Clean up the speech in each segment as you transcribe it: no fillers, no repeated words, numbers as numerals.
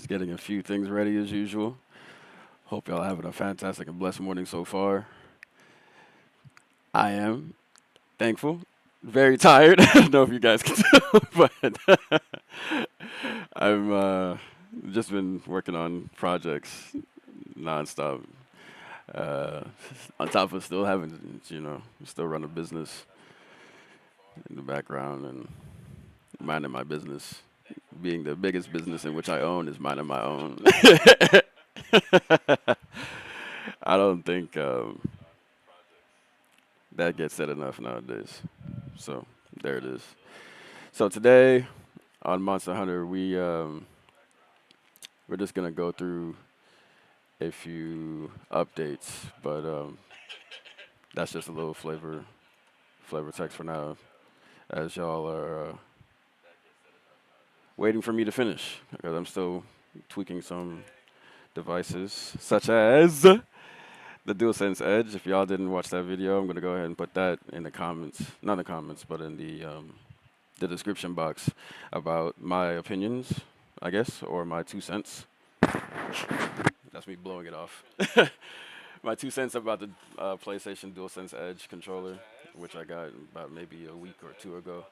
Just getting a few things ready as usual. Hope y'all having a fantastic and blessed morning so far. I am thankful, very tired. I don't know if you guys can tell, but I've just been working on projects nonstop. Uh, on top of still having, still run a business in the background and minding my business. Being the biggest business in which I own is minding my own. I don't think that gets said enough nowadays. So there it is. So today on Monster Hunter, we're just gonna go through a few updates, but that's just a little flavor text for now, as y'all are waiting for me to finish because I'm still tweaking some devices, such as the DualSense Edge. If y'all didn't watch that video, I'm gonna go ahead and put that in the comments, not in the comments, but in the description box about my opinions, I guess, or my 2 cents. That's me blowing it off. My 2 cents about the PlayStation DualSense Edge controller, which I got about maybe a week or two ago.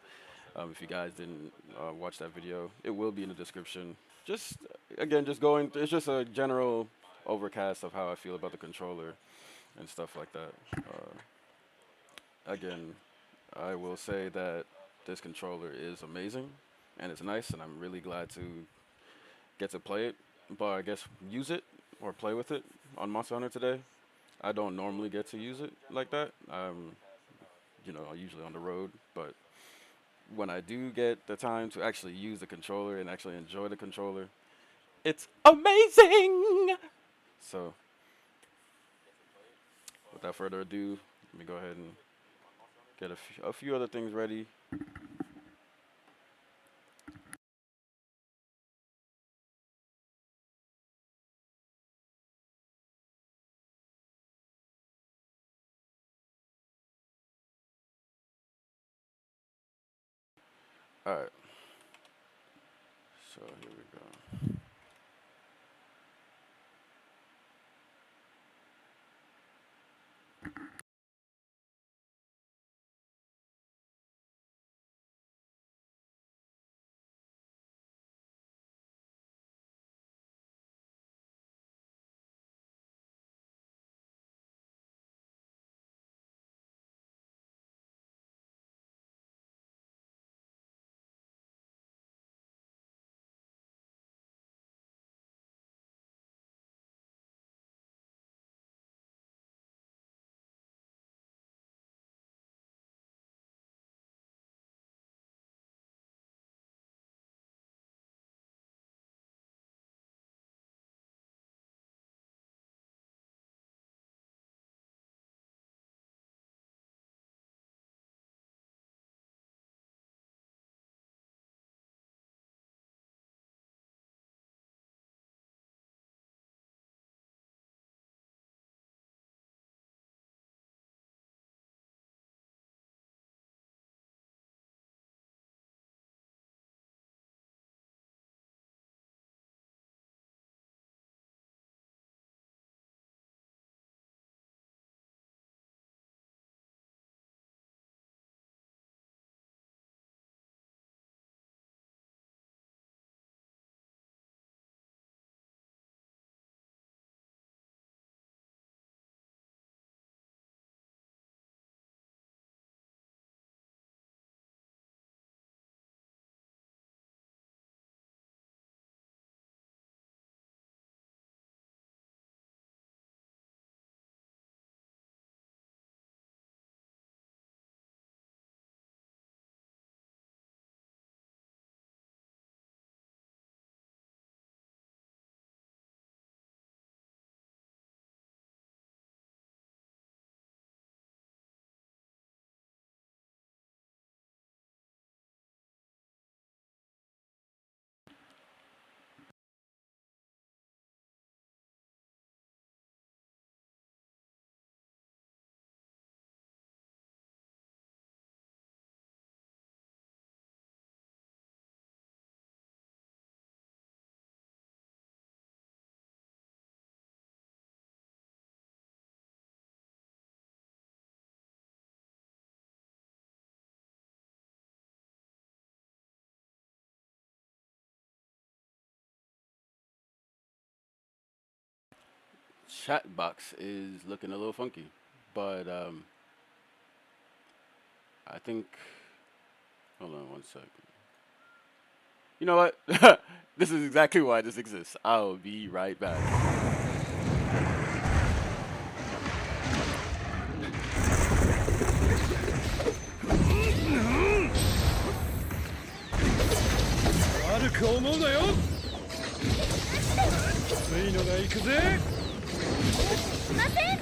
If you guys didn't watch that video, it will be in the description. Just again, just going. It's just a general overcast of how I feel about the controller and stuff like that. Again, I will say that this controller is amazing and it's nice, and I'm really glad to get to play it. But I guess use it or play with it on Monster Hunter today. I don't normally get to use it like that. I'm usually on the road, but when I do get the time to actually use the controller and actually enjoy the controller, it's amazing. So, without further ado, let me go ahead and get a few other things ready. All right. So here we go. chat box is looking a little funky, but I think. Hold on one second. You know what? This is exactly why this exists. I'll be right back. 悪く思うなよ。きついのが行くぜ。すいません。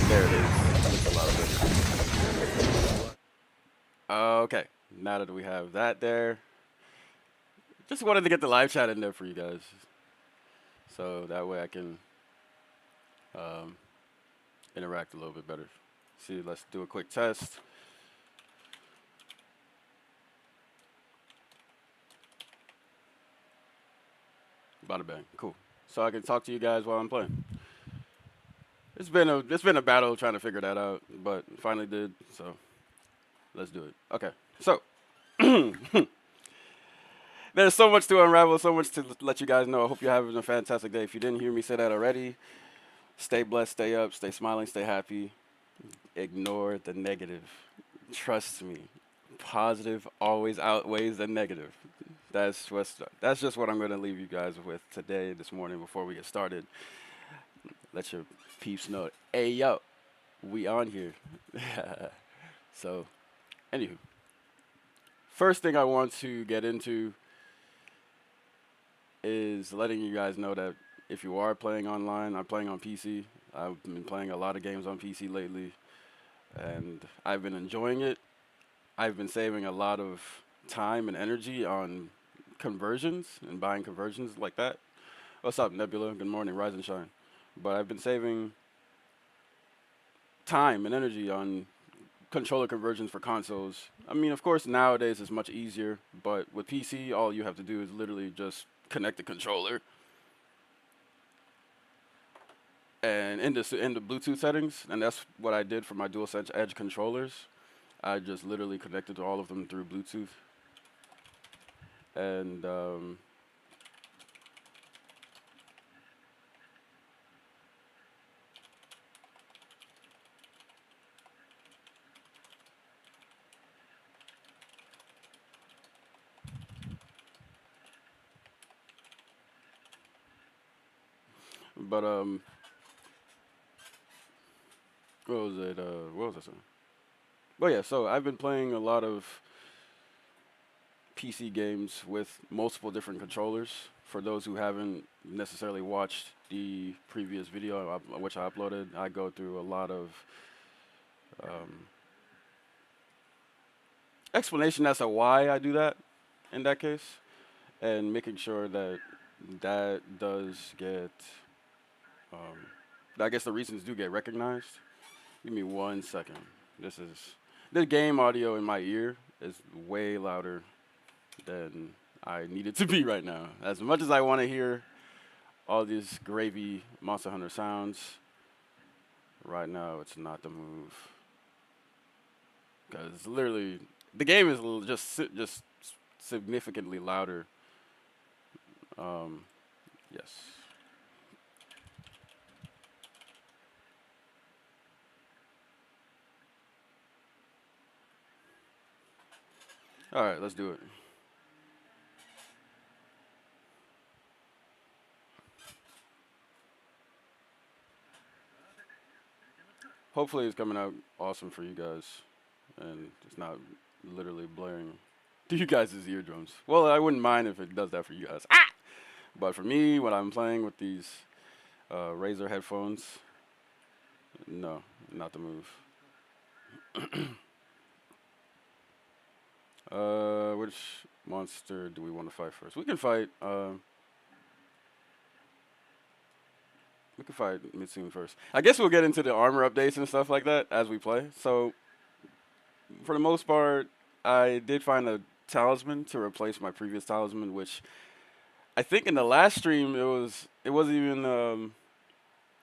There it is. It's a lot better. Okay, now that we have that there, just wanted to get the live chat in there for you guys, so that way I can interact a little bit better. See, let's do a quick test. Bada bang, cool. So I can talk to you guys while I'm playing. It's been a battle trying to figure that out, but finally did. So let's do it. Okay, so there's so much to unravel, so much to let you guys know. I hope you're having a fantastic day. If you didn't hear me say that already, stay blessed, stay up, stay smiling, stay happy. Ignore the negative. Trust me, positive always outweighs the negative. That's just what I'm going to leave you guys with today, this morning, before we get started. Let your peeps know, hey yo, we on here. So, anywho, first thing I want to get into is letting you guys know that if you are playing online, I'm playing on PC. I've been playing a lot of games on PC lately, and I've been enjoying it. I've been saving a lot of time and energy on conversions and buying conversions like that. What's up, Nebula? Good morning, rise and shine. But I've been saving time and energy on controller conversions for consoles. I mean, of course, nowadays it's much easier, but with PC, all you have to do is literally just connect the controller. And in the Bluetooth settings, and that's what I did for my DualSense Edge controllers. I just literally connected to all of them through Bluetooth. And but what was it? What was I saying? But yeah, so I've been playing a lot of PC games with multiple different controllers. For those who haven't necessarily watched the previous video which I uploaded, I go through a lot of explanation as to why I do that in that case, and making sure that that does get, I guess the reasons do get recognized. Give me 1 second. The game audio in my ear is way louder than I need it to be right now. As much as I want to hear all these gravy Monster Hunter sounds, right now it's not the move. Because literally, the game is just significantly louder. Yes. All right, let's do it. Hopefully it's coming out awesome for you guys, and it's not literally blaring to you guys' eardrums. Well, I wouldn't mind if it does that for you guys. Ah! But for me, when I'm playing with these Razer headphones, no, not the move. Which monster do we want to fight first? We can fight. We can fight Mitsune first. I guess we'll get into the armor updates and stuff like that as we play. So, for the most part, I did find a talisman to replace my previous talisman, which I think in the last stream it wasn't even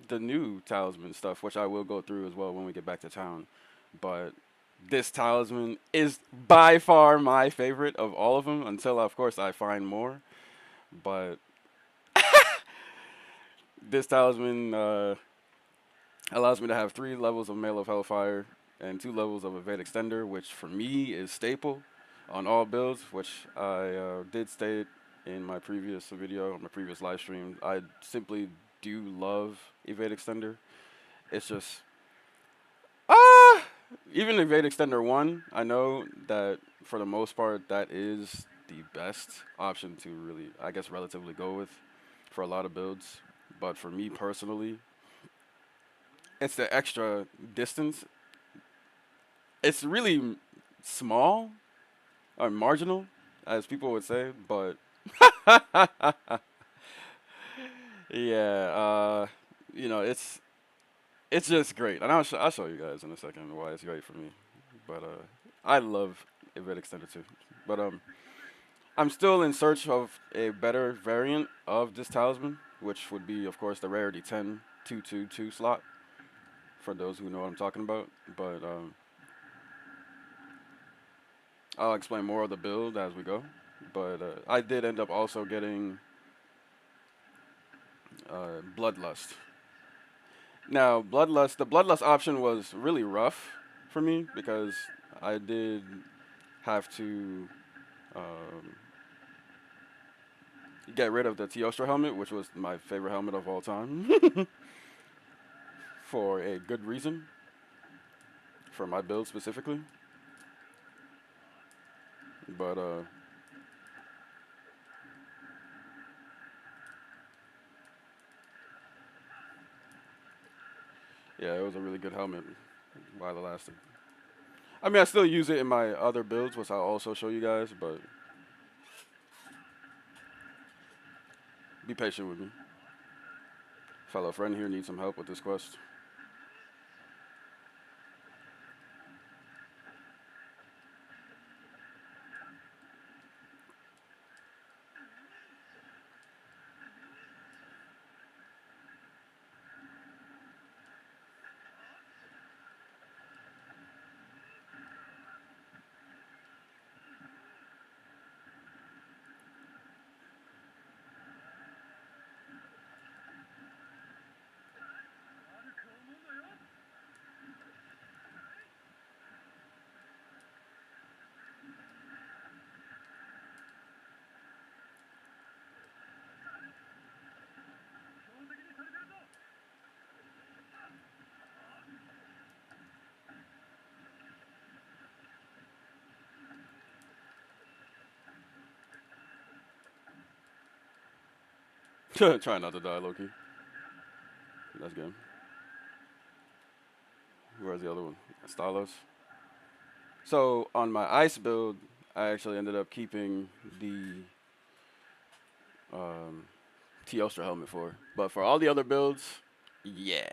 the new talisman stuff, which I will go through as well when we get back to town. But this talisman is by far my favorite of all of them, until of course I find more. But this talisman allows me to have 3 levels of Mail of Hellfire and 2 levels of Evade Extender, which for me is staple on all builds, which I did state in my previous video, my previous live stream. I simply do love Evade Extender. It's just, even Evade Extender 1, I know that for the most part that is the best option to really, I guess, relatively go with for a lot of builds. But for me personally, it's the extra distance. It's really small or marginal, as people would say, but yeah, you know, it's just great, and I'll show you guys in a second why it's great for me. But I love Evade Extender too. But I'm still in search of a better variant of this talisman, which would be, of course, the rarity 10 222 slot, for those who know what I'm talking about. But I'll explain more of the build as we go. But I did end up also getting Bloodlust. Now, the Bloodlust option was really rough for me because I did have to get rid of the Teostra helmet, which was my favorite helmet of all time, for a good reason, for my build specifically. But yeah, it was a really good helmet while it lasted. I mean, I still use it in my other builds, which I'll also show you guys, but be patient with me. Fellow friend here needs some help with this quest. Try not to die, Loki. That's good. Where's the other one? Stalos. So on my ice build, I actually ended up keeping the Teostra helmet for. But for all the other builds, yeah,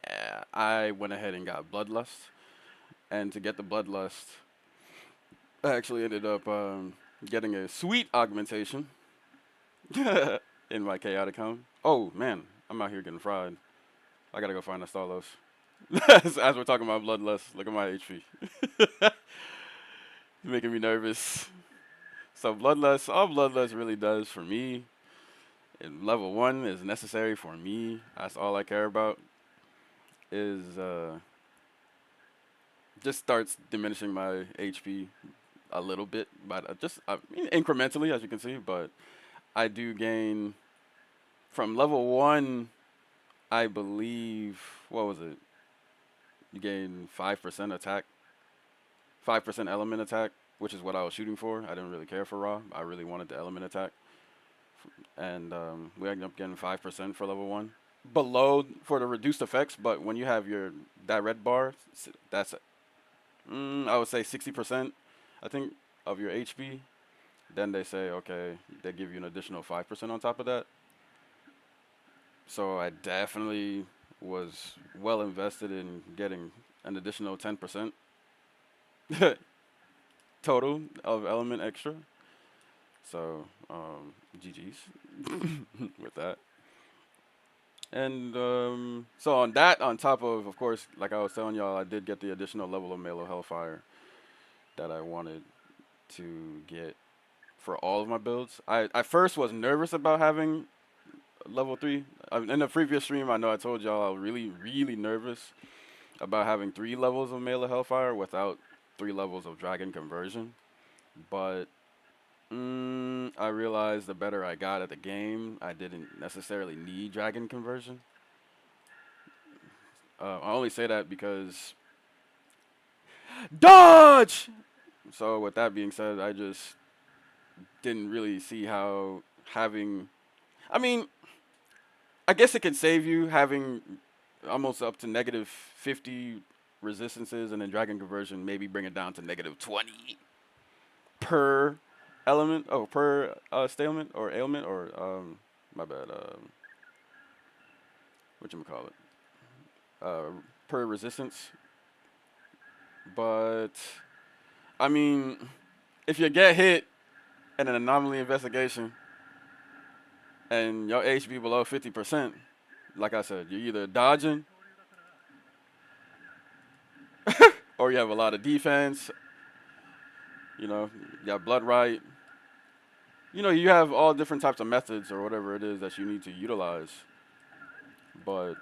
I went ahead and got Bloodlust. And to get the Bloodlust, I actually ended up getting a sweet augmentation in my chaotic helm. Oh man, I'm out here getting fried. I gotta go find Stalos. As we're talking about Bloodlust, look at my HP. Making me nervous. So Bloodlust, all Bloodlust really does for me, in level 1 is necessary for me. That's all I care about. Is just starts diminishing my HP a little bit, but just incrementally, as you can see. But I do gain from level 1. I believe, what was it? You gain 5% attack, 5% element attack, which is what I was shooting for. I didn't really care for raw. I really wanted the element attack. And we ended up getting 5% for level 1. Below for the reduced effects, but when you have that red bar, that's I would say 60%, I think, of your HP then they say, okay, they give you an additional 5% on top of that. So I definitely was well invested in getting an additional 10% total of element extra. So GG's with that. And so on that, on top of course, like I was telling y'all, I did get the additional level of Melo Hellfire that I wanted to get for all of my builds. I first was nervous about having level 3. In the previous stream, I know I told y'all I was really, really nervous about having 3 levels of Mela Hellfire without 3 levels of Dragon Conversion. But I realized the better I got at the game, I didn't necessarily need Dragon Conversion. I only say that because dodge! So with that being said, I just didn't really see how having, I mean, I guess it could save you having almost up to negative 50 resistances, and then Dragon Conversion maybe bring it down to negative 20 per element, per stalemate or ailment, or my bad, whatchamacallit, per resistance. But I mean, if you get hit in an anomaly investigation and your HP below 50%, like I said, you're either dodging or you have a lot of defense. You know, you got blood right. You know, you have all different types of methods or whatever it is that you need to utilize. But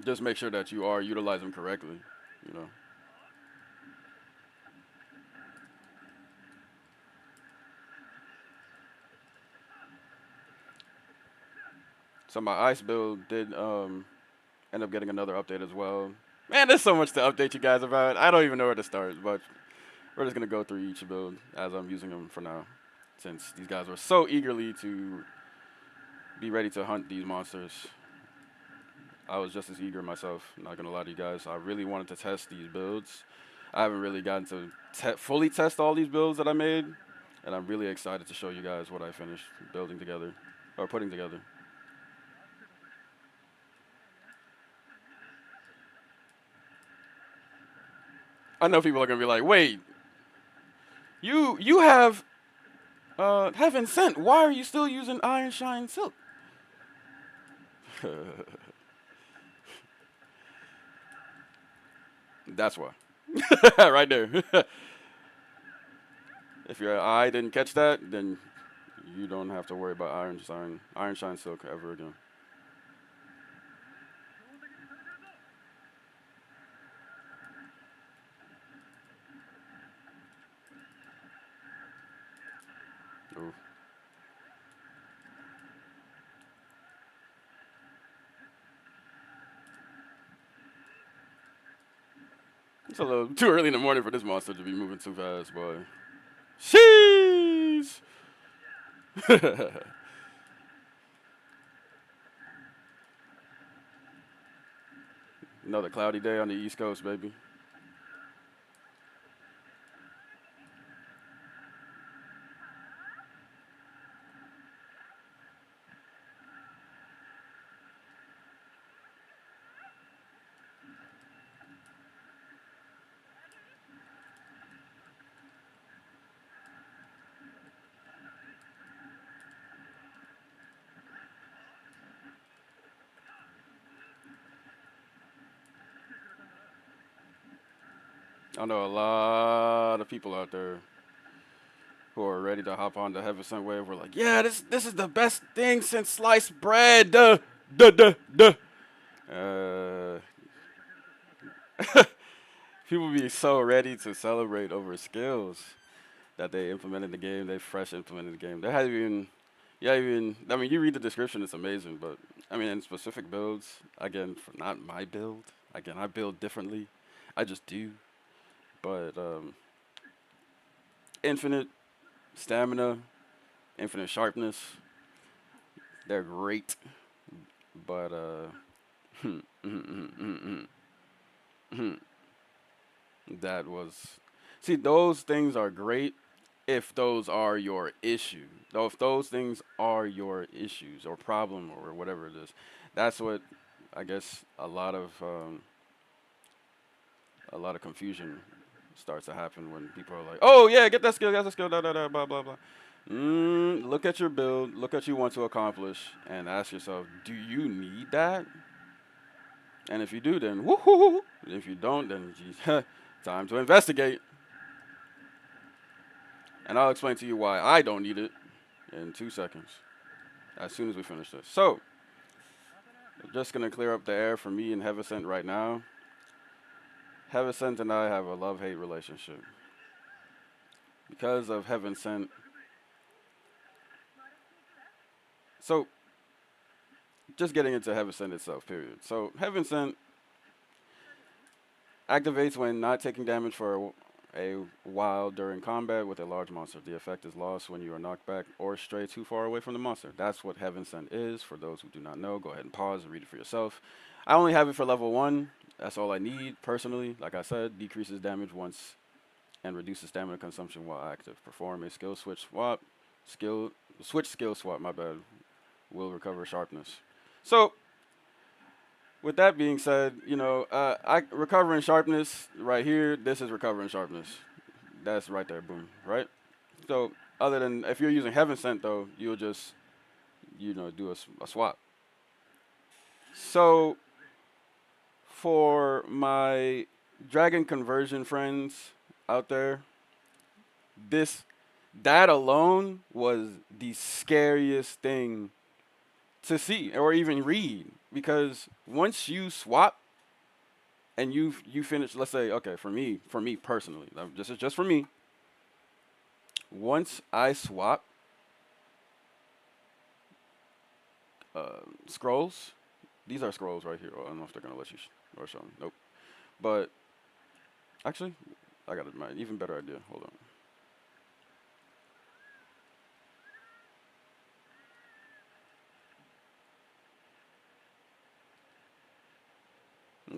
just make sure that you are utilizing them correctly, you know. So my ice build did end up getting another update as well. Man, there's so much to update you guys about. I don't even know where to start, but we're just going to go through each build as I'm using them for now, since these guys were so eagerly to be ready to hunt these monsters. I was just as eager myself, not going to lie to you guys. I really wanted to test these builds. I haven't really gotten to fully test all these builds that I made, and I'm really excited to show you guys what I finished building together, or putting together. I know people are gonna be like, "Wait, you have Heaven Sent. Why are you still using Iron Shine Silk?" That's why, right there. If your eye didn't catch that, then you don't have to worry about Iron Shine Silk ever again. Ooh. It's a little too early in the morning for this monster to be moving too fast, boy. Sheesh! Another cloudy day on the East Coast, baby. I know a lot of people out there who are ready to hop on the Heaven Sent wave. We're like, yeah, this is the best thing since sliced bread. Duh. People be so ready to celebrate over skills that they implemented the game. They fresh implemented the game. They haven't even, I mean, you read the description, it's amazing. But I mean, in specific builds, again, for not my build. Again, I build differently. I just do. But infinite stamina, infinite sharpness, they're great. But that was See, those things are great if those are your issue. Though if those things are your issues or problem or whatever it is, that's what I guess a lot of confusion starts to happen when people are like, "Oh yeah, get that skill, da da da, blah blah blah." Look at your build, look at what you want to accomplish, and ask yourself, do you need that? And if you do, then woohoo! If you don't, then geez, time to investigate. And I'll explain to you why I don't need it in 2 seconds, as soon as we finish this. So, I'm just gonna clear up the air for me and Heaviscent right now. Heaviscent and I have a love-hate relationship. Because of Heaviscent. So, just getting into Heaviscent itself, period. So, Heaviscent activates when not taking damage for a while during combat with a large monster. The effect is lost when you are knocked back or stray too far away from the monster. That's what Heaviscent is. For those who do not know, go ahead and pause and read it for yourself. I only have it for level 1. That's all I need, personally. Like I said, decreases damage once and reduces stamina consumption while active. Perform a skill switch swap. Switch skill swap, my bad. Will recover sharpness. So, with that being said, you know, recovering sharpness right here, this is recovering sharpness. That's right there, boom, right? So, other than, if you're using Heaviscent, though, you'll just, you know, do a swap. So, for my dragon conversion friends out there, that alone was the scariest thing to see or even read, because once you swap and you finish, let's say, okay, for me personally, this is just for me. Once I swap scrolls, these are scrolls right here. I don't know if they're gonna let you or show them. Nope. But actually, I got an even better idea. Hold on.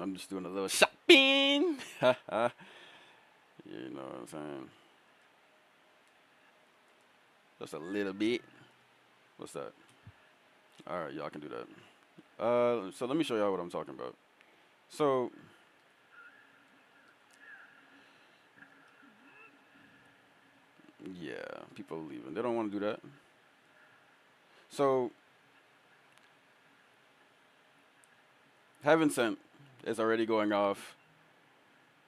I'm just doing a little shopping. You know what I'm saying? Just a little bit. What's that? All right, y'all can do that. So let me show y'all what I'm talking about. So, yeah, people are leaving. They don't want to do that. So, Heaviscent is already going off.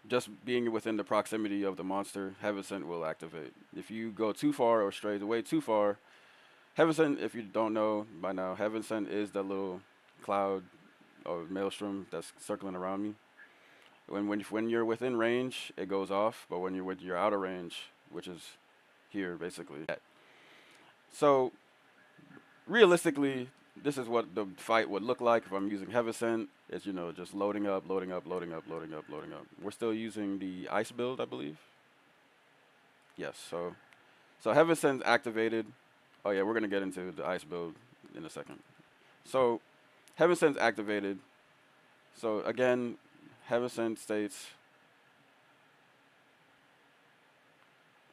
Just being within the proximity of the monster, Heaviscent will activate. If you go too far or stray away too far, Heaviscent, if you don't know by now, Heaviscent is that little cloud or maelstrom that's circling around me. When you're within range, it goes off, but when you're out of range, which is here basically. So realistically, this is what the fight would look like if I'm using Heaviscent. It's, you know, just loading up. We're still using the ice build, I believe. Yes, so Heaviscent's activated. Oh yeah, we're gonna get into the ice build in a second. So Heaviscent's activated. So again, Heaviscent states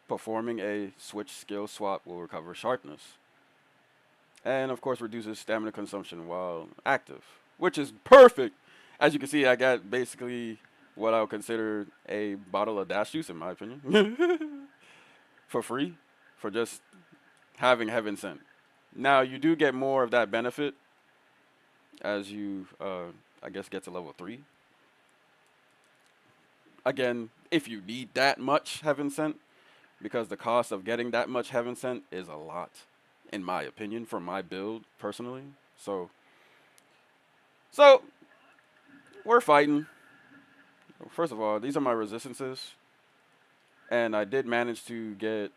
performing a switch skill swap will recover sharpness. And of course reduces stamina consumption while active, which is perfect. As you can see, I got basically what I would consider a bottle of dash juice, in my opinion, for free, for just having Heaviscent. Now, you do get more of that benefit as you, I guess, get to level 3. Again, if you need that much Heaviscent, because the cost of getting that much Heaviscent is a lot, in my opinion, for my build, personally. So we're fighting. First of all, these are my resistances. And I did manage to get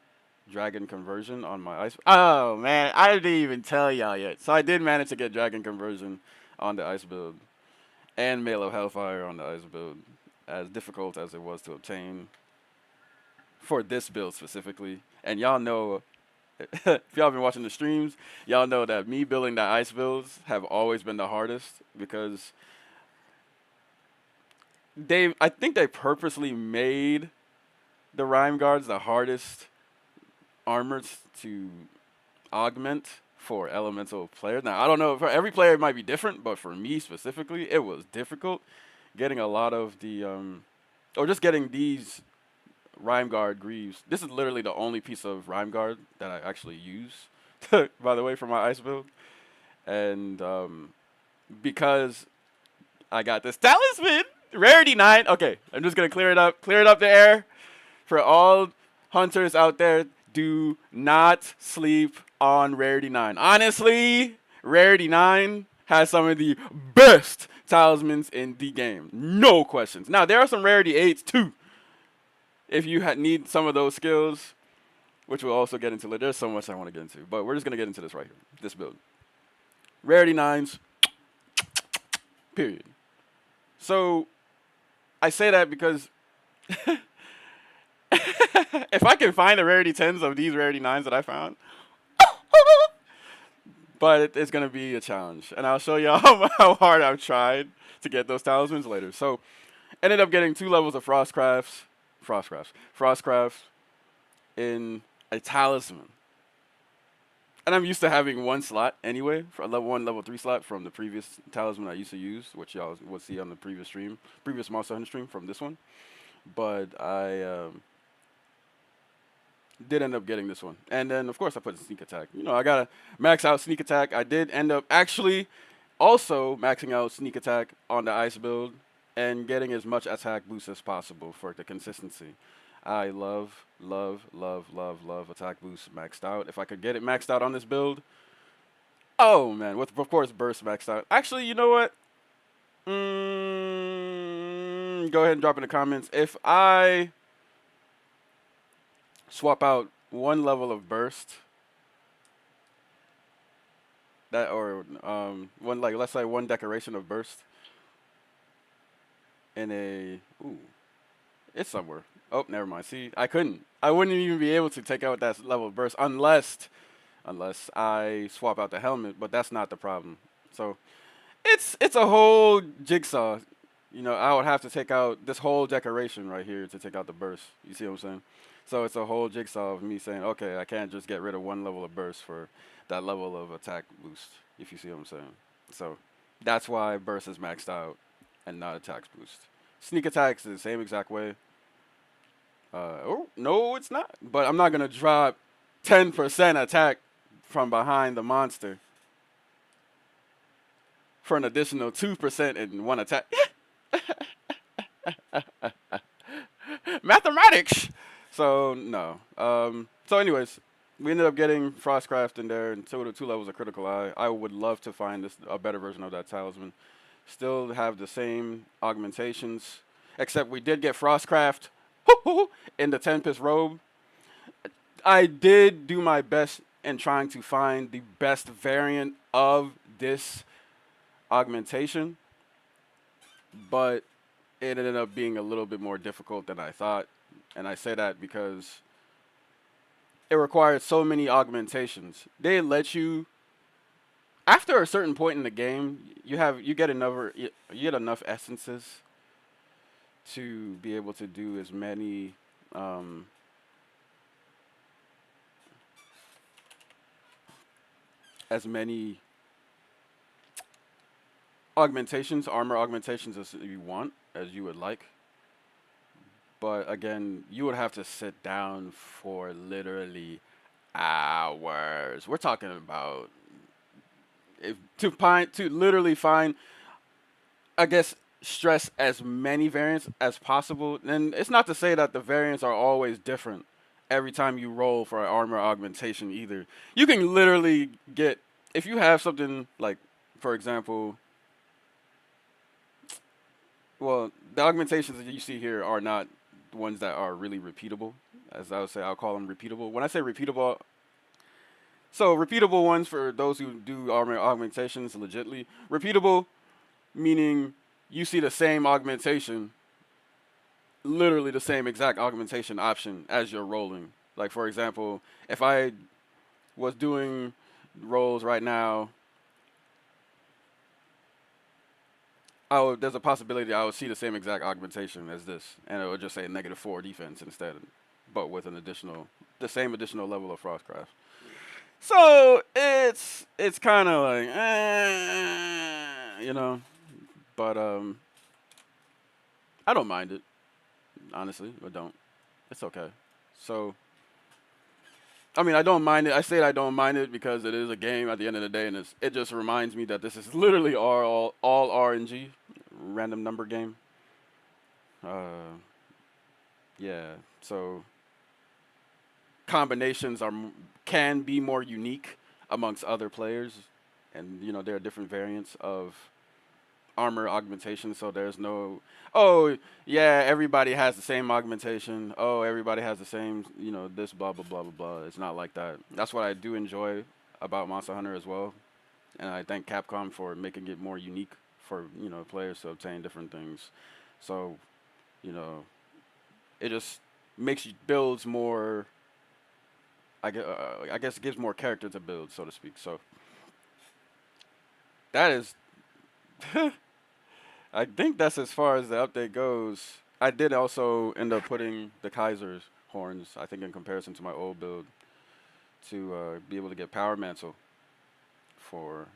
dragon conversion on my ice. Oh, man, I didn't even tell y'all yet. So I did manage to get dragon conversion on the ice build. And Mail of Hellfire on the ice build. As difficult as it was to obtain for this build specifically. And y'all know, if y'all been watching the streams, y'all know that me building the ice builds have always been the hardest, because I think they purposely made the Rhyme Guard's the hardest armors to augment for elemental players. Now, I don't know, for every player it might be different, but for me specifically, it was difficult getting a lot of the, or just getting these Rhyme Guard Greaves. This is literally the only piece of Rhyme Guard that I actually use, by the way, for my ice build. And because I got this talisman, rarity 9. Okay, I'm just gonna clear it up the air for all hunters out there. Do not sleep on rarity 9. Honestly, rarity 9 has some of the best talismans in the game. No questions. Now there are some rarity 8s too. If you need some of those skills, which we'll also get into later. There's so much I want to get into, but we're just gonna get into this right here. This build. Rarity 9s. Period. So I say that because if I can find the rarity 10s of these rarity 9s that I found, but it's going to be a challenge. And I'll show y'all how hard I've tried to get those talismans later. So ended up getting 2 levels of Frostcrafts in a talisman. And I'm used to having 1 slot anyway, for a level 1, level 3 slot from the previous talisman I used to use, which y'all will see on the previous Monster Hunter stream from this one. But I did end up getting this one. And then, of course, I put sneak attack. You know, I got to max out sneak attack. I did end up actually also maxing out sneak attack on the ice build and getting as much attack boost as possible for the consistency. I love attack boost maxed out. If I could get it maxed out on this build, oh man, with of course burst maxed out. Actually, you know what? Go ahead and drop in the comments. If I swap out 1 level of burst, that or one, like, let's say 1 decoration of burst in a it's somewhere. Oh, never mind. See, I wouldn't even be able to take out that level of burst unless I swap out the helmet, but that's not the problem. So it's a whole jigsaw. You know, I would have to take out this whole decoration right here to take out the burst. You see what I'm saying? So it's a whole jigsaw of me saying, okay, I can't just get rid of 1 level of burst for that level of attack boost, if you see what I'm saying. So that's why burst is maxed out and not attack boost. Sneak attacks is the same exact way. Oh, no, it's not. But I'm not going to drop 10% attack from behind the monster for an additional 2% in 1 attack. Mathematics! So, no. So anyways, we ended up getting Frostcraft in there and 2 levels of Critical Eye. I would love to find a better version of that talisman. Still have the same augmentations, except we did get Frostcraft in the Tempest robe. I did do my best in trying to find the best variant of this augmentation, but it ended up being a little bit more difficult than I thought. And I say that because it required so many augmentations. They let you, after a certain point in the game, you get enough essences to be able to do as many augmentations, armor augmentations as you want, as you would like. But again, you would have to sit down for literally hours. We're talking about to literally find, I guess, stress as many variants as possible. And it's not to say that the variants are always different every time you roll for an armor augmentation either. You can literally get, if you have something like, for example, well, the augmentations that you see here are not the ones that are really repeatable. As I would say, I'll call them repeatable. When I say repeatable, so repeatable ones for those who do armor augmentations legitly. Repeatable meaning you see the same augmentation, literally the same exact augmentation option as you're rolling. Like, for example, if I was doing rolls right now, there's a possibility I would see the same exact augmentation as this, and it would just say -4 defense instead, but with the same additional level of Frostcraft. So it's kind of like, you know, but I don't mind it, honestly. I don't. It's okay. So, I mean, I don't mind it. I say I don't mind it because it is a game at the end of the day, and it just reminds me that this is literally all RNG, random number game. Yeah. So combinations can be more unique amongst other players, and you know there are different variants of armor augmentation. So there's no, oh yeah, everybody has the same augmentation. Oh, everybody has the same, you know, this blah blah blah blah blah. It's not like that. That's what I do enjoy about Monster Hunter as well, and I thank Capcom for making it more unique for, you know, players to obtain different things. So, you know, it just makes you builds more. I guess it gives more character to build, so to speak. So that is, I think that's as far as the update goes. I did also end up putting the Kaiser's horns, I think in comparison to my old build, to be able to get Power Mantle for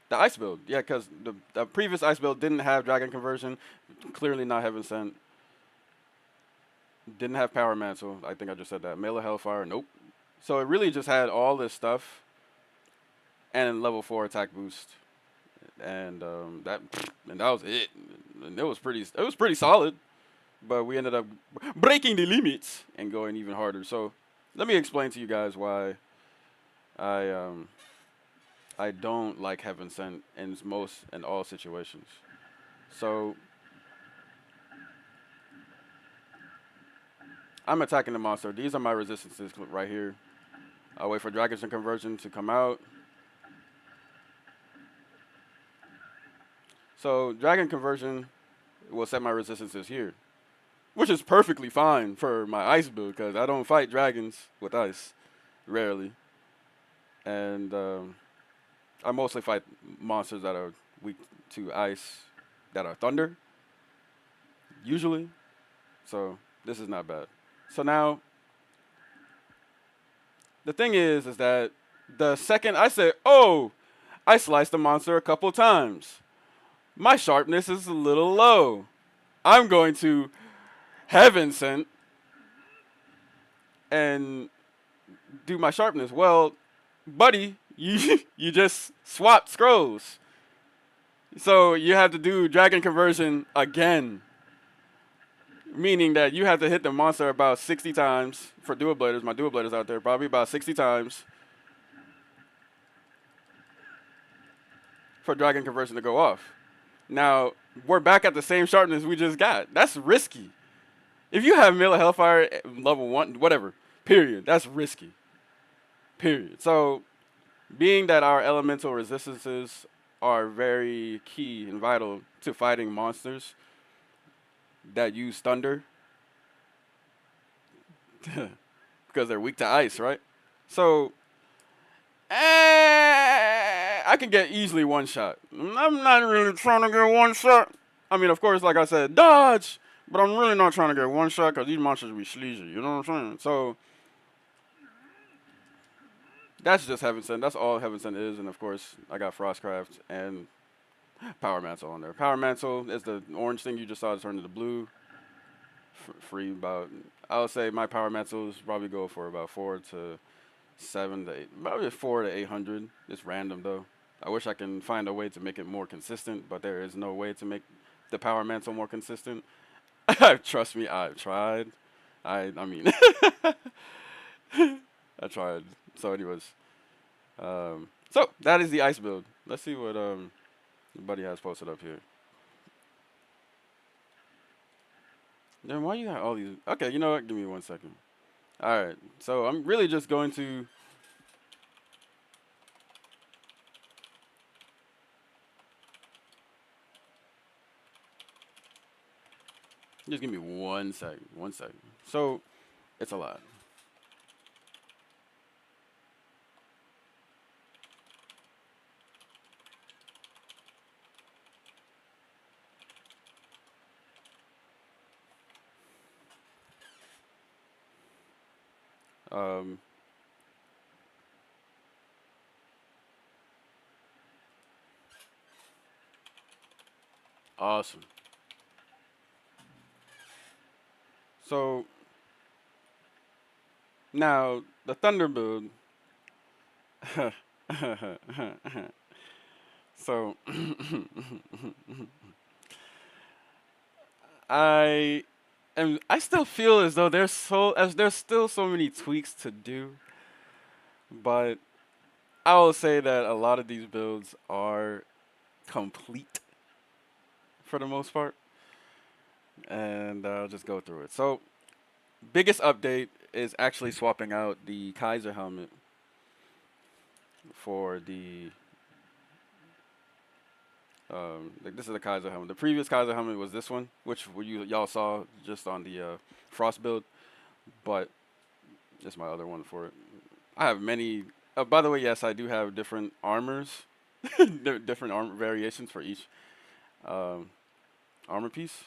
the Ice build. Yeah, because the previous Ice build didn't have Dragon Conversion, clearly not Heaven Sent. Didn't have Power Mantle. I think I just said that. Mail of Hellfire. Nope. So it really just had all this stuff and level 4 attack boost, and that was it. And it was pretty solid. But we ended up breaking the limits and going even harder. So let me explain to you guys why I don't like Heaven Sent in most and all situations. So I'm attacking the monster. These are my resistances right here. I'll wait for Dragon Conversion to come out. So Dragon Conversion will set my resistances here, which is perfectly fine for my ice build because I don't fight dragons with ice, rarely. And I mostly fight monsters that are weak to ice, that are thunder, usually. So this is not bad. So now, the thing is that the second I say, oh, I sliced the monster a couple times. My sharpness is a little low. I'm going to Heaven Sent and do my sharpness. Well, buddy, you just swapped scrolls. So you have to do Dragon Conversion again. Meaning that you have to hit the monster about 60 times for dual bladers. My dual bladers out there, probably about 60 times for Dragon Conversion to go off. Now, we're back at the same sharpness we just got. That's risky. If you have Mail of Hellfire level 1, whatever, period, that's risky. Period. So, being that our elemental resistances are very key and vital to fighting monsters that use thunder, because they're weak to ice, right? So, I can get easily one shot. I'm not really trying to get one shot. I mean, of course, like I said, dodge, but I'm really not trying to get one shot because these monsters be sleazy, you know what I'm saying? So, that's just Heaven Sent. That's all Heaven Sent is, and of course, I got Frostcraft and Power Mantle on there. Power Mantle is the orange thing you just saw turn into blue. Free about, I would say my Power Mantles probably go for about 4 to 7 to 8, probably 4 to 800. It's random though. I wish I can find a way to make it more consistent, but there is no way to make the Power Mantle more consistent. Trust me, I've tried. I mean, I tried. So anyways, so that is the ice build. Let's see what buddy has posted up here. Then why you got all these? Okay, you know what? Give me 1 second. All right, so I'm really just going to just give me 1 second. 1 second. So it's a lot. Um, awesome. So now the Thunder build. So I I still feel as though there's still so many tweaks to do, but I will say that a lot of these builds are complete for the most part, and I'll just go through it. So biggest update is actually swapping out the Kaiser helmet for the like this is the Kaiser helmet. The previous Kaiser helmet was this one, which y'all saw just on the Frost build, but it's my other one for it. I have many. By the way, yes, I do have different armors, different armor variations for each um, armor piece.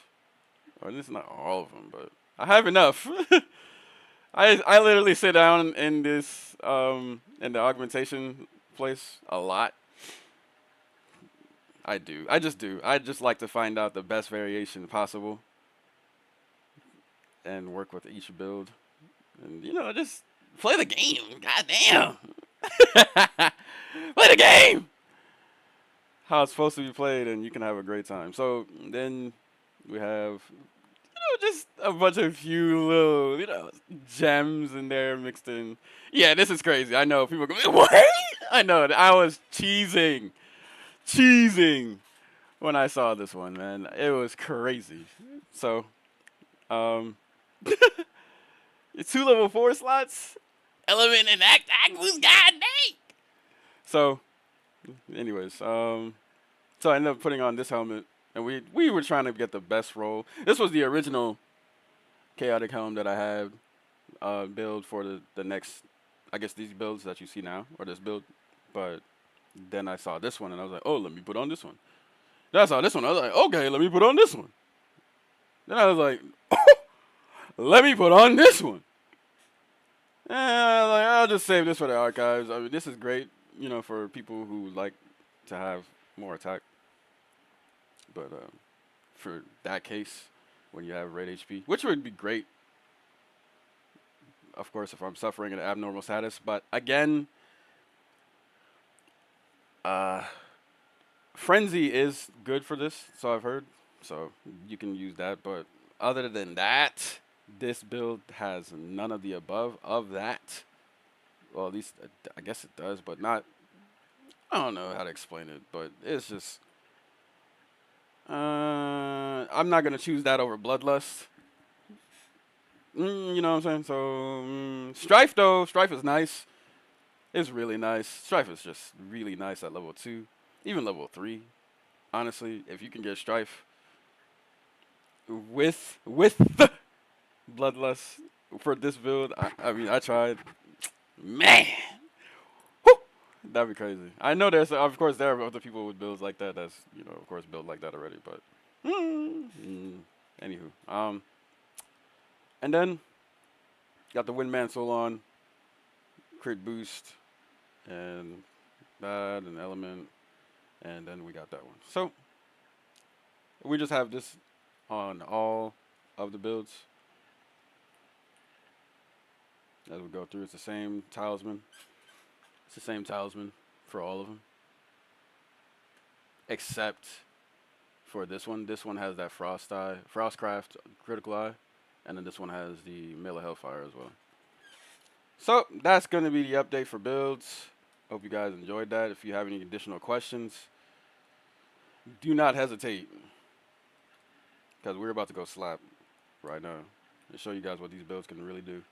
Or this is not all of them, but I have enough. I literally sit down in this in the augmentation place a lot. I do. I just do. I just like to find out the best variation possible and work with each build, and just play the game. God damn. Play the game how it's supposed to be played, and you can have a great time. So then we have just a bunch of few little gems in there mixed in. Yeah, this is crazy. I know people go, what? I know. I was cheesing when I saw this one, man. It was crazy. So it's 2 level 4 slots. Element and act was god dang. So anyways, so I ended up putting on this helmet, and we were trying to get the best roll. This was the original chaotic helm that I had build for the next, I guess these builds that you see now, or this build. But then I saw this one, and I was like, oh, let me put on this one. Then I saw this one, I was like, okay, let me put on this one. Then I was like, let me put on this one. And I was like, I'll just save this for the archives. I mean, this is great, for people who like to have more attack. But for that case, when you have raid HP, which would be great, of course, if I'm suffering an abnormal status. But again, Frenzy is good for this, so I've heard. So you can use that. But other than that, this build has none of the above of that. Well, at least I guess it does, but not. I don't know how to explain it, but it's just. I'm not gonna choose that over Bloodlust. You know what I'm saying? So Strife though, Strife is nice. It's really nice. Strife is just really nice at level 2, even level 3. Honestly, if you can get Strife with the Bloodlust for this build, I mean, I tried. Man, whew, that'd be crazy. I know there's, of course, there are other people with builds like that. That's of course, build like that already. But anywho, and then got the Windman Soul on, crit boost, and that, and element, and then we got that one. So we just have this on all of the builds as we go through. It's the same talisman. It's the same talisman for all of them, except for this one. This one has that Frostcraft critical eye, and then this one has the Mill of Hellfire as well. So that's going to be the update for builds. Hope you guys enjoyed that. If you have any additional questions, do not hesitate, because we're about to go slap right now and show you guys what these builds can really do.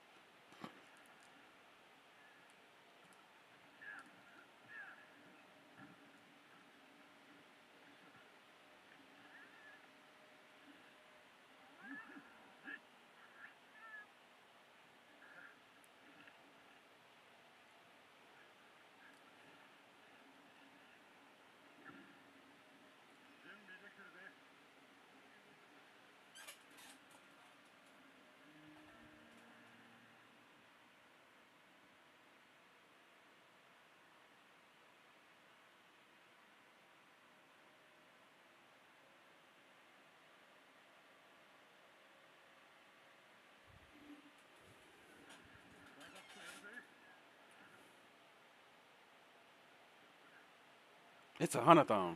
It's a Hanathon.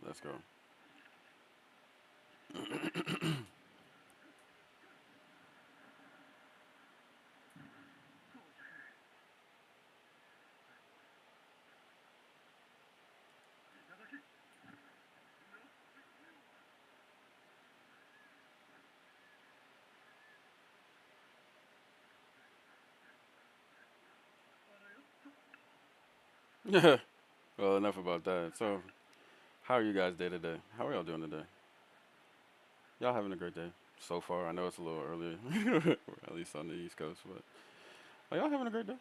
Let's go. Yeah. Well, enough about that. So, how are you guys day to day? How are y'all doing today? Y'all having a great day so far? I know it's a little early, or at least on the East Coast, but are y'all having a great day?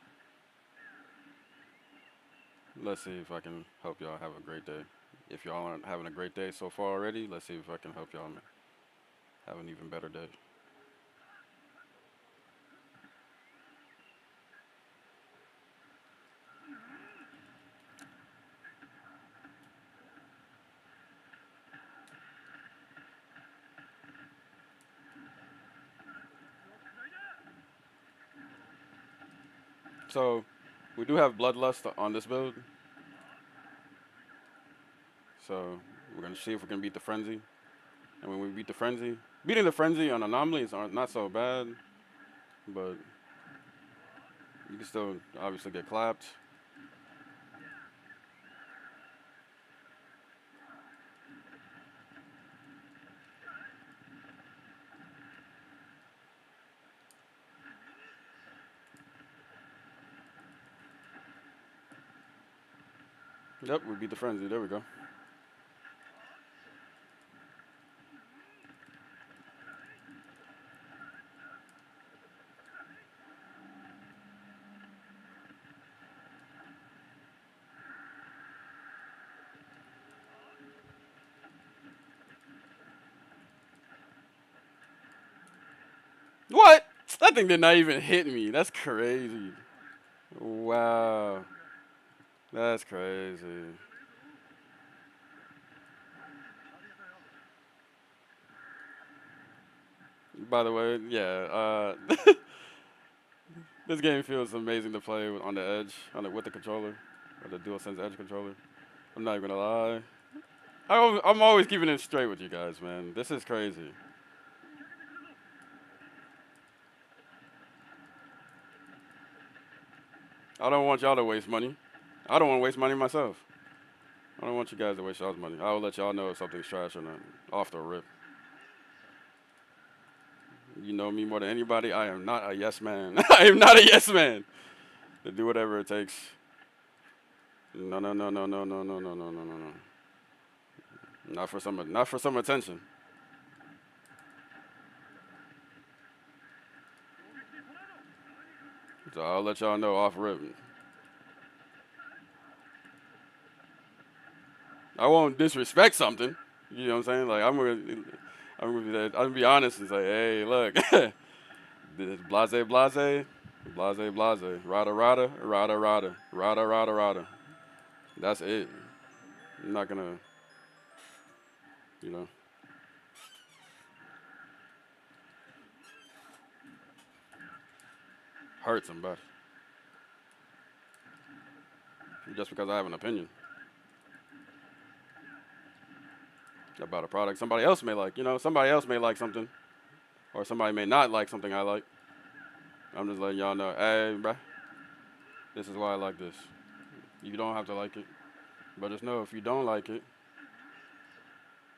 Let's see if I can help y'all have a great day. If y'all aren't having a great day so far already, let's see if I can help y'all have an even better day. So, we do have Bloodlust on this build. So, we're going to see if we can beat the Frenzy. And when we beat the Frenzy, beating the Frenzy on anomalies aren't not so bad, but you can still obviously get clapped. Yep, we beat the Frenzy. There we go. What? That thing did not even hit me. That's crazy. Wow. That's crazy. By the way, yeah, this game feels amazing to play on the edge, with the controller, or the DualSense Edge controller. I'm not even gonna lie. I'm always keeping it straight with you guys, man. This is crazy. I don't want y'all to waste money. I don't want to waste money myself. I don't want you guys to waste y'all's money. I will let y'all know if something's trash or not, off the rip. You know me more than anybody. I am not a yes man. I am not a yes man. To do whatever it takes. No, no, no, no, no, no, no, no, no, no, no, no. Not for some attention. So I'll let y'all know off rip. I won't disrespect something. You know what I'm saying? Like I'm gonna be honest and say, hey, look, this blase, blase, blase, blase, rada, rada, rada, rada, rada, rada, rada. That's it. I'm not gonna, you know, hurt somebody just because I have an opinion about a product somebody else may like. You know, somebody else may like something, or somebody may not like something I like. I'm just letting y'all know, hey, bruh, this is why I like this. You don't have to like it, but just know if you don't like it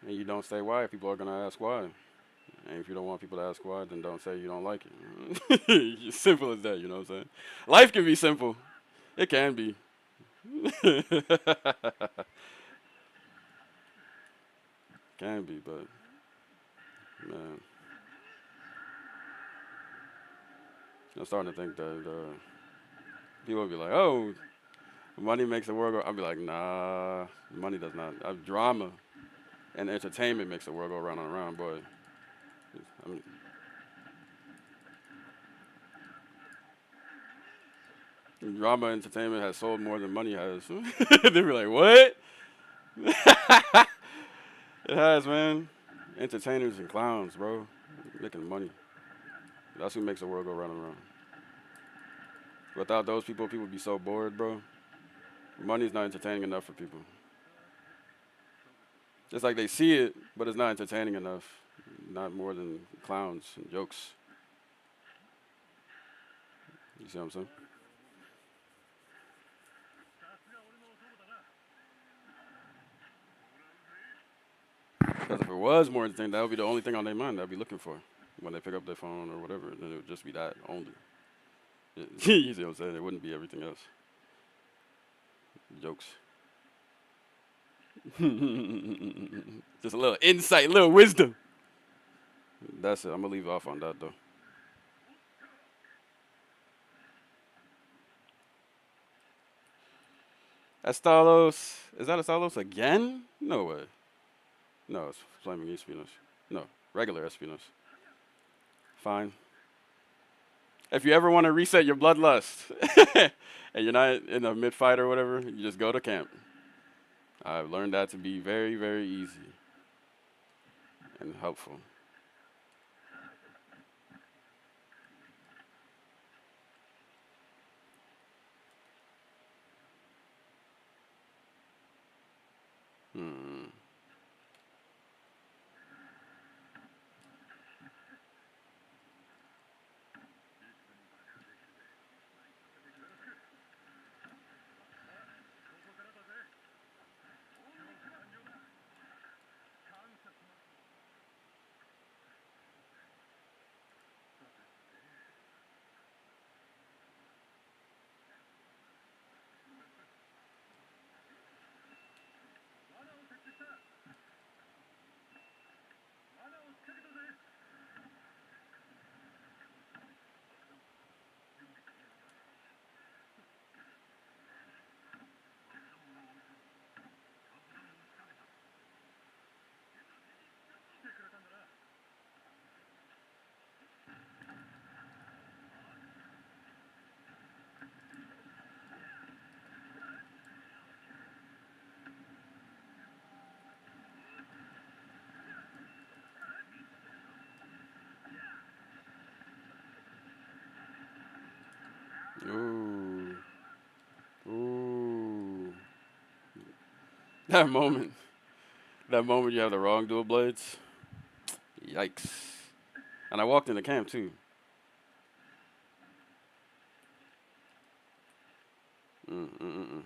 and you don't say why, people are gonna ask why. And if you don't want people to ask why, then don't say you don't like it. Simple as that, you know what I'm saying? Life can be simple. It can be. Can be, but man, I'm starting to think that people will be like, "Oh, money makes the world go." I'll be like, "Nah, money does not. Drama and entertainment makes the world go round and around, boy." I mean, drama entertainment has sold more than money has. They be like, "What?" It has, man. Entertainers and clowns, bro, making money. That's who makes the world go round and around. Without those people, people would be so bored, bro. Money's not entertaining enough for people. It's like they see it, but it's not entertaining enough. Not more than clowns and jokes. You see what I'm saying? Because if it was more entertaining, that would be the only thing on their mind they'd be looking for when they pick up their phone or whatever. Then it would just be that only. You see what I'm saying? It wouldn't be everything else. Jokes. Just a little insight, a little wisdom. That's it. I'm going to leave off on that, though. Estalos. Is that Estalos again? No way. No, it's Flaming Espinos. No, regular Espinos. Fine. If you ever want to reset your bloodlust and you're not in a mid-fight or whatever, you just go to camp. I've learned that to be very, very easy and helpful. Ooh. Ooh. That moment. That moment you have the wrong dual blades. Yikes. And I walked into camp too. Mm-mm-mm.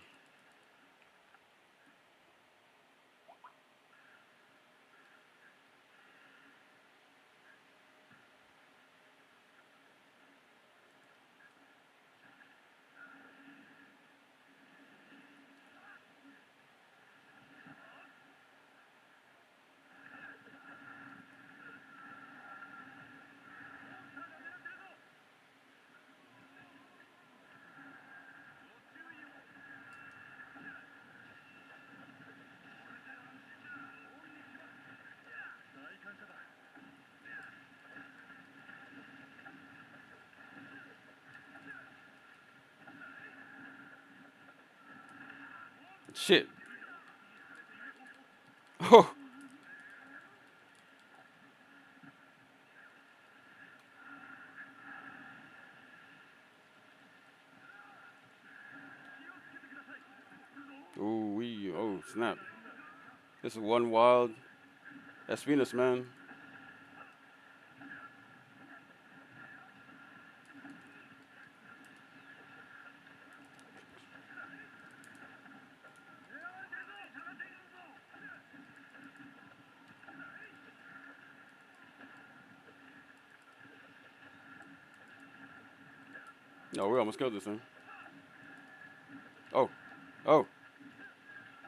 Shit. Oh. Ooh wee. Oh snap. This is one wild Espinas, man. No, we almost killed this thing. Oh. Oh.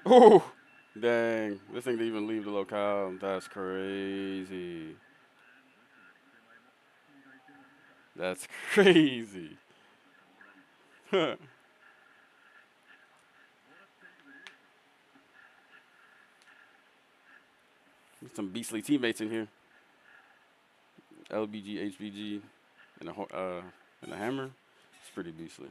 Oh. Dang. This thing didn't even leave the locale. That's crazy. That's crazy. Some beastly teammates in here. LBG, HBG, and a hammer. It's pretty beastly.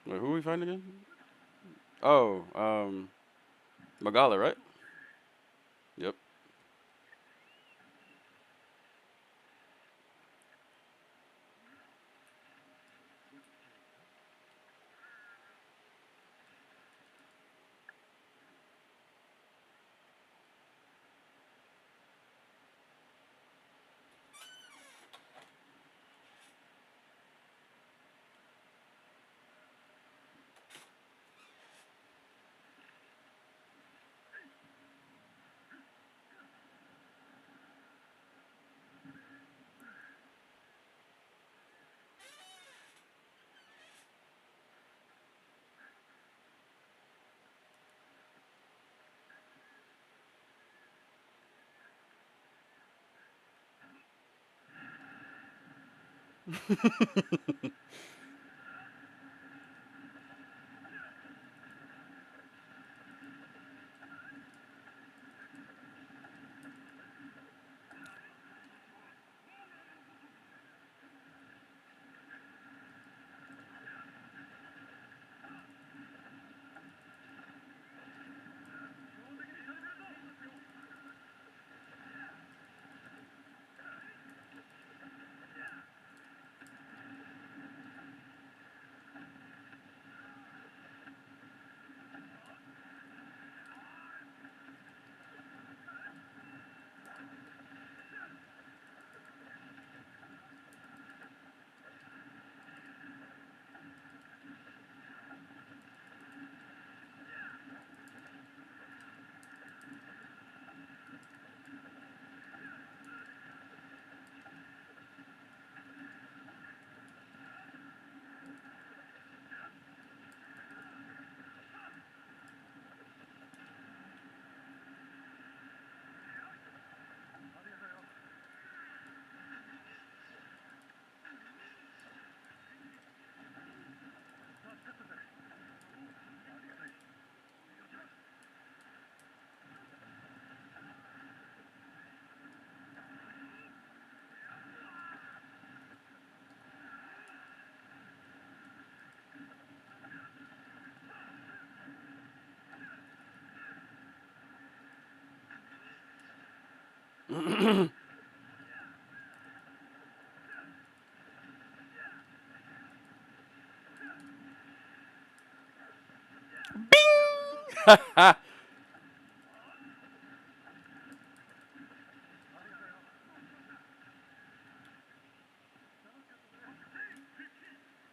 Wait, who are we fighting again? Oh, Magala, right? Yep.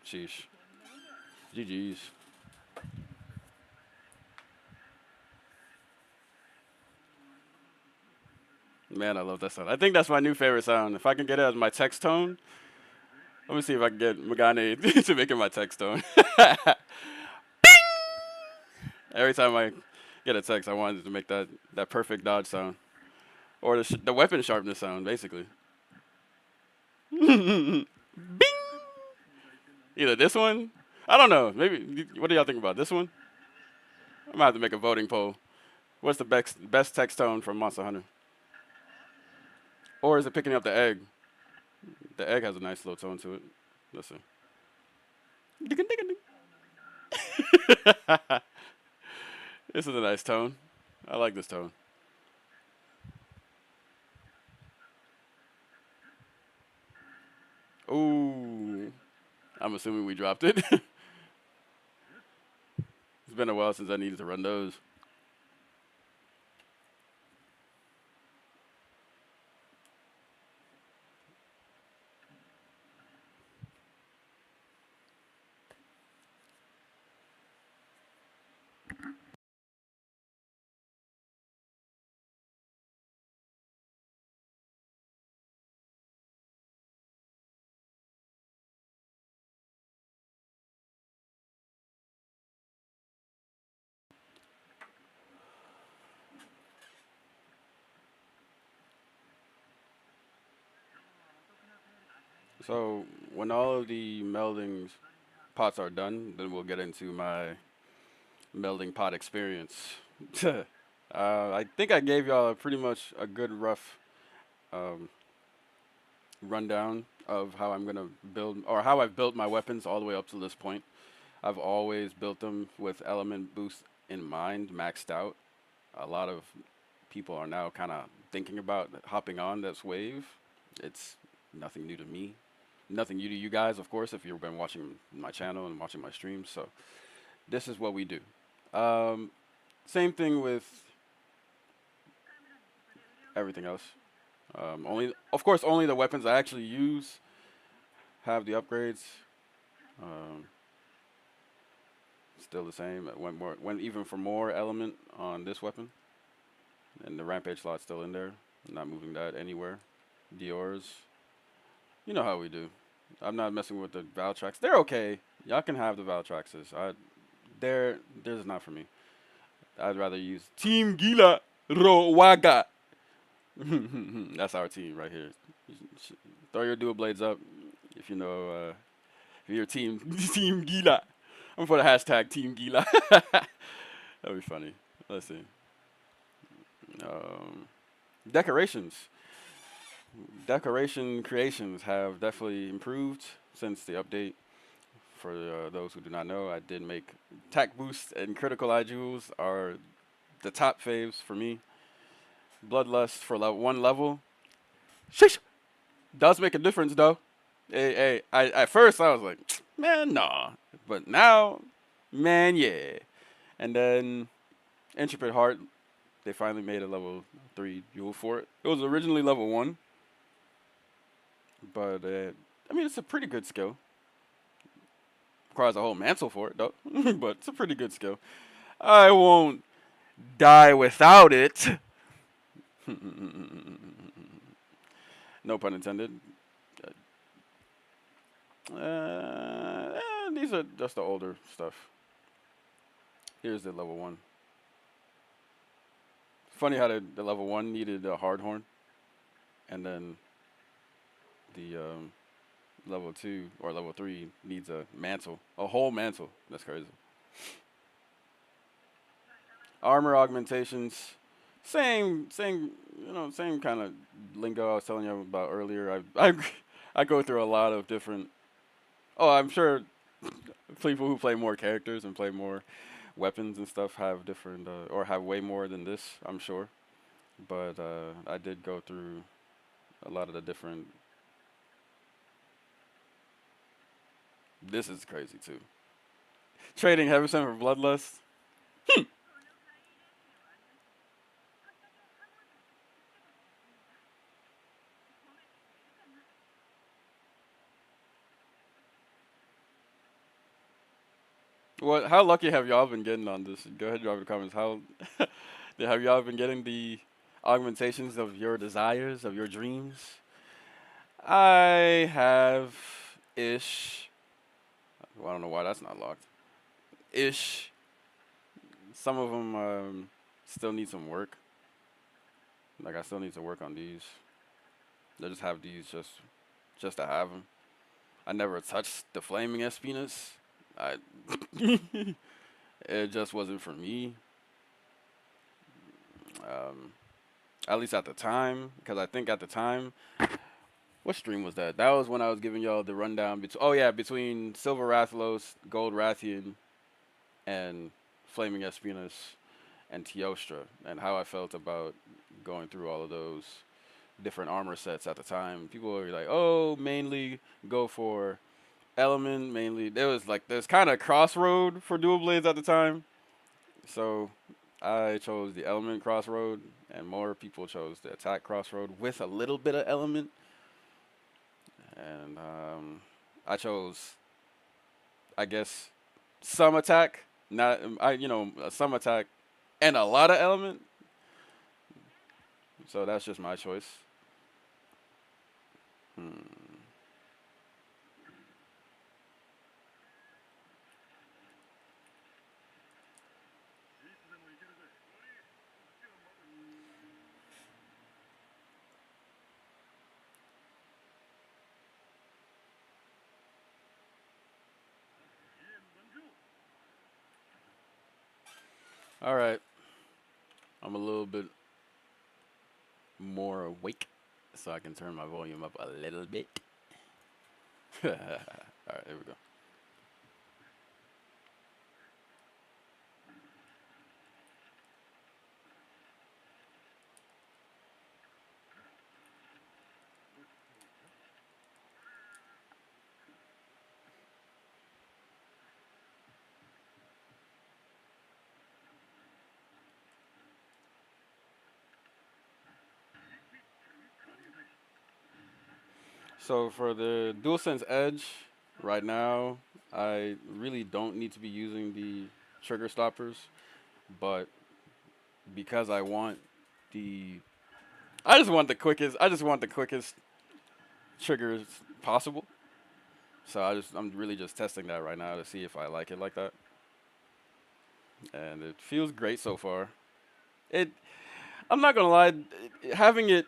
Sheesh. GG's. Man, I love that sound. I think that's my new favorite sound. If I can get it as my text tone, let me see if I can get Magane to make it my text tone. Every time I get a text, I wanted to make that perfect dodge sound. Or the weapon sharpness sound, basically. Bing! Either this one. I don't know. Maybe. What do y'all think about this one? I'm gonna have to make a voting poll. What's the best text tone from Monster Hunter? Or is it picking up the egg? The egg has a nice low tone to it. Let's see. This is a nice tone. I like this tone. Ooh. I'm assuming we dropped it. It's been a while since I needed to run those. So when all of the melding pots are done, then we'll get into my melding pot experience. I think I gave y'all pretty much a good rough um, rundown of how I'm gonna build, or how I've built my weapons all the way up to this point. I've always built them with element boost in mind, maxed out. A lot of people are now kind of thinking about hopping on this wave. It's nothing new to me. Nothing new to you guys, of course, if you've been watching my channel and watching my streams. So this is what we do. Same thing with everything else. Of course, only the weapons I actually use have the upgrades. Still the same. Went even for more element on this weapon, and the rampage slot's still in there. I'm not moving that anywhere. Dior's. You know how we do. I'm not messing with the Valtrax. They're okay. Y'all can have the Valtraxes. They're just not for me. I'd rather use Team Gila Rowaga. That's our team right here. Throw your dual blades up. If you know, if you're team Team Gila, I'm for the hashtag Team Gila. That'd be funny. Let's see. Um, decorations. Decoration creations have definitely improved since the update. For those who do not know, I did make Tac Boost and Critical Eye Jewels are the top faves for me. Bloodlust for one level. Sheesh! Does make a difference though. Hey, at first I was like, man, nah. But now, man, yeah. And then Intrepid Heart, they finally made a level 3 jewel for it. It was originally level 1. But, I mean, it's a pretty good skill. Requires a whole mantle for it, though. But it's a pretty good skill. I won't die without it. No pun intended. These are just the older stuff. Here's the level 1. Funny how the level 1 needed a hard horn. And then the level 2 or level 3 needs a mantle. A whole mantle. That's crazy. Armor augmentations. Same kind of lingo I was telling you about earlier. I go through a lot of different. Oh, I'm sure people who play more characters and play more weapons and stuff have different or have way more than this. I'm sure, but I did go through a lot of the different. This is crazy too. Trading Heavy Center for Bloodlust. What? How lucky have y'all been getting on this? Go ahead, drop in the comments. How have y'all been getting the augmentations of your desires, of your dreams? I have ish. Well, I don't know why that's not locked. Ish. Some of them still need some work. Like I still need to work on these. I just have these just to have them. I never touched the flaming Espinas. It just wasn't for me. At least at the time, because I think at the time, what stream was that? That was when I was giving y'all the rundown. Between Silver Rathalos, Gold Rathian, and Flaming Espinas, and Teostra, and how I felt about going through all of those different armor sets at the time. People were like, "Oh, mainly go for element." Mainly, there's kind of crossroad for dual blades at the time, so I chose the element crossroad, and more people chose the attack crossroad with a little bit of element. And I chose, I guess, some attack, not some attack, and a lot of element. So that's just my choice. All right. I'm a little bit more awake, so I can turn my volume up a little bit. All right, here we go. So for the DualSense Edge, right now, I really don't need to be using the trigger stoppers, but because I just want the quickest triggers possible. So I'm really just testing that right now to see if I like it like that. And it feels great so far. I'm not gonna lie, having it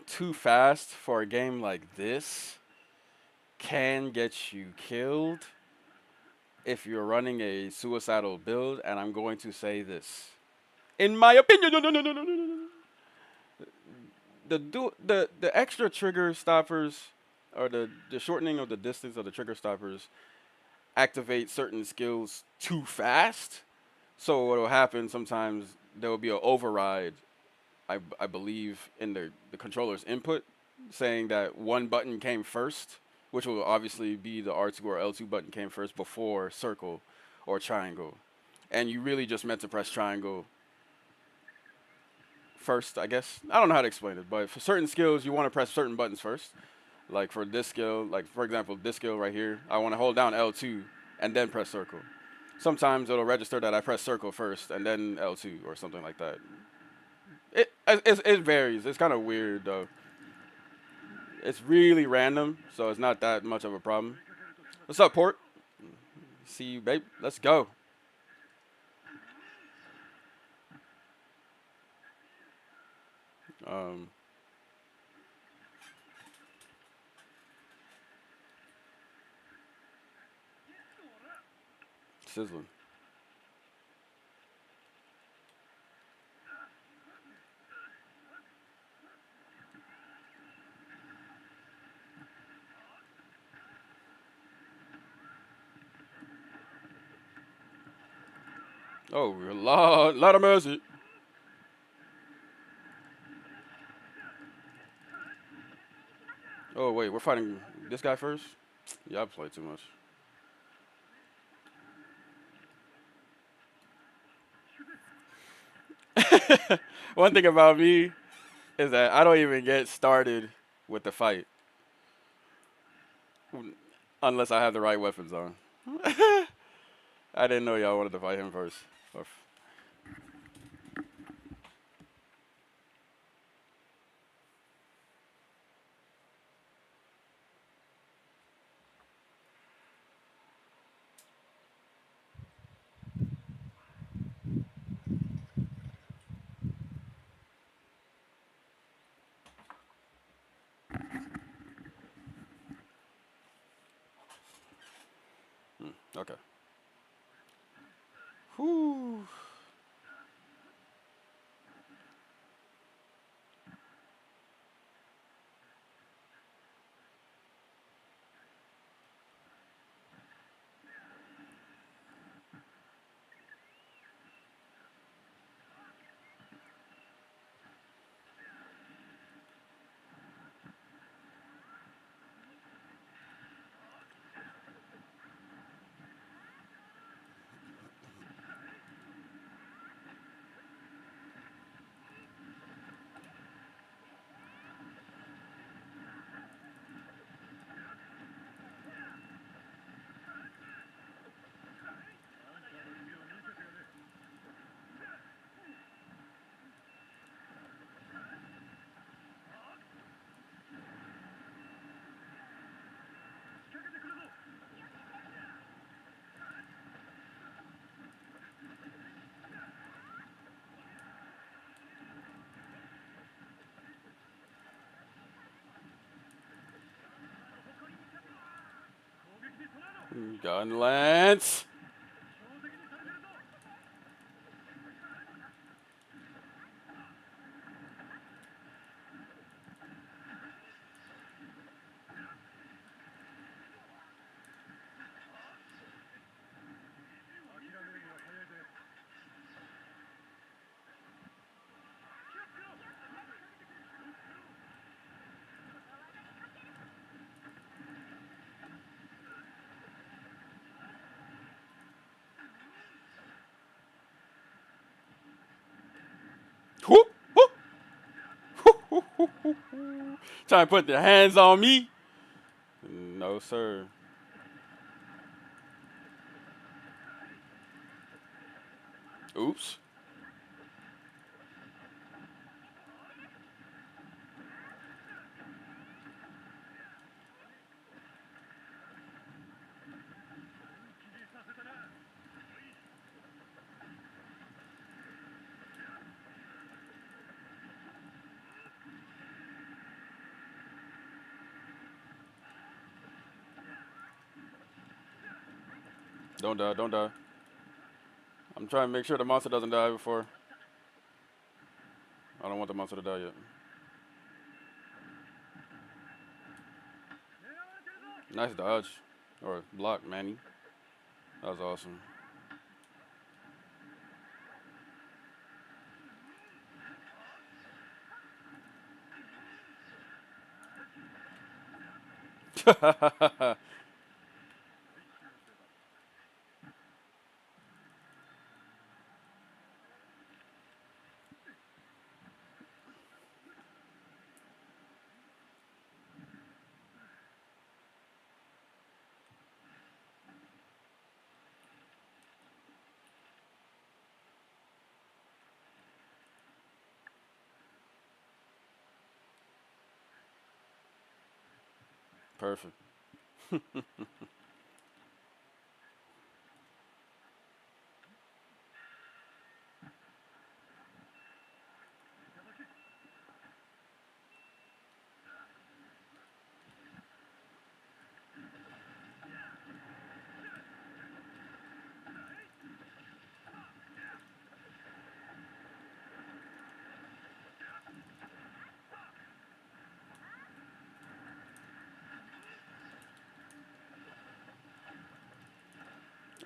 too fast for a game like this can get you killed if you're running a suicidal build, and I'm going to say this. In my opinion, the extra trigger stoppers or the shortening of the distance of the trigger stoppers activate certain skills too fast. So what will happen sometimes there will be an override, I believe, in the controller's input, saying that one button came first, which will obviously be the R2 or L2 button came first before circle or triangle. And you really just meant to press triangle first, I guess. I don't know how to explain it, but for certain skills, you want to press certain buttons first. Like for this skill, like for example, this skill right here, I want to hold down L2 and then press circle. Sometimes it'll register that I press circle first and then L2 or something like that. It varies. It's kind of weird though. It's really random, so it's not that much of a problem. What's up, Port? See you, babe. Let's go. Sizzling. Oh, lot of mercy. Oh wait, we're fighting this guy first? Yeah, I played too much. One thing about me is that I don't even get started with the fight unless I have the right weapons on. I didn't know y'all wanted to fight him first. Okay. Whew. Gun Lance. Whoop, whoop. Trying to put their hands on me? No, sir. Oops. Don't die, don't die. I'm trying to make sure the monster doesn't die before. I don't want the monster to die yet. Nice dodge. Or block, Manny. That was awesome. Perfect.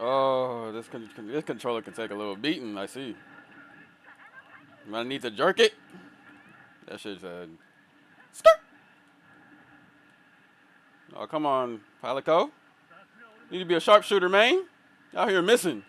Oh, this controller can take a little beating, I see. Might need to jerk it. That shit said, skirt. Oh, come on, Palico. Need to be a sharpshooter, man. Out here missing.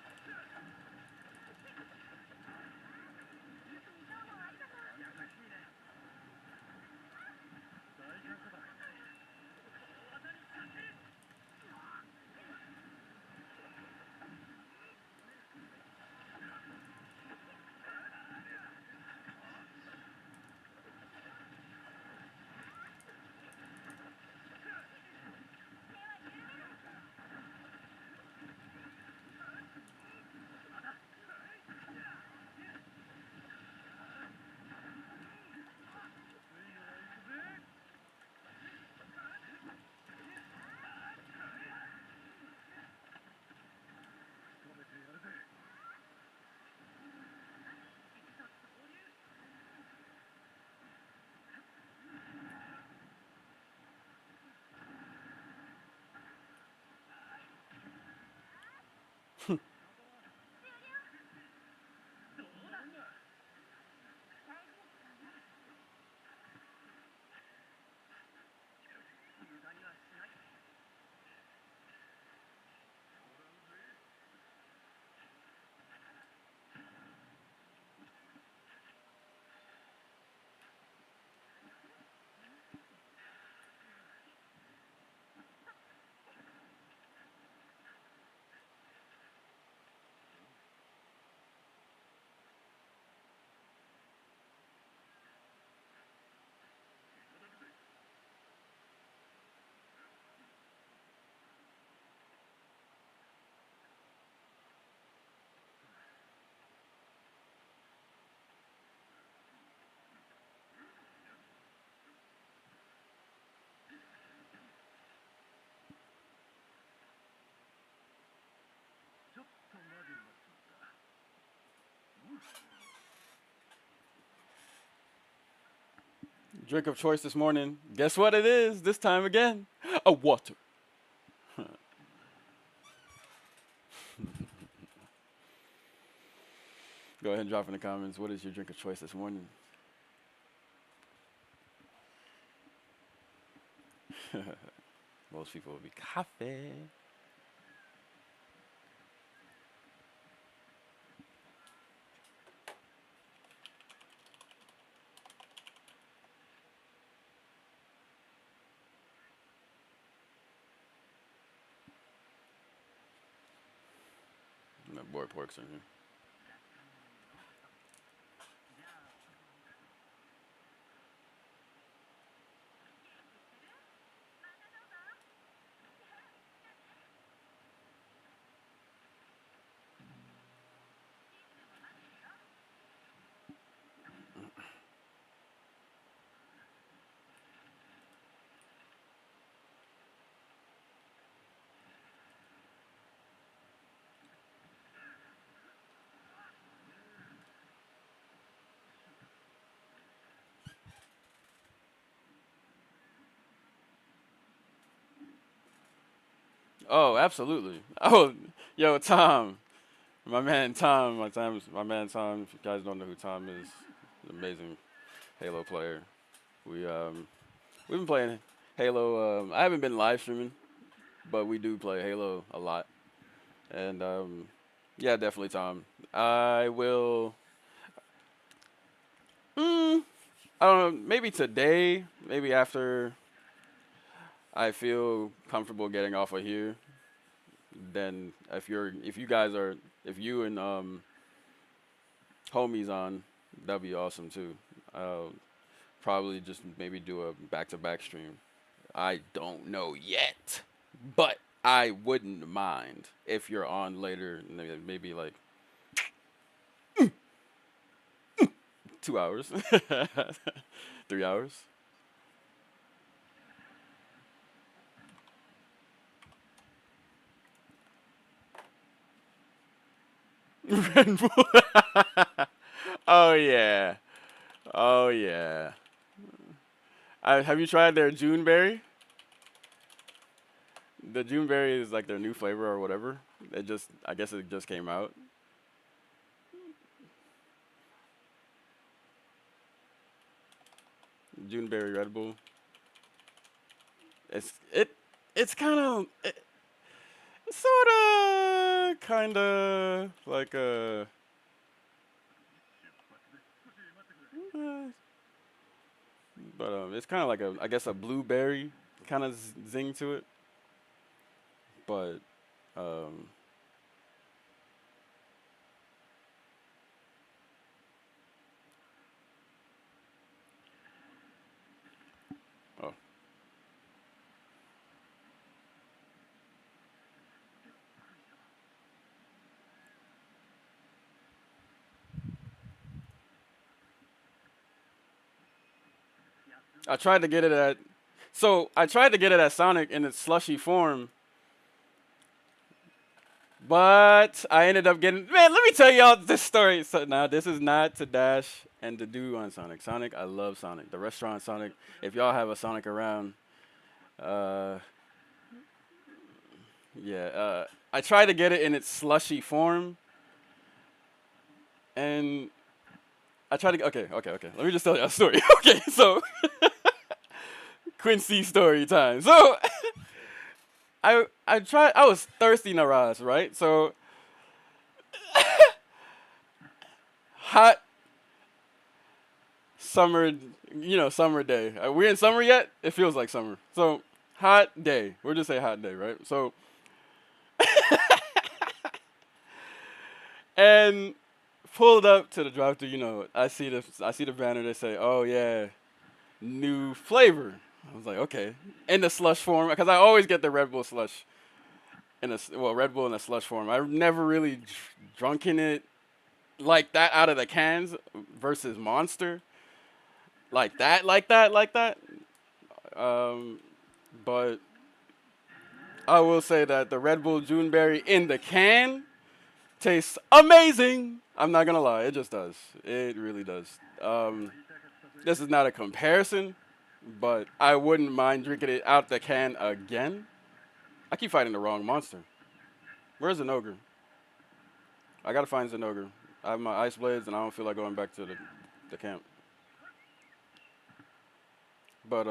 Drink of choice this morning. Guess what it is this time again? A water. Go ahead and drop in the comments. What is your drink of choice this morning? Most people would be coffee. And that boy pork's in here. Oh, absolutely. Oh, yo, Tom, my man Tom, my man Tom. If you guys don't know who Tom is, an amazing Halo player. We we've been playing Halo. I haven't been live streaming, but we do play Halo a lot. And yeah, definitely Tom. I will. I don't know. Maybe today. Maybe after I feel comfortable getting off of here. Then if you guys are if you and homies on, that'd be awesome too. I'll probably just maybe do a back-to-back stream. I don't know yet, but I wouldn't mind if you're on later, maybe like 2 hours, 3 hours. Red Bull. Oh yeah. Oh yeah. Have you tried their Juneberry? The Juneberry is like their new flavor or whatever. I guess it just came out. Juneberry Red Bull. It's kind of sort of kind of like a but it's kind of like I guess a blueberry kind of zing to it. But um oh. I tried to get it at Sonic in its slushy form, but I ended up getting. Man, let me tell y'all this story. So now this is not to dash and to do on Sonic. Sonic, I love Sonic. The restaurant Sonic. If y'all have a Sonic around, uh, yeah. I tried to get it in its slushy form, and I tried to. Okay. Let me just tell you a story. Okay, so Quincy story time. So I tried. I was thirsty Naraz, right? So hot summer, summer day. Are we in summer yet? It feels like summer. So hot day. We'll just say hot day, right? So and pulled up to the drive-thru. I see the banner. They say, "Oh yeah, new flavor." I was like, okay, in the slush form, because I always get the Red Bull slush Red Bull in a slush form. I've never really drunken it like that out of the cans versus Monster, like that. But I will say that the Red Bull Juneberry in the can tastes amazing. I'm not gonna lie, it just does. It really does. This is not a comparison, but I wouldn't mind drinking it out the can again. I keep fighting the wrong monster. Where's Zenogre? I gotta find Zenogre. I have my ice blades, and I don't feel like going back to the camp. But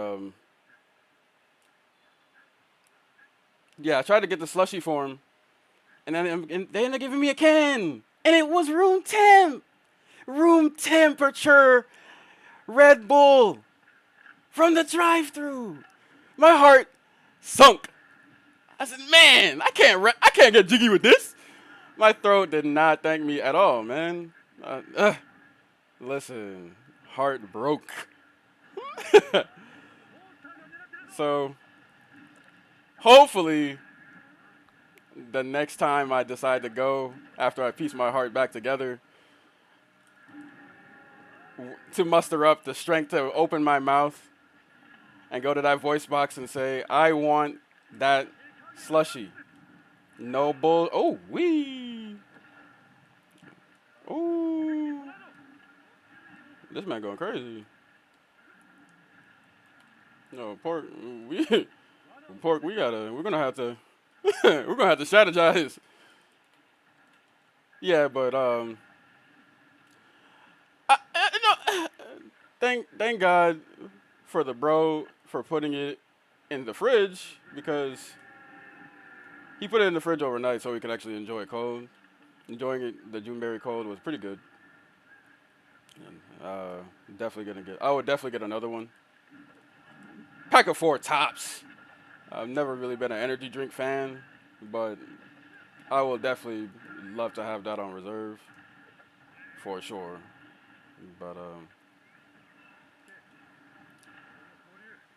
yeah, I tried to get the slushy form, and then they ended up giving me a can, and it was room temperature Red Bull from the drive-thru. My heart sunk. I said, "Man, I can't get jiggy with this." My throat did not thank me at all, man. Listen, heart broke. So, hopefully, the next time I decide to go, after I piece my heart back together, to muster up the strength to open my mouth and go to that voice box and say, "I want that slushy. No bull." Oh, wee. Ooh. This man going crazy. No, pork, we're gonna have to We're gonna have to strategize. Yeah, but no, thank God for the bro for putting it in the fridge because he put it in the fridge overnight so we could actually enjoy it cold. Enjoying it, the Juneberry cold was pretty good. And, definitely gonna get. I would definitely get another one. Pack of 4 tops. I've never really been an energy drink fan, but I will definitely love to have that on reserve for sure. But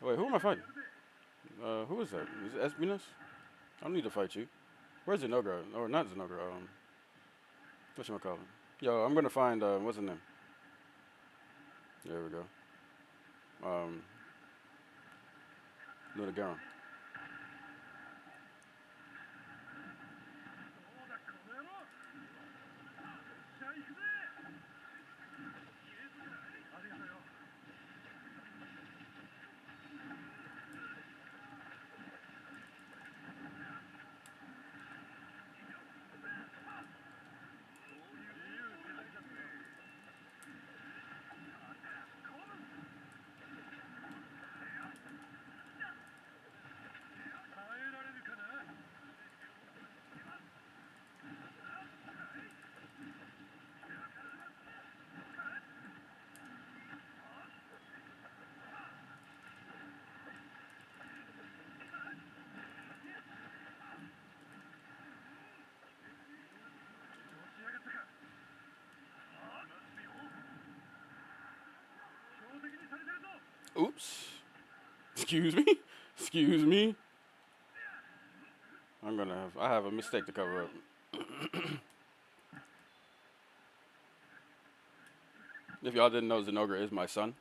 wait, who am I fighting? Who is that? Is it Espinas? I don't need to fight you. Where's Zenogra? Or not Zenogra? What should I call him? Yo, I'm gonna find what's his name? There we go. Lunagaron. Oops. Excuse me. Excuse me. I have a mistake to cover up. If y'all didn't know, Zenogra is my son.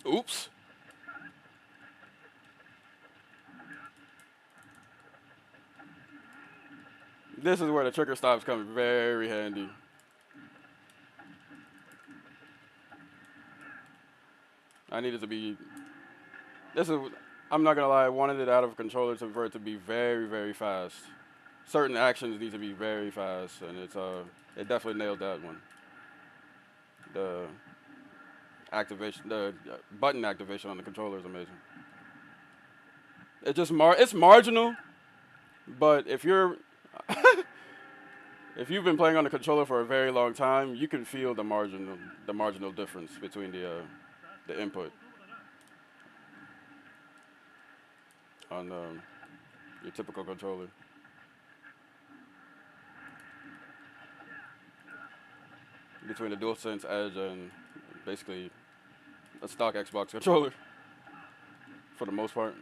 Oops. This is where the trigger stops come very handy. I needed to be. I'm not gonna lie. I wanted it out of controller for it to be very, very fast. Certain actions need to be very fast, and it definitely nailed that one. The activation, the button activation on the controller is amazing. It's marginal, but if you're if you've been playing on the controller for a very long time, you can feel the marginal difference between the input on your typical controller. Between the DualSense Edge and basically a stock Xbox controller for the most part.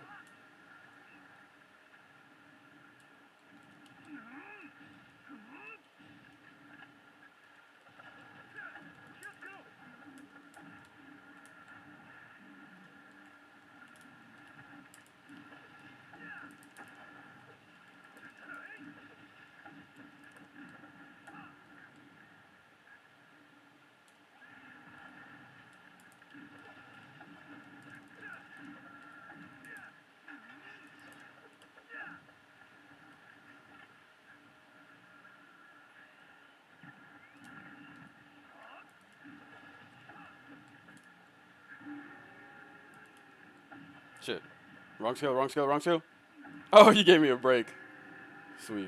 Shit. Wrong skill, wrong skill, wrong skill. Oh, you gave me a break. Sweet.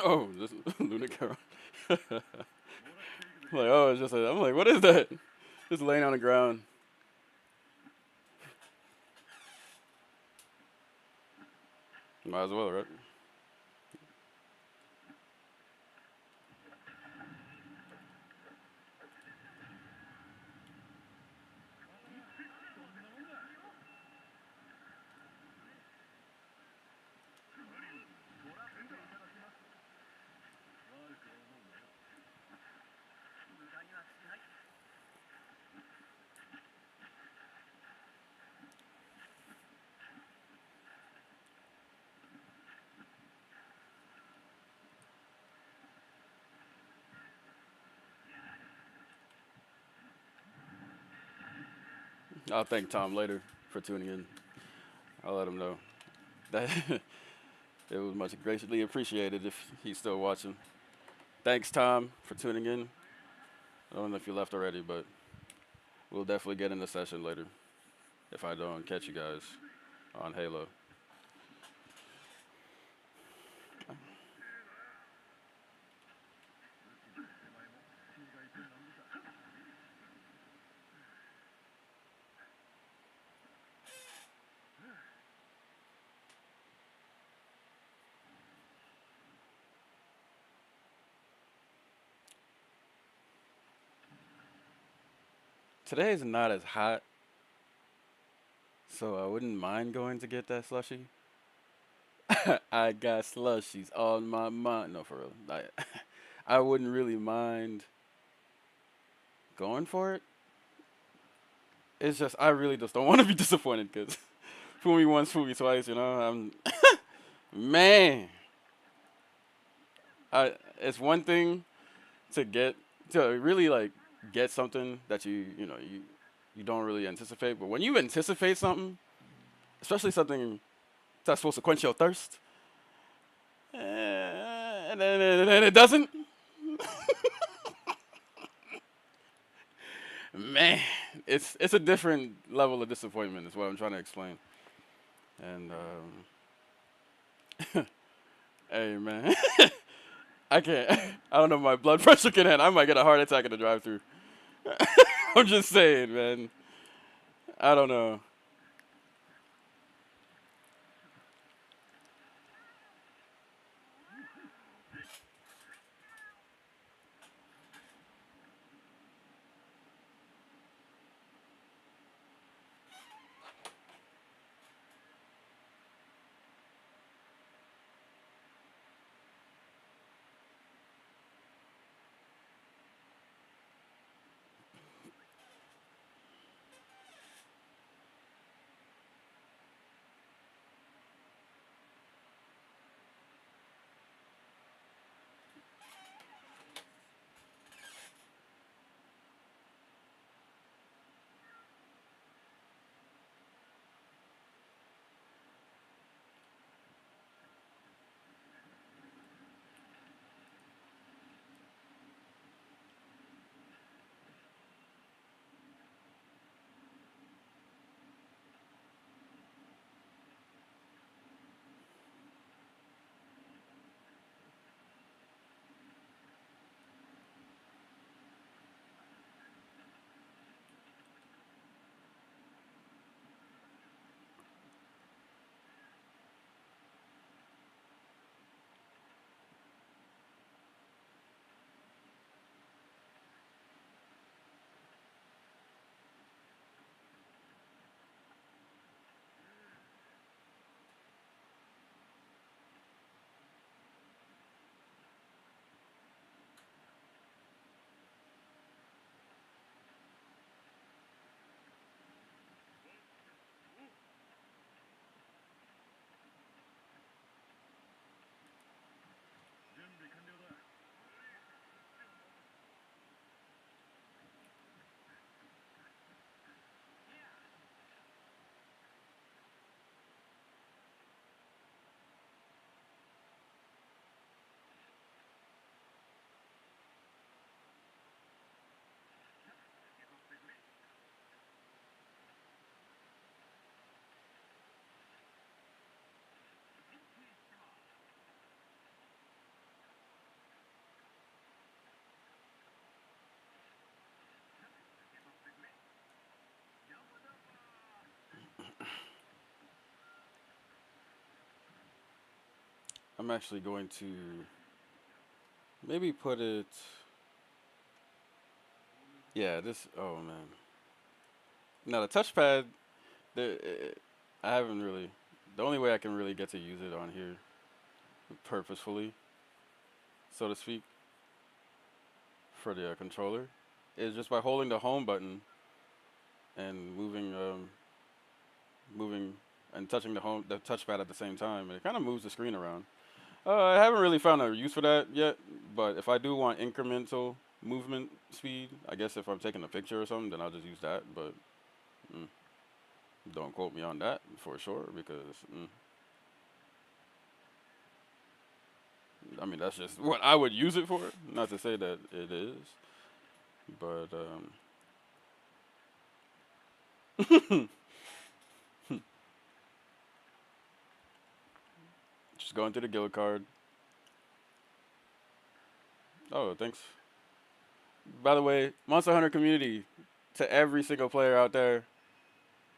Oh, just Luna Carol. Like, oh, it's just I'm like, what is that? Just laying on the ground. Might as well, right? I'll thank Tom later for tuning in. I'll let him know that it was much graciously appreciated if he's still watching. Thanks, Tom, for tuning in. I don't know if you left already, but we'll definitely get in the session later if I don't catch you guys on Halo. Today is not as hot, so I wouldn't mind going to get that slushy. I got slushies on my mind. No, for real. I wouldn't really mind going for it. It's just I really just don't want to be disappointed because fool me once, fool me twice. You know, man. It's one thing to get to really like get something that you don't really anticipate, but when you anticipate something, especially something that's supposed to quench your thirst, and then it doesn't, man, it's a different level of disappointment. Is what I'm trying to explain. And hey, man, I can't. I don't know. If my blood pressure can handle. I might get a heart attack in the drive-through. I'm just saying, man. I don't know. I'm actually going to maybe put it. Yeah, this. Oh man. Now the touchpad. The I haven't really. The only way I can really get to use it on here, purposefully, so to speak, for the controller, is just by holding the home button and moving and touching the touchpad at the same time, and it kind of moves the screen around. I haven't really found a use for that yet, but if I do want incremental movement speed, I guess if I'm taking a picture or something, then I'll just use that. But mm, don't quote me on that for sure, because I mean that's just what I would use it for. Not to say that it is, but just going through the guild card. Oh, thanks. By the way, Monster Hunter community, to every single player out there,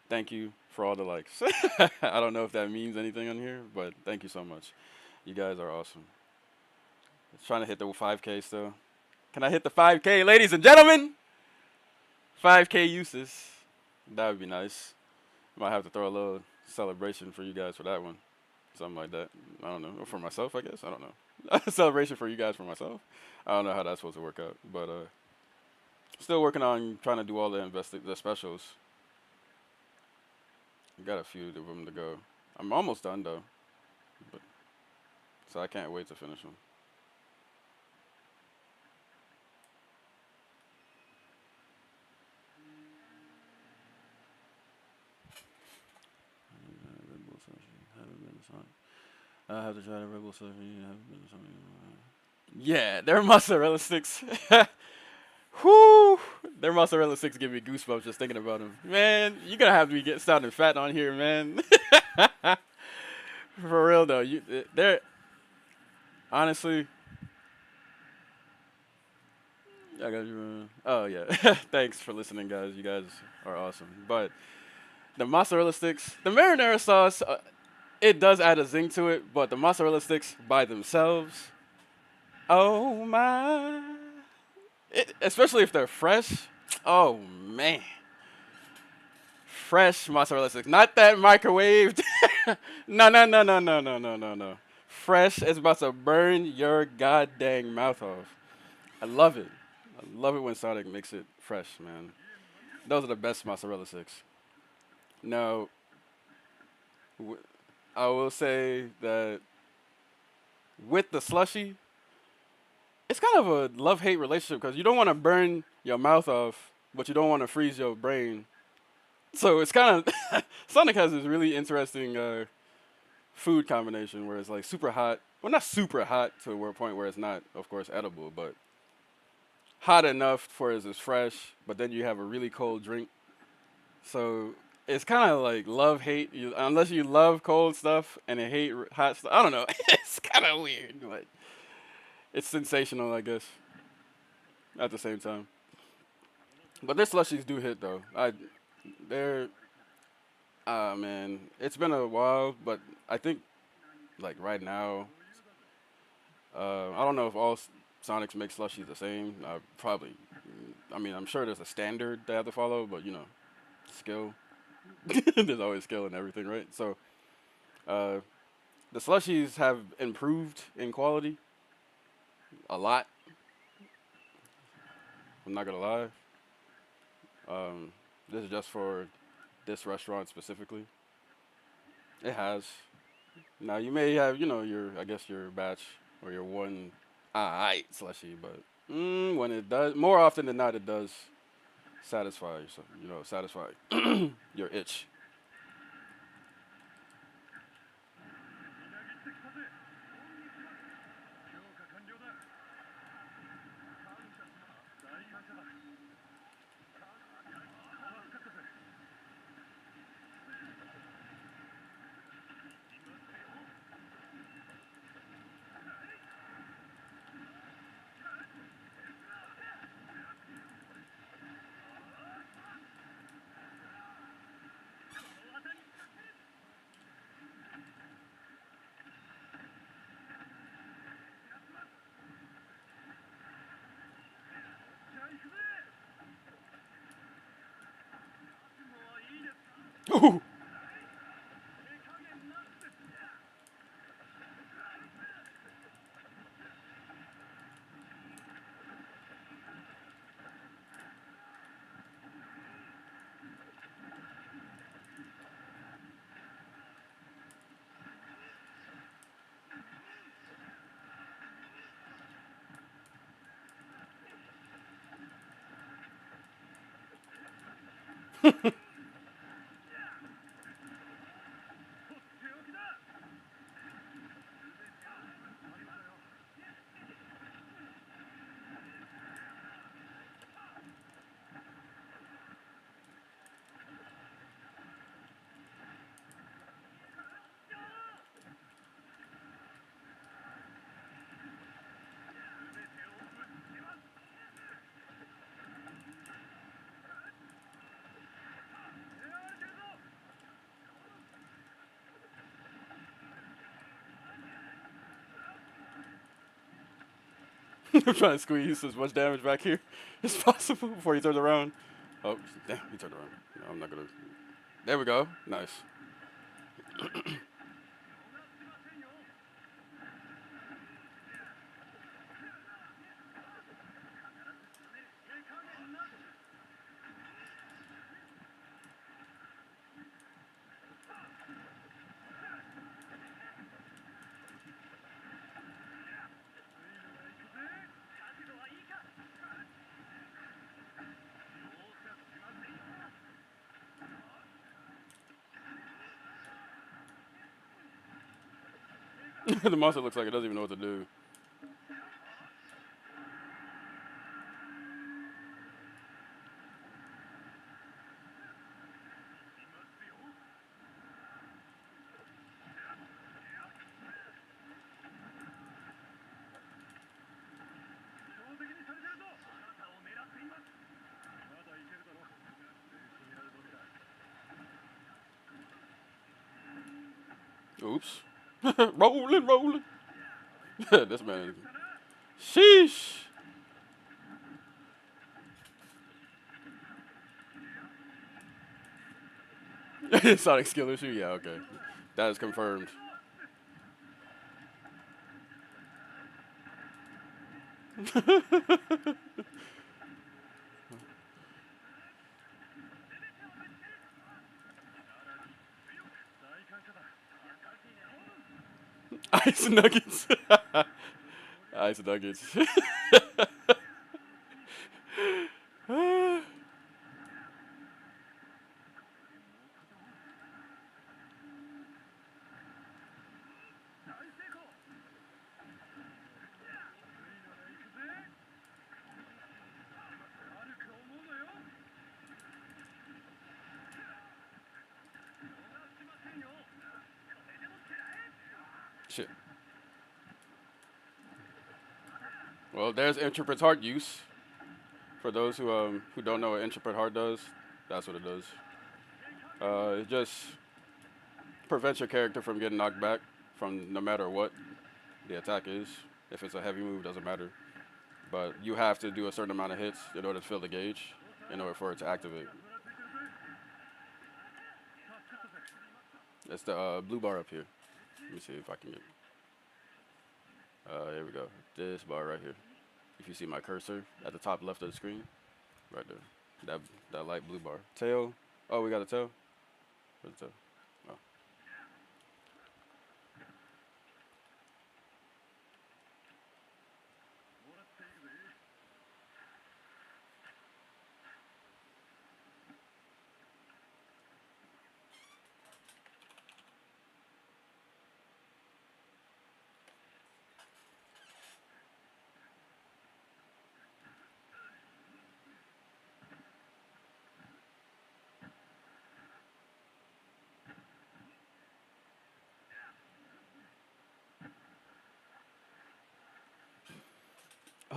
thank you for all the likes. I don't know if that means anything on here, but thank you so much. You guys are awesome. Trying to hit the 5K still. Can I hit the 5K, ladies and gentlemen? 5K uses. That would be nice. Might have to throw a little celebration for you guys for that one. Something like that. I don't know. Or for myself, I guess. I don't know. Celebration for you guys for myself. I don't know how that's supposed to work out. But still working on trying to do all the specials. Got a few of them to go. I'm almost done though. But, so I can't wait to finish them. I have to try the Red Bull Selfie. Yeah, their mozzarella sticks. Whoo! Their mozzarella sticks give me goosebumps just thinking about them. Man, you're gonna have to be sounding fat on here, man. For real though, they're honestly. I got you. Oh yeah, thanks for listening, guys. You guys are awesome. But the mozzarella sticks, the marinara sauce. It does add a zing to it, but the mozzarella sticks by themselves, oh my. Especially if they're fresh, oh man. Fresh mozzarella sticks, not that microwaved. No. Fresh is about to burn your goddamn mouth off. I love it. I love it when Sonic makes it fresh, man. Those are the best mozzarella sticks. Now, I will say that with the slushy, it's kind of a love-hate relationship because you don't want to burn your mouth off, but you don't want to freeze your brain. So it's kind of Sonic has this really interesting food combination where it's like super hot. Well, not super hot to a point where it's not, of course, edible, but hot enough for it's fresh, but then you have a really cold drink. So it's kind of like love-hate, unless you love cold stuff and hate hot stuff. I don't know. It's kind of weird, but it's sensational, I guess, at the same time. But their slushies do hit, though. They're, man, it's been a while, but I think, like, right now, I don't know if all Sonics make slushies the same. Probably, I mean, I'm sure there's a standard they have to follow, but, you know, skill. There's always skill in everything, right? So the slushies have improved in quality a lot. I'm not gonna lie. This is just for this restaurant specifically. It has. Now you may have, you know, I guess your batch or your one aight slushy, but when it does, more often than not, it does satisfy yourself, satisfy your itch. Ooh. I'm trying to squeeze as much damage back here as possible before he turns around. Oh, damn, he turned around. No, I'm not gonna. There we go. Nice. The monster looks like it doesn't even know what to do. Oops. Rolling, rolling. This man. Sheesh. Sonic skill issue? Yeah, okay. That is confirmed. Ice nuggets. Ice nuggets. Shit. Well, there's interpret heart use. For those who don't know what interpret heart does, that's what it does. It just prevents your character from getting knocked back from no matter what the attack is. If it's a heavy move, doesn't matter. But you have to do a certain amount of hits in order to fill the gauge, in order for it to activate. It's the blue bar up here. Let me see if I can get. Here we go. This bar right here. If you see my cursor at the top left of the screen, right there. That light blue bar. Tail. Oh, we got a tail. Where's the tail? Oh.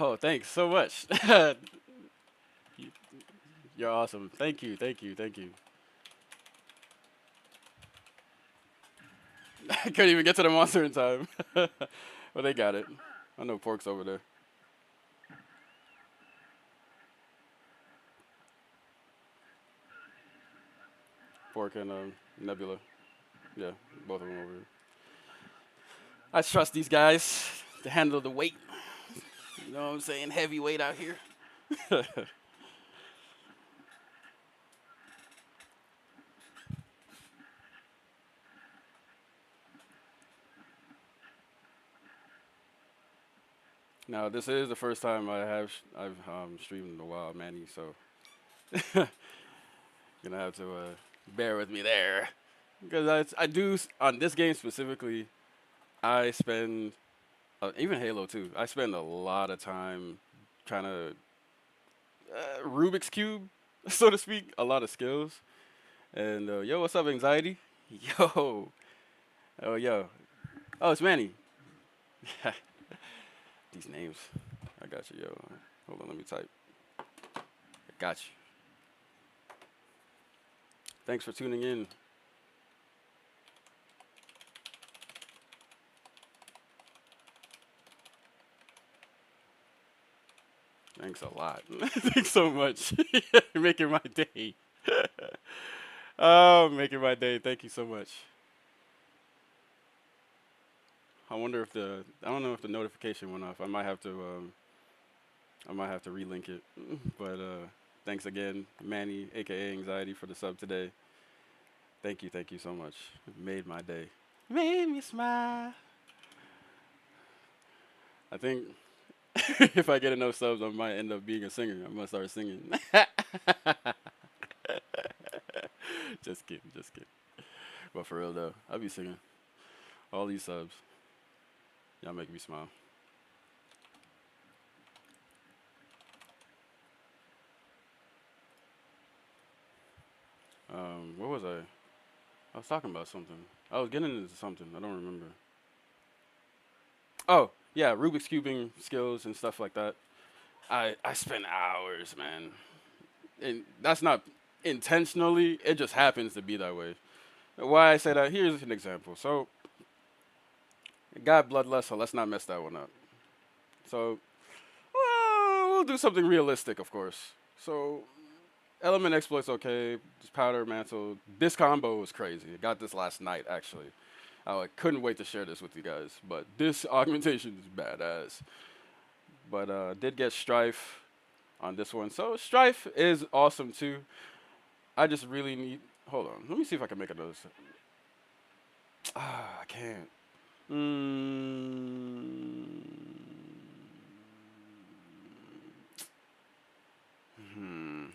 Oh, thanks so much. You're awesome. Thank you, thank you, thank you. I couldn't even get to the monster in time. Well, they got it. I know Pork's over there. Pork Mark and Nebula. Yeah, both of them over here. I trust these guys to handle the weight. You know what I'm saying? Heavy weight out here. Now, this is the first time I've streamed in a while, Manny. So gonna have to bear with me there, because I do on this game specifically. I spend even Halo too. I spend a lot of time trying to Rubik's cube, so to speak. A lot of skills. And yo, what's up, anxiety? Yo, oh yo, oh it's Manny. These names, I got you, yo. Hold on, let me type. I got you. Thanks for tuning in. Thanks a lot. Thanks so much. You're making my day. Oh, making my day. Thank you so much. I wonder if I don't know if the notification went off. I might have to relink it. But thanks again, Manny, aka Anxiety, for the sub today. Thank you so much. It made my day. Made me smile. I think if I get enough subs, I might end up being a singer. I must start singing. Just kidding. But for real though, I'll be singing. All these subs. Y'all make me smile. What was I? I was talking about something. I was getting into something. I don't remember. Oh, yeah, Rubik's cubing skills and stuff like that. I spend hours, man. And that's not intentionally. It just happens to be that way. Why I say that? Here's an example. So, got bloodlust, so let's not mess that one up. So, we'll do something realistic, of course. So, element exploit's okay. Just powder mantle. This combo was crazy. I got this last night, actually. I couldn't wait to share this with you guys. But this augmentation is badass. But did get Strife on this one. So Strife is awesome too. I just really need. Hold on. Let me see if I can make another. I can't.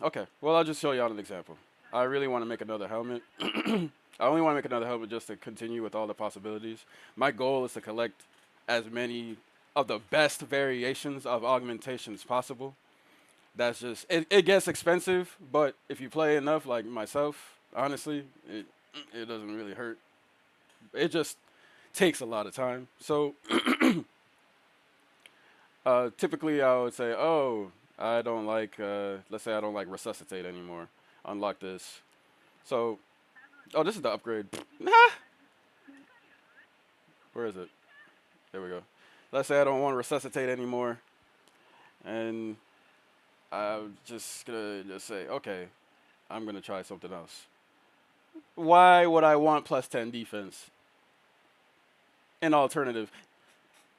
Okay. Well, I'll just show y'all an example. I really want to make another helmet. I only want to make another helmet just to continue with all the possibilities. My goal is to collect as many of the best variations of augmentations possible. That's just, it gets expensive, but if you play enough like myself, honestly, it doesn't really hurt. It just takes a lot of time. So typically I would say, oh, I don't like, let's say I don't like Resuscitate anymore. Unlock this. So, oh, this is the upgrade. Where is it? There we go. Let's say I don't want to Resuscitate anymore. And I'm just going to just say, okay, I'm going to try something else. Why would I want plus 10 defense? An alternative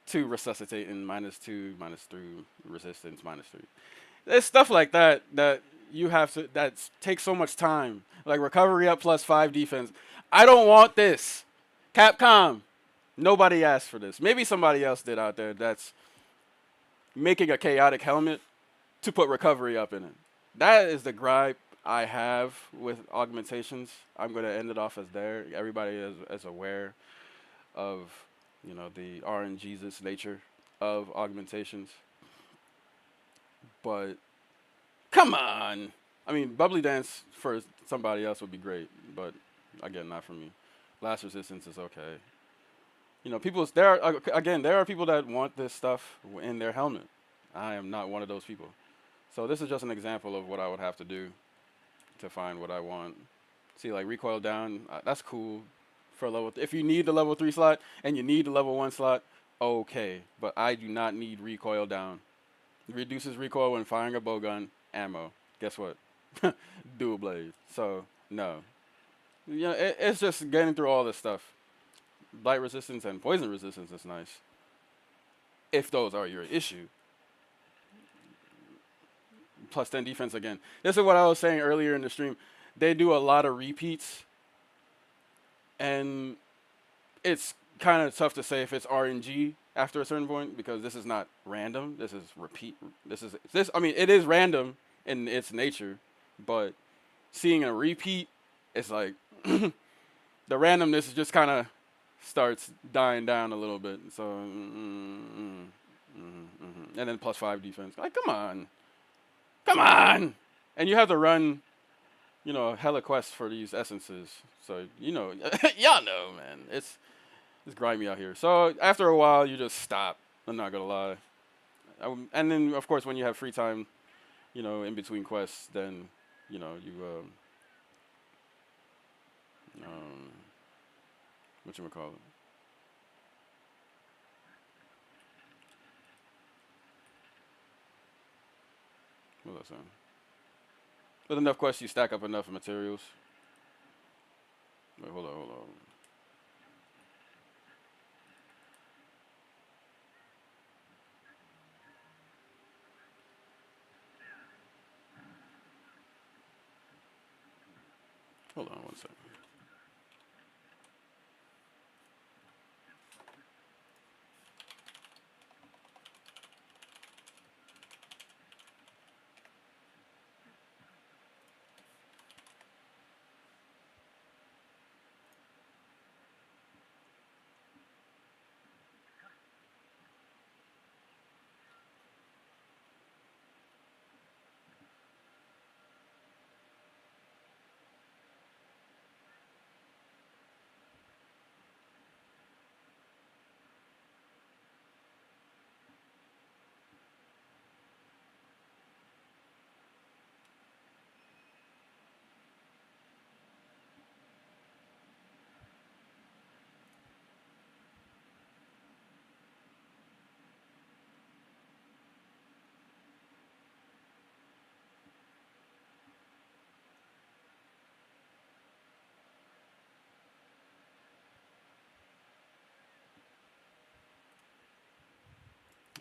to Resuscitate and -2, -3 resistance, -3. There's stuff like that that you have to, that takes so much time. Like recovery up +5 defense. I don't want this. Capcom, nobody asked for this. Maybe somebody else did out there that's making a chaotic helmet to put recovery up in it. That is the gripe I have with augmentations. I'm going to end it off as there. Everybody is aware of, you know, the RNGesus nature of augmentations. But come on. I mean, Bubbly Dance for somebody else would be great, but again, not for me. Blast resistance is okay. You know, there are people that want this stuff in their helmet. I am not one of those people. So this is just an example of what I would have to do to find what I want. See, like recoil down, that's cool for level. If you need the level 3 slot and you need the level 1 slot, okay. But I do not need recoil down. It reduces recoil when firing a bowgun, ammo. Guess what? Dual blade. So no. Yeah, it's just getting through all this stuff. Blight resistance and poison resistance is nice. If those are your issue. Plus 10 defense again. This is what I was saying earlier in the stream. They do a lot of repeats, and it's kind of tough to say if it's RNG after a certain point because this is not random. This is repeat. This. I mean, it is random in its nature, but seeing a repeat, it's like the randomness just kind of starts dying down a little bit. So, and then plus 5 defense. Like, come on, and you have to run, hella quests for these essences. So y'all know, man, it's grimy out here. So after a while, you just stop. I'm not gonna lie. And then of course, when you have free time, in between quests, then you whatchamacallit. What was I saying? With enough quests, you stack up enough materials. Wait, hold on. Hold on 1 second.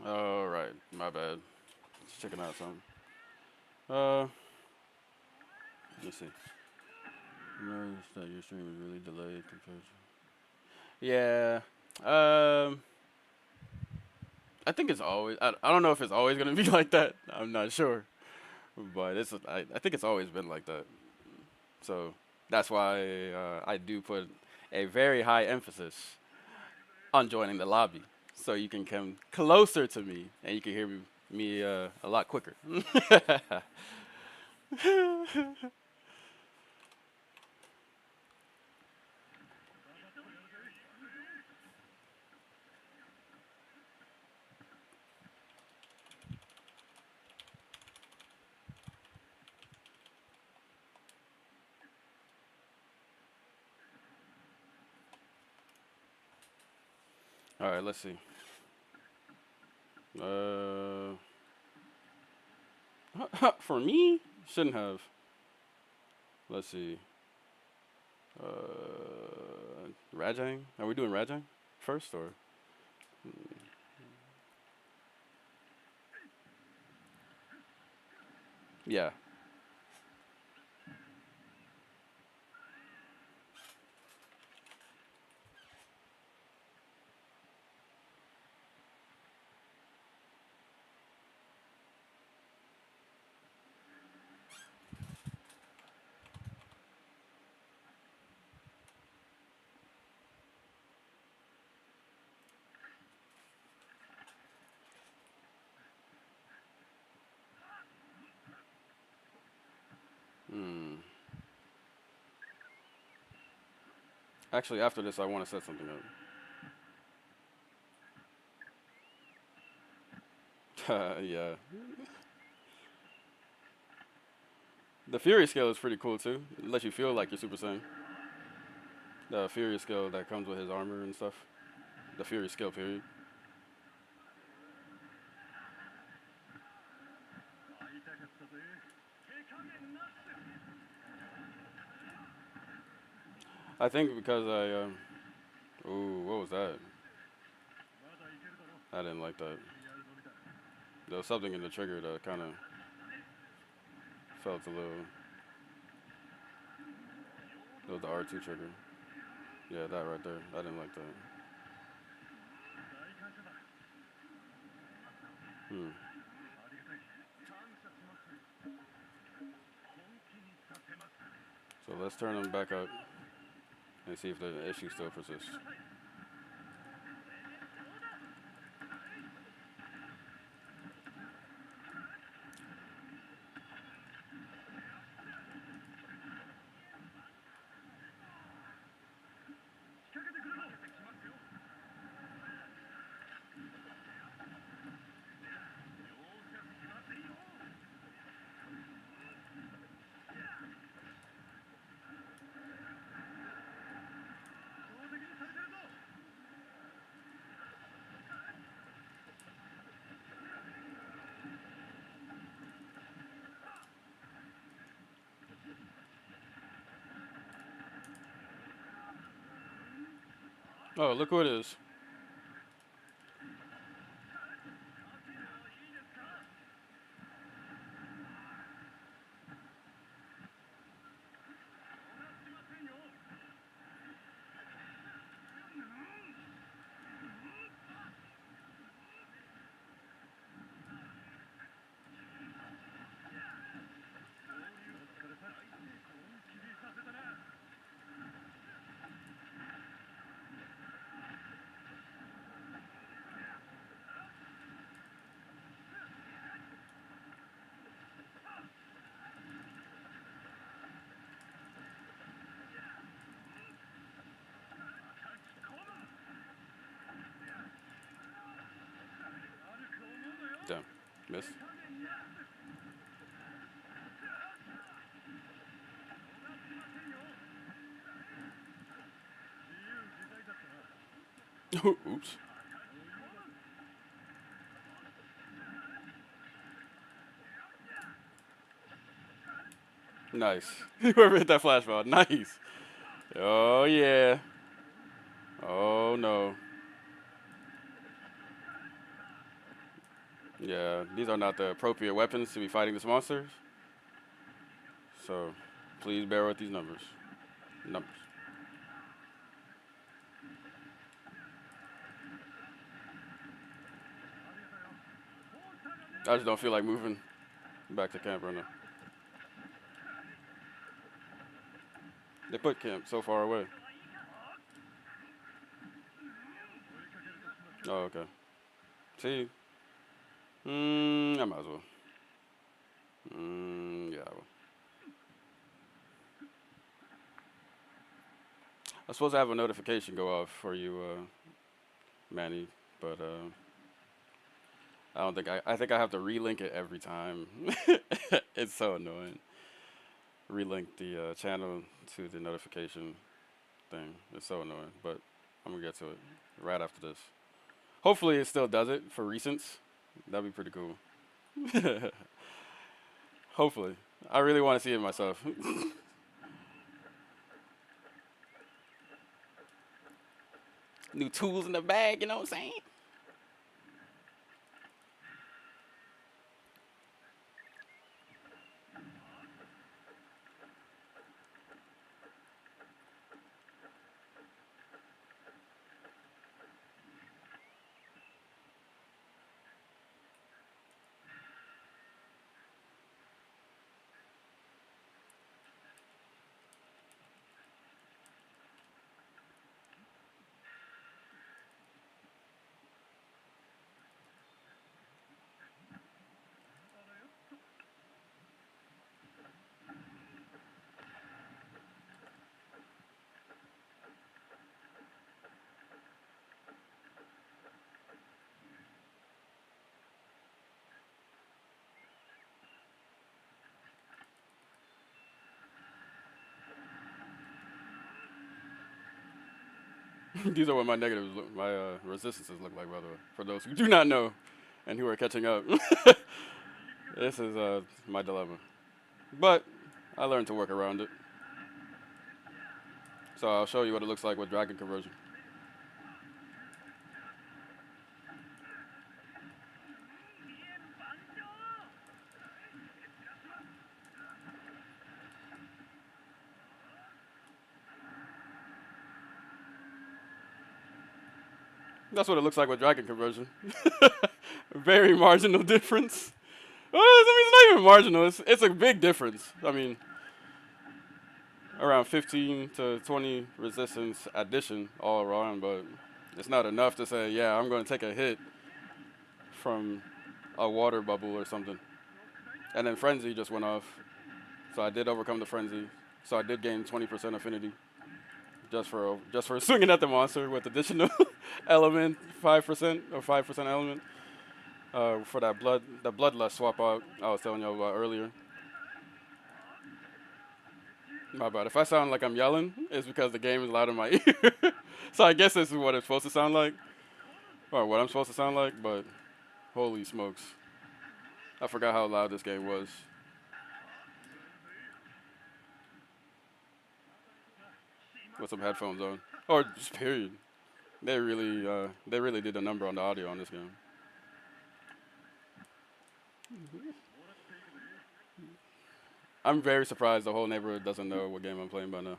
All right, my bad. Just checking out something. Let me see. Notice that your stream is really delayed compared to. Yeah. I think it's always. I don't know if it's always gonna be like that. I'm not sure, but I think it's always been like that. So that's why I do put a very high emphasis on joining the lobby, so you can come closer to me and you can hear me a lot quicker. All right, let's see. For me, shouldn't have. Let's see. Rajang? Are we doing Rajang first or? Yeah. Actually, after this, I want to set something up. Yeah. The Fury skill is pretty cool too. It lets you feel like you're Super Saiyan. The Fury skill that comes with his armor and stuff. The Fury skill, period. I think because ooh, what was that? I didn't like that. There was something in the trigger that kind of felt a little. It was the R2 trigger. Yeah, that right there. I didn't like that. Hmm. So let's turn them back up and see if the issue still persists. Oh, look who it is. Damn, missed. Oops. Nice. Whoever hit that flash ball. Nice. Oh, yeah. Oh, no. Yeah, these are not the appropriate weapons to be fighting these monsters. So, please bear with these numbers. I just don't feel like moving back to camp right now. They put camp so far away. Oh, okay. See? I might as well. Yeah, I will. I'm supposed to have a notification go off for you, Manny, but I don't think I think I have to relink it every time. It's so annoying. Relink the channel to the notification thing. It's so annoying, but I'm gonna get to it right after this. Hopefully it still does it for recents. That'd be pretty cool. Hopefully. I really want to see it myself. New tools in the bag, you know what I'm saying? These are what my negatives, my resistances look like, by the way. For those who do not know and who are catching up, this is my dilemma. But I learned to work around it. So I'll show you what it looks like with dragon conversion. That's what it looks like with dragon conversion. Very marginal difference. Well, I mean, it's not even marginal. It's a big difference. I mean, around 15 to 20 resistance addition all around, but it's not enough to say, yeah, I'm going to take a hit from a water bubble or something. And then frenzy just went off. So I did overcome the frenzy. So I did gain 20% affinity. Just for swinging at the monster with additional element, 5% or 5% element for that bloodlust swap out I was telling you about earlier. My bad. If I sound like I'm yelling, it's because the game is loud in my ear. So I guess this is what it's supposed to sound like, or what I'm supposed to sound like. But holy smokes, I forgot how loud this game was. With some headphones on, or just period. They really did a number on the audio on this game. I'm very surprised the whole neighborhood doesn't know what game I'm playing by now.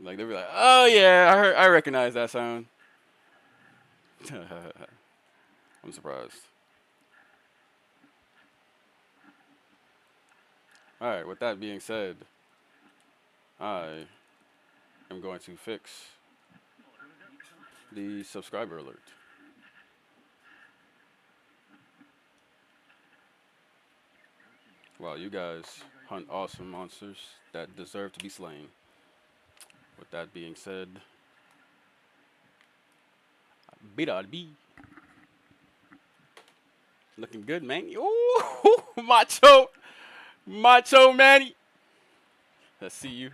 Like they'll be like, "Oh yeah, I recognize that sound." I'm surprised. All right. With that being said, I'm going to fix the subscriber alert. While you guys hunt awesome monsters that deserve to be slain. With that being said, B.B. Looking good, man. Ooh, macho Manny. Let's see you.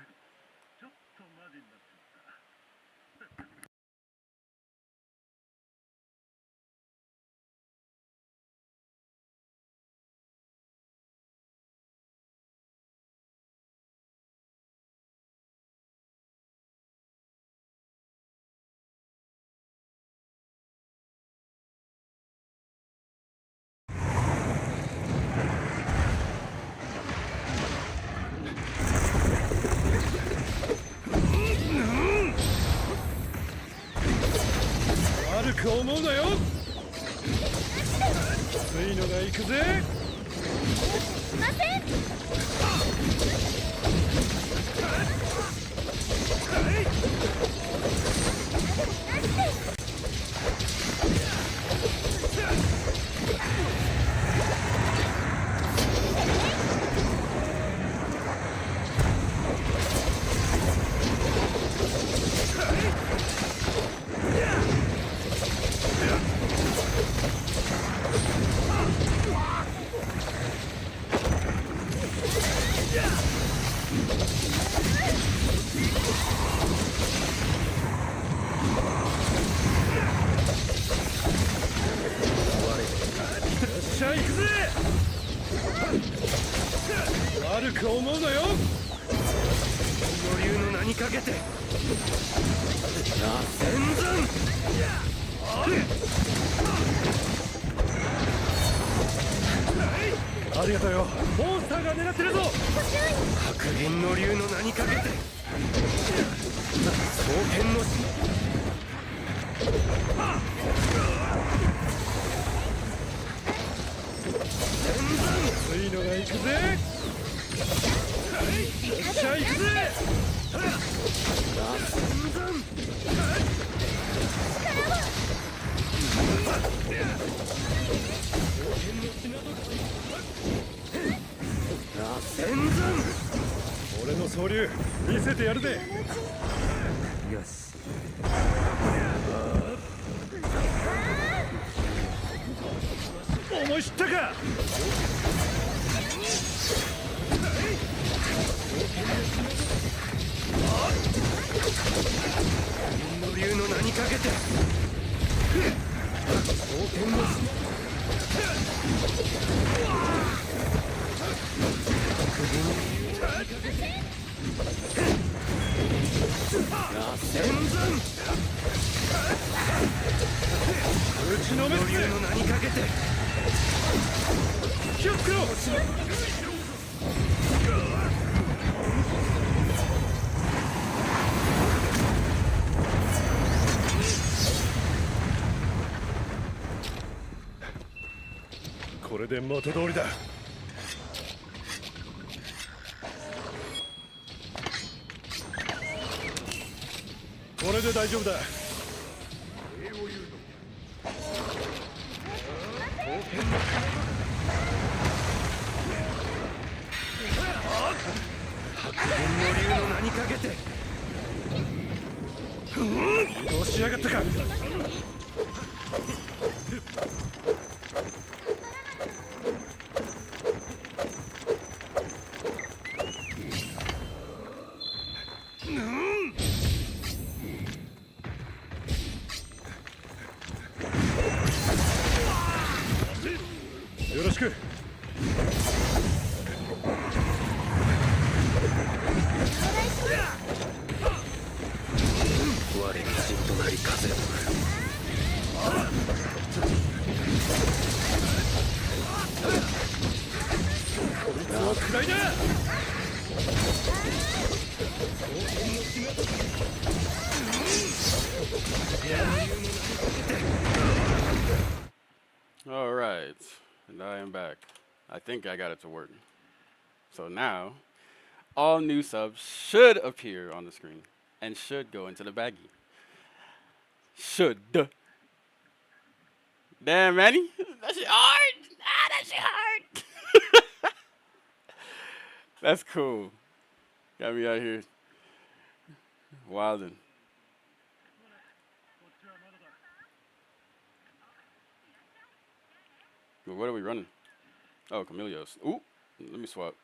悪く思うなよ。ついのが行くぜ。すいません。じゃあ行くぜ。悪く思うなよ。の竜の名にかけて。全然。ありがとうよ。モンスターが狙ってるぞ。白銀の竜の名にかけて。双剣のついのが行くぜ。よっしゃ行くぜ。俺の総流見せてやるぜ。よし。思い知ったか。の竜の名にかけて。蒼天の全然打ちのめっての名にかけて気をつけろ。これで元通りだ。これで大丈夫だ。白銀の竜の名にかけて移動しやがったか。よろしく。我が陣となり風を吹く。こいつを食らいな。All right, and I am back. I think I got it to work. So now, all new subs should appear on the screen and should go into the baggie. Should. Damn, Manny, that shit hard. Ah, that shit hard. That's cool. Got me out here wilding. What are we running? Oh, Camellios. Ooh, let me swap.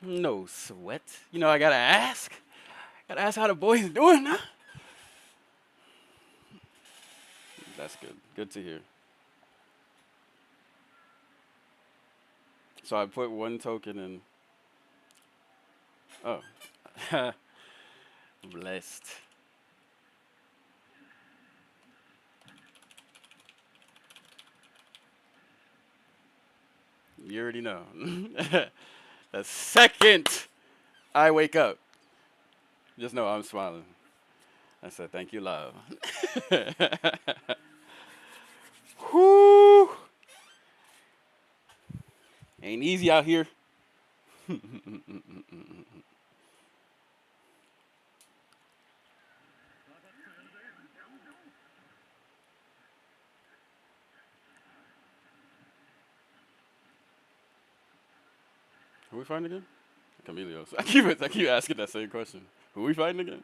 No sweat. You know, I gotta ask. Gotta ask how the boys doing, huh? That's good. Good to hear. So I put one token in. Oh. Blessed. You already know. The second I wake up, just know I'm smiling. I said, thank you, love. Whoo! Ain't easy out here. Who we fighting again? Camellios. I keep asking that same question. Who we fighting again?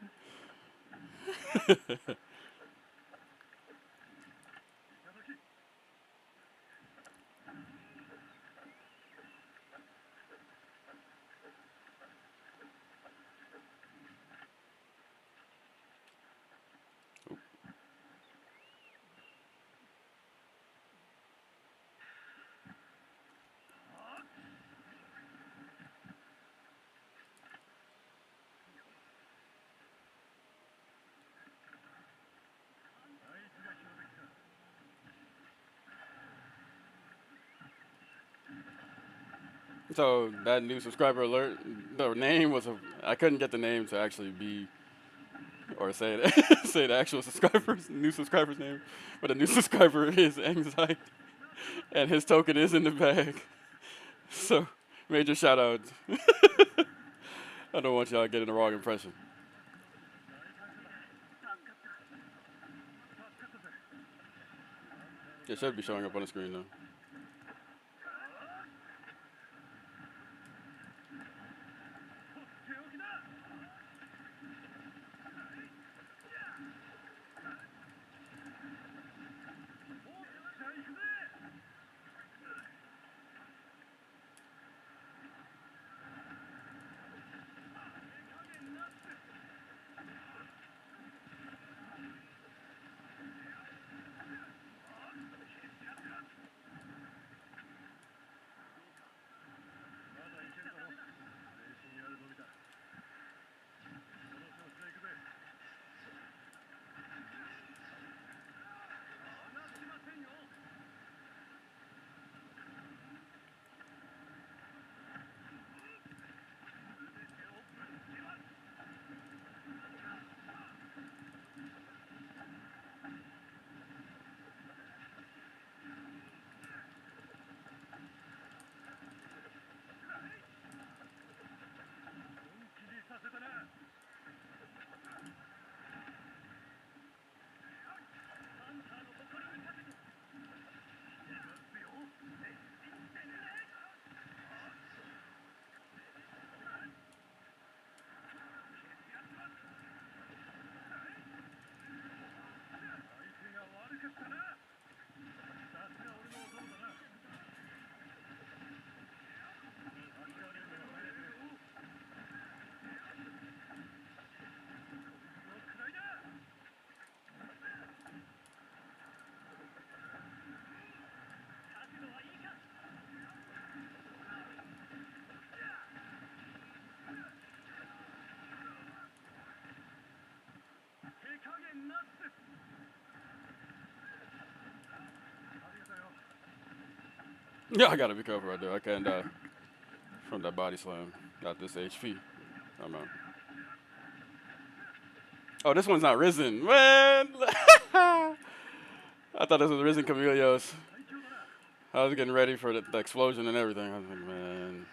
So that new subscriber alert, the name was I couldn't get the name to actually be or say it, say the actual new subscriber's name, but the new subscriber is Anxiety, and his token is in the bag. So major shout out. I don't want y'all getting the wrong impression. It should be showing up on the screen though. Yeah, I gotta be careful right there. I can't die from that body slam. Got this HP. I'm out. Oh, this one's not risen. Man! I thought this was risen Camilleos. I was getting ready for the explosion and everything. I was like, man,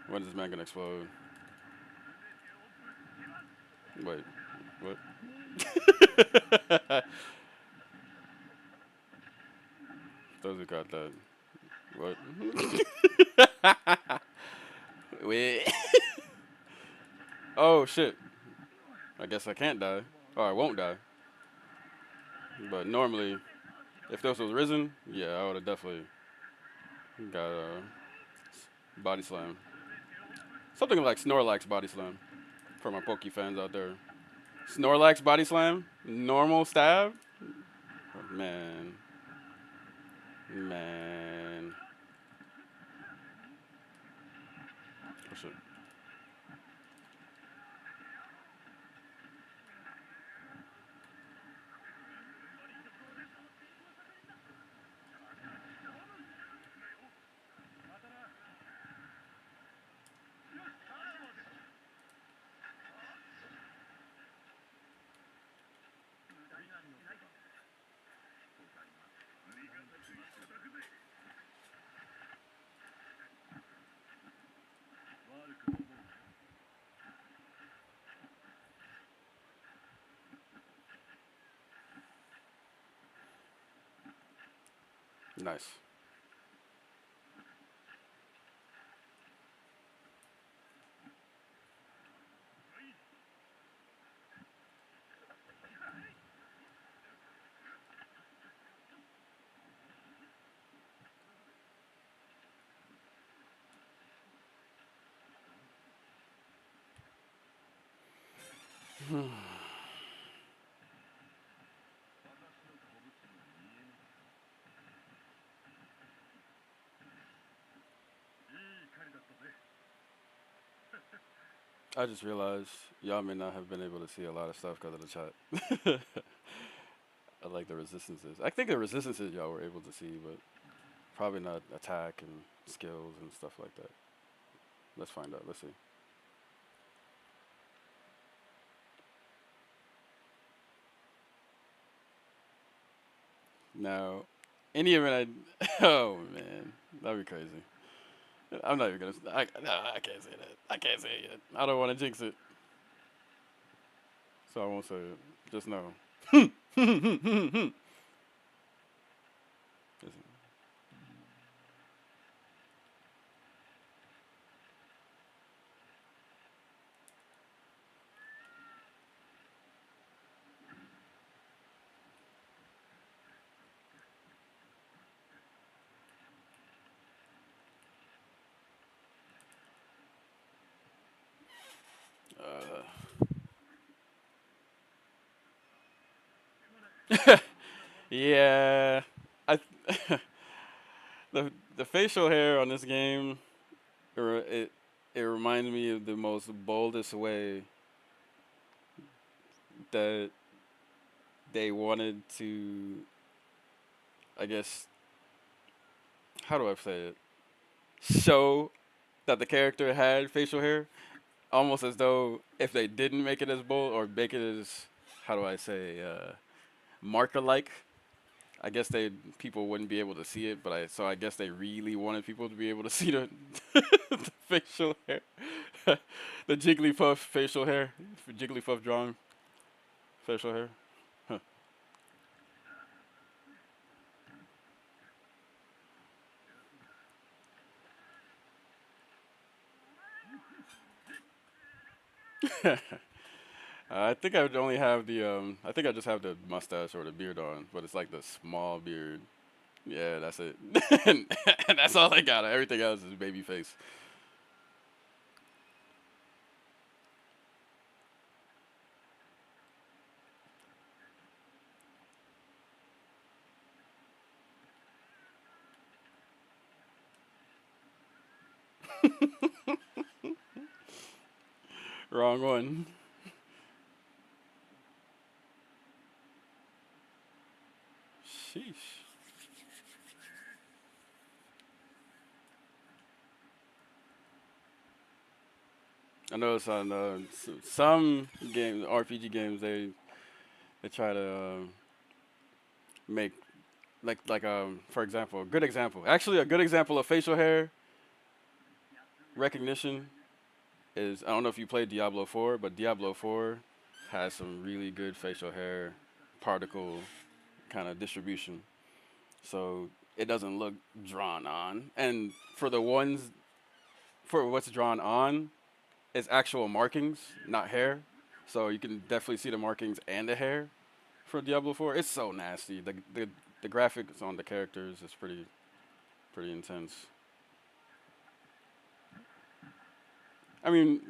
when is this man gonna explode? Wait, what? Those who got that. What? Wait. Oh, shit. I guess I can't die. Or I won't die. But normally, if this was risen, yeah, I would have definitely got a body slam. Something like Snorlax body slam for my Poke fans out there. Snorlax body slam, normal stab. Man, man. Oh shit. Nice. I just realized y'all may not have been able to see a lot of stuff because of the chat. I like the resistances. I think the resistances y'all were able to see, but probably not attack and skills and stuff like that. Let's find out. Let's see. Now, any event I. Oh, man. That'd be crazy. I'm not even gonna. No, I can't say that. I can't say it yet. I don't want to jinx it, so I won't say it. Just know. Listen. Yeah, I. The facial hair on this game, it it reminds me of the most boldest way that they wanted to. I guess how do I say it? Show that the character had facial hair, almost as though if they didn't make it as bold or make it as how do I say marker like, I guess they people wouldn't be able to see it, but I guess they really wanted people to be able to see the facial hair, the Jigglypuff facial hair, Jigglypuff drawing facial hair. Huh. I think I would only have the I think I just have the mustache or the beard on, but it's like the small beard. Yeah, that's it. And that's all I got. Everything else is baby face. Wrong one. Sheesh. I noticed on some games, RPG games, they try to make for example, a good example. Actually, a good example of facial hair recognition is, I don't know if you played Diablo 4, but Diablo 4 has some really good facial hair particle kind of distribution. So it doesn't look drawn on. And for what's drawn on, it's actual markings, not hair. So you can definitely see the markings and the hair for Diablo 4. It's so nasty. The graphics on the characters is pretty intense. I mean,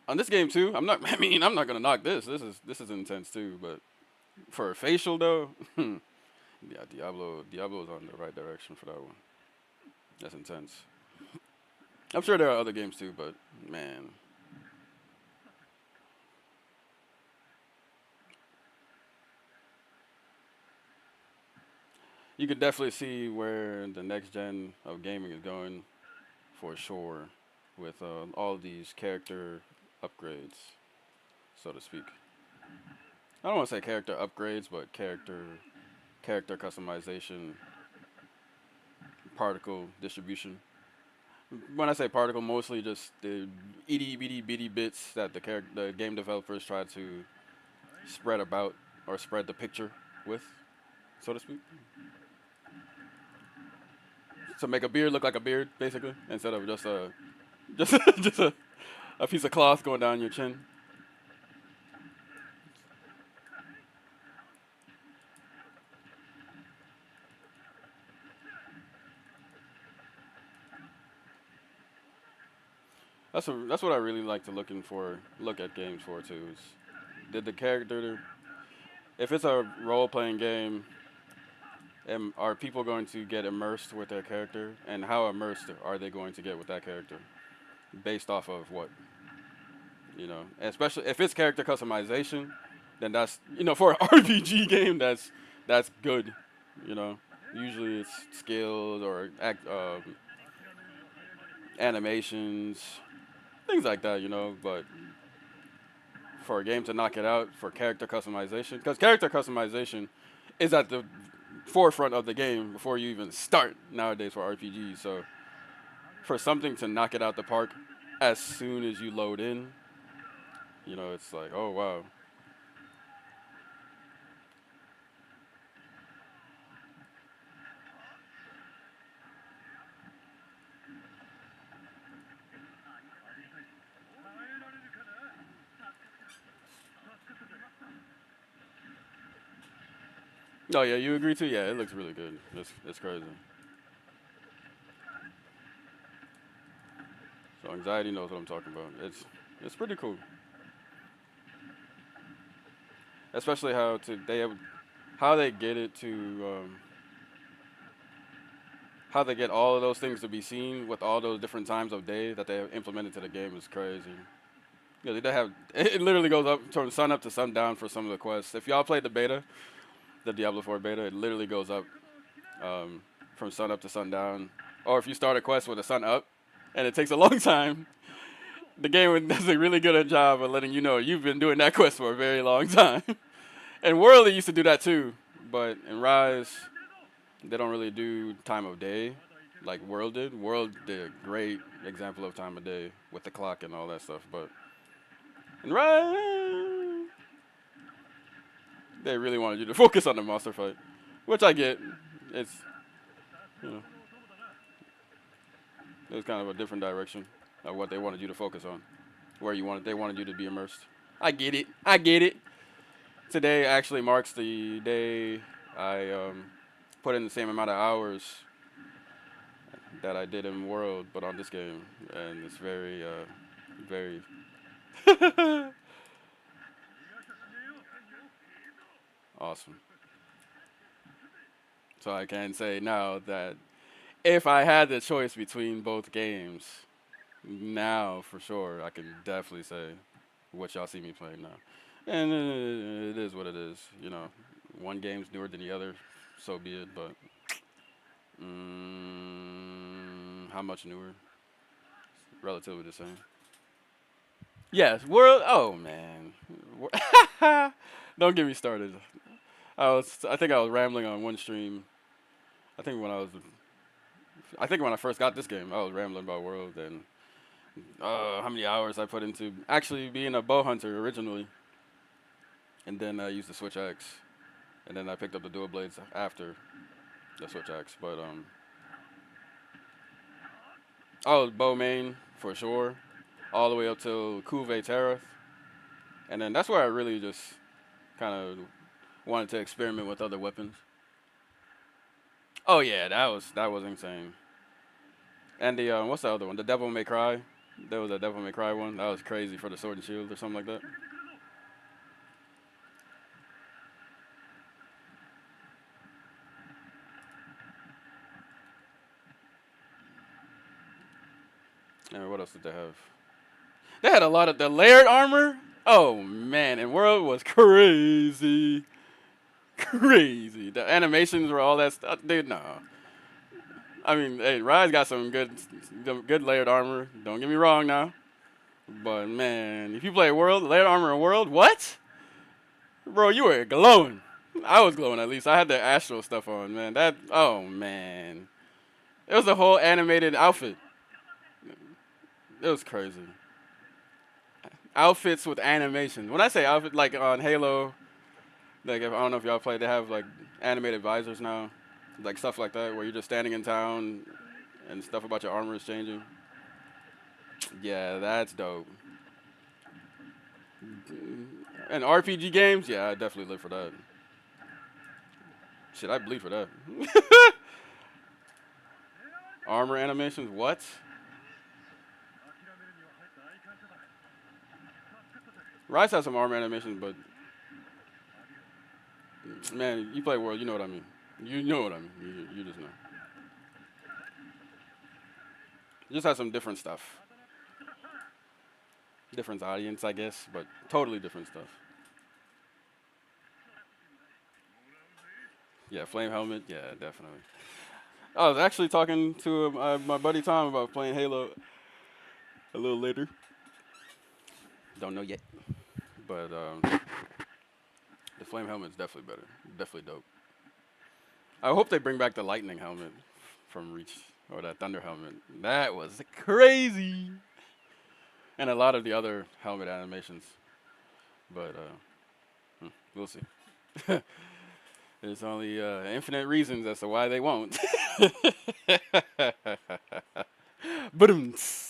on this game too, I'm not. I mean, I'm not gonna knock this. This is intense too. But for a facial though, yeah, Diablo's on the right direction for that one. That's intense. I'm sure there are other games too, but man, you could definitely see where the next gen of gaming is going for sure, with all of these character upgrades, so to speak. I don't want to say character upgrades, but character customization, particle distribution. When I say particle, mostly just the itty bitty bits that the game developers try to spread about or spread the picture with, so to speak. To make a beard look like a beard, basically, instead of just a just just a piece of cloth going down your chin. That's what I really like to look at games for too. Is did the character, if it's a role playing game, are people going to get immersed with their character, and how immersed are they going to get with that character, based off of what, especially if it's character customization, then that's, for an RPG game, that's good, you know. Usually it's skills or animations, things like that, But for a game to knock it out for character customization, because character customization is at the forefront of the game before you even start nowadays for RPGs. So for something to knock it out the park as soon as you load in, it's like, oh wow. Oh yeah, you agree too? Yeah, it looks really good. It's crazy. So anxiety knows what I'm talking about. It's pretty cool. Especially how they get it to how they get all of those things to be seen with all those different times of day that they have implemented to the game is crazy. Yeah, they have it literally goes up from sun up to sundown for some of the quests. If y'all played the beta, the Diablo 4 beta, it literally goes up from sun up to sundown. Or if you start a quest with the sun up, and it takes a long time, the game does a really good job of letting you know you've been doing that quest for a very long time. And World, they used to do that too, but in Rise, they don't really do time of day like World did. World did a great example of time of day with the clock and all that stuff, but in Rise, they really wanted you to focus on the monster fight, which I get. It's, you know, it was kind of a different direction of what they wanted you to focus on, they wanted you to be immersed. I get it. I get it. Today actually marks the day I put in the same amount of hours that I did in World, but on this game, and it's very awesome. So I can say now that if I had the choice between both games, now for sure I can definitely say what y'all see me playing now. And it is what it is, One game's newer than the other, so be it. But how much newer? Relatively the same. Yes, world. Oh man, don't get me started. I think I was rambling on one stream. I think when I first got this game, I was rambling about world and how many hours I put into actually being a bow hunter originally, and then I used the switch axe, and then I picked up the dual blades after the switch axe. But I was bow main for sure, all the way up till Kuve Tarath, and then that's where I really just kind of wanted to experiment with other weapons. Oh yeah, that was insane. And the what's the other one? The Devil May Cry. There was a Devil May Cry one. That was crazy for the Sword and Shield or something like that. And what else did they have? They had a lot of the layered armor. Oh man, and World was crazy. Crazy. The animations were all that stuff. Dude, no. I mean, hey, Rise got some good layered armor. Don't get me wrong now. But man, if you play World, layered armor in World, what? Bro, you were glowing. I was glowing at least. I had the Astro stuff on, man. Oh man. It was a whole animated outfit. It was crazy. Outfits with animation. When I say outfit, like on Halo, like I don't know if y'all play, they have like animated visors now, like stuff like that, where you're just standing in town and stuff about your armor is changing. Yeah, that's dope. And RPG games, yeah, I definitely live for that. Shit, I bleed for that. Armor animations, what? Rise has some armor animations, but man, you play World, you know what I mean. You know what I mean. You just know. It just has some different stuff. Different audience, I guess, but totally different stuff. Yeah, flame helmet, yeah, definitely. I was actually talking to my buddy Tom about playing Halo a little later. Don't know yet. But the flame helmet's definitely better. Definitely dope. I hope they bring back the lightning helmet from Reach, or that thunder helmet. That was crazy. And a lot of the other helmet animations. But we'll see. There's only infinite reasons as to why they won't. Ba-dum-ts.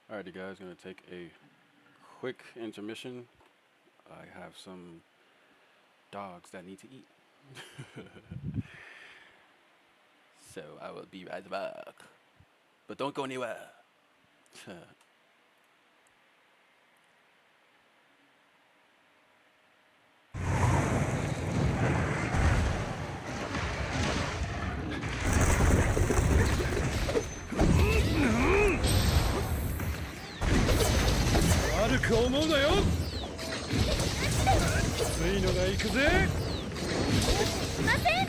Alrighty guys, gonna take a quick intermission. I have some dogs that need to eat. So I will be right back. But don't go anywhere. 悪く思うなよ。きついのが行くぜ。すいません。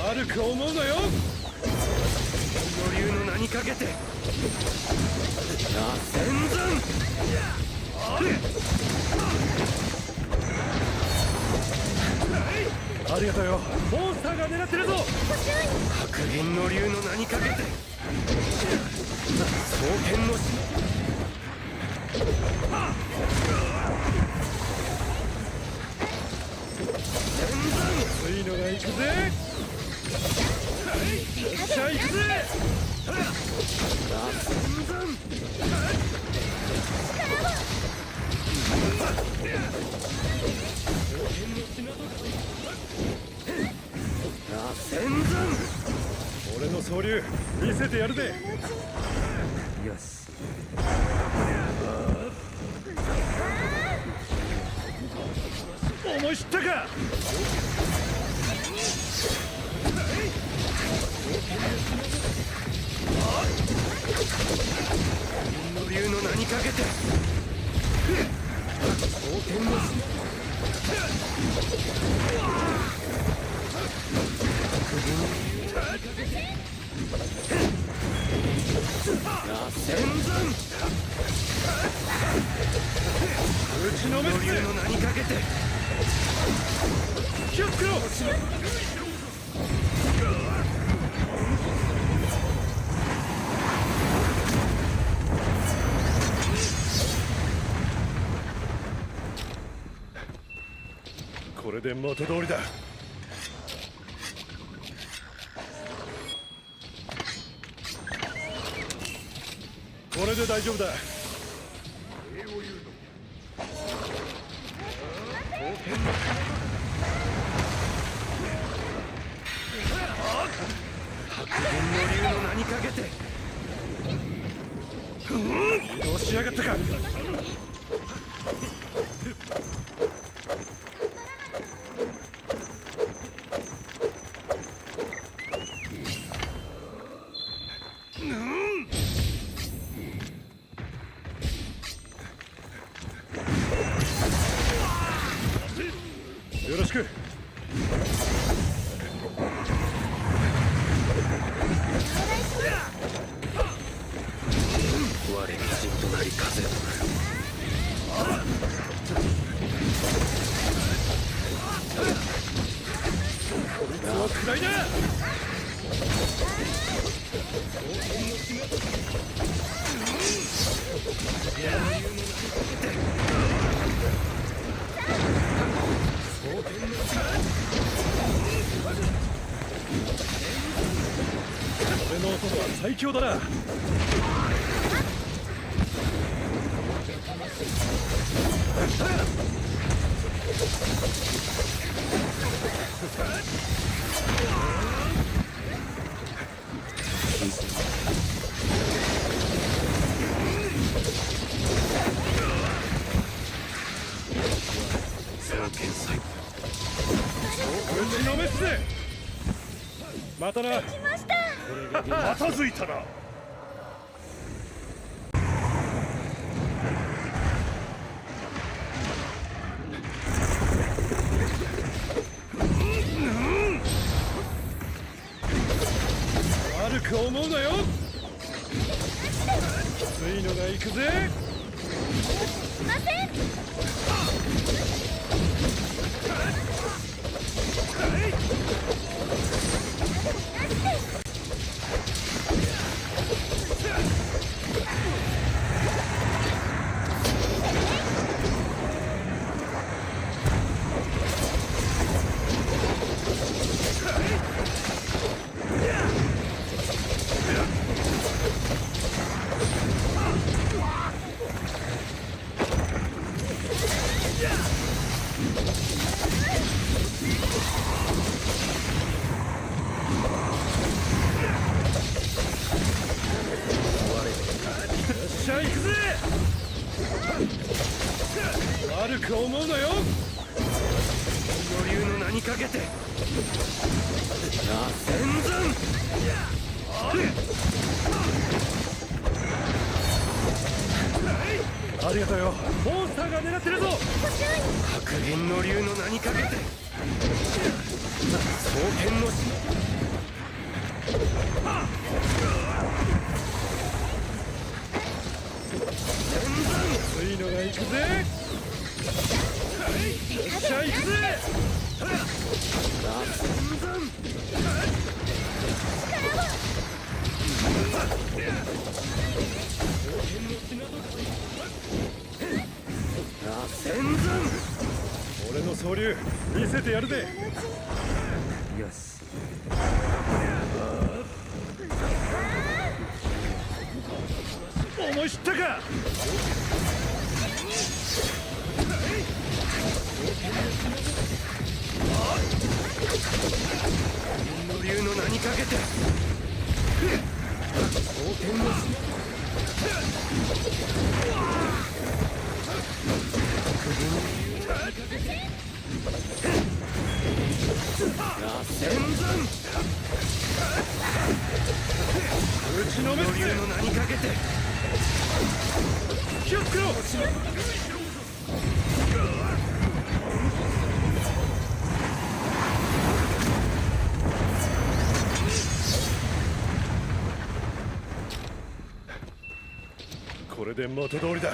悪く思うなよ。の竜の名にかけて螺旋山。ありがとうよ。モンスターが狙ってるぞ。白銀の竜の名にかけて双剣のついのが行くぜ。よっしゃ行くぜ。俺の総流見せてやるぜ。よし。思い知ったか。の竜の名にかけて双剣の打ちのめすぜ。の名にかけて気をつけろ。これで元通りだ。これで大丈夫だ。白銀の竜の名にかけて移動しやがったか。よろしく。我が陣となり風とこいつを食らいな。俺の音は最強だな。打ちのめすぜ。またな。片付いたな。悪く思うなよ。きついのが行くぜ。しゃ行くぜ。悪く思うなよ。の竜の名にかけて戦前ありがとうよ。モンスターが狙ってるぞ。白銀の竜の名にかけて双剣のついくぜ。よっしゃ行くぜ。俺の総流見せてやるぜ。よし。思い知ったか。の竜の名にかけて冒険の戦山打ちのめすぜ。の竜の名にかけて気をつけろ。これで元通りだ。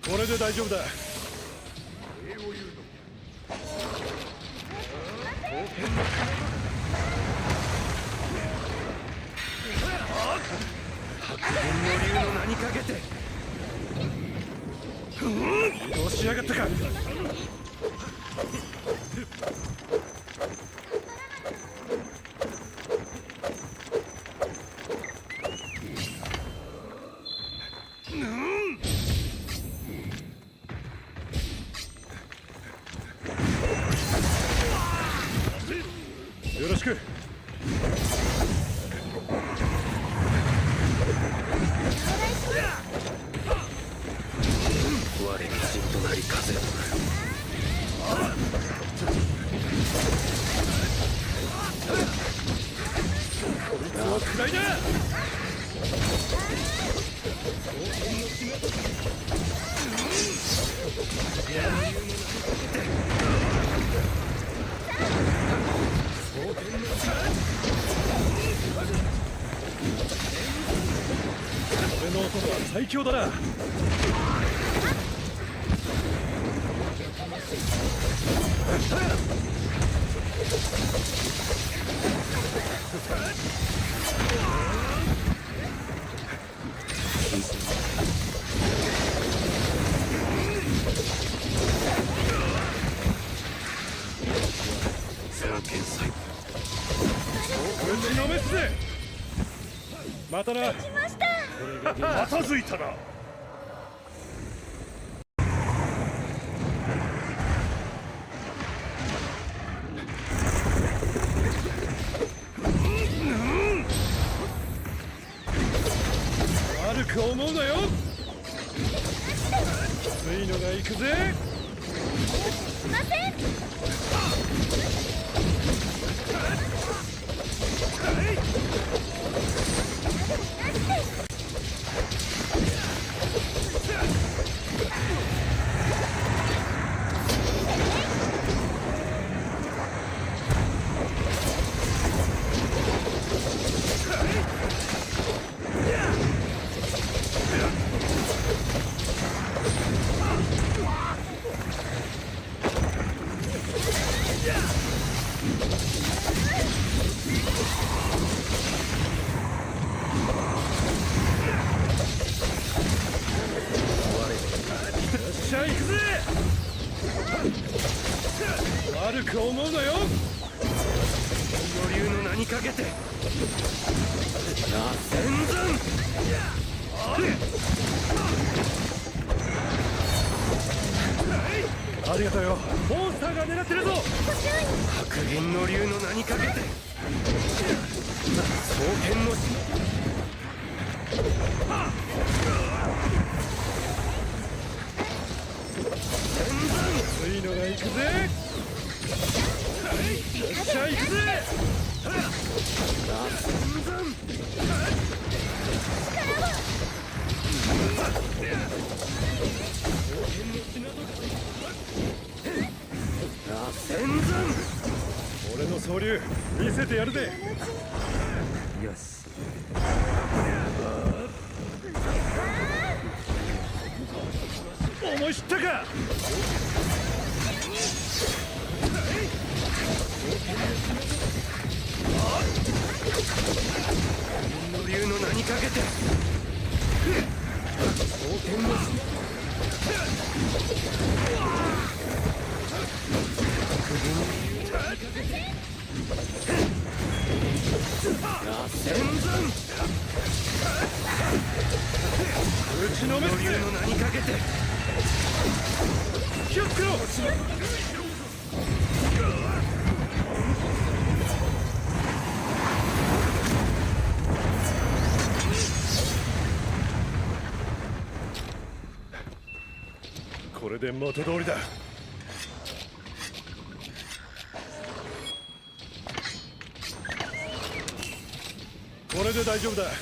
これで大丈夫だ。白銀の竜の名にかけて移動しやがったか。よろしく。我に陣となり風をこいつを食らいな。俺の音は最強だな。天才打ちのめすぜ。またな。片付いたな。悪く思うなよ。きついのが行くぜ。すいません。しゃ行くぜ。悪く思うなよ。の竜の名にかけて戦山ありがとうよ。モンスターが狙ってるぞ。白銀の竜の名にかけて双剣のついのが行くぜ。よっしゃ行くぜ。戦山俺の総流見せてやるぜ。よし思い知ったか。の竜の名にかけて蒼天の戦山打ちのめすぜ。の竜の名にかけて気をつけろ。これで元通りだ。これで大丈夫だ。白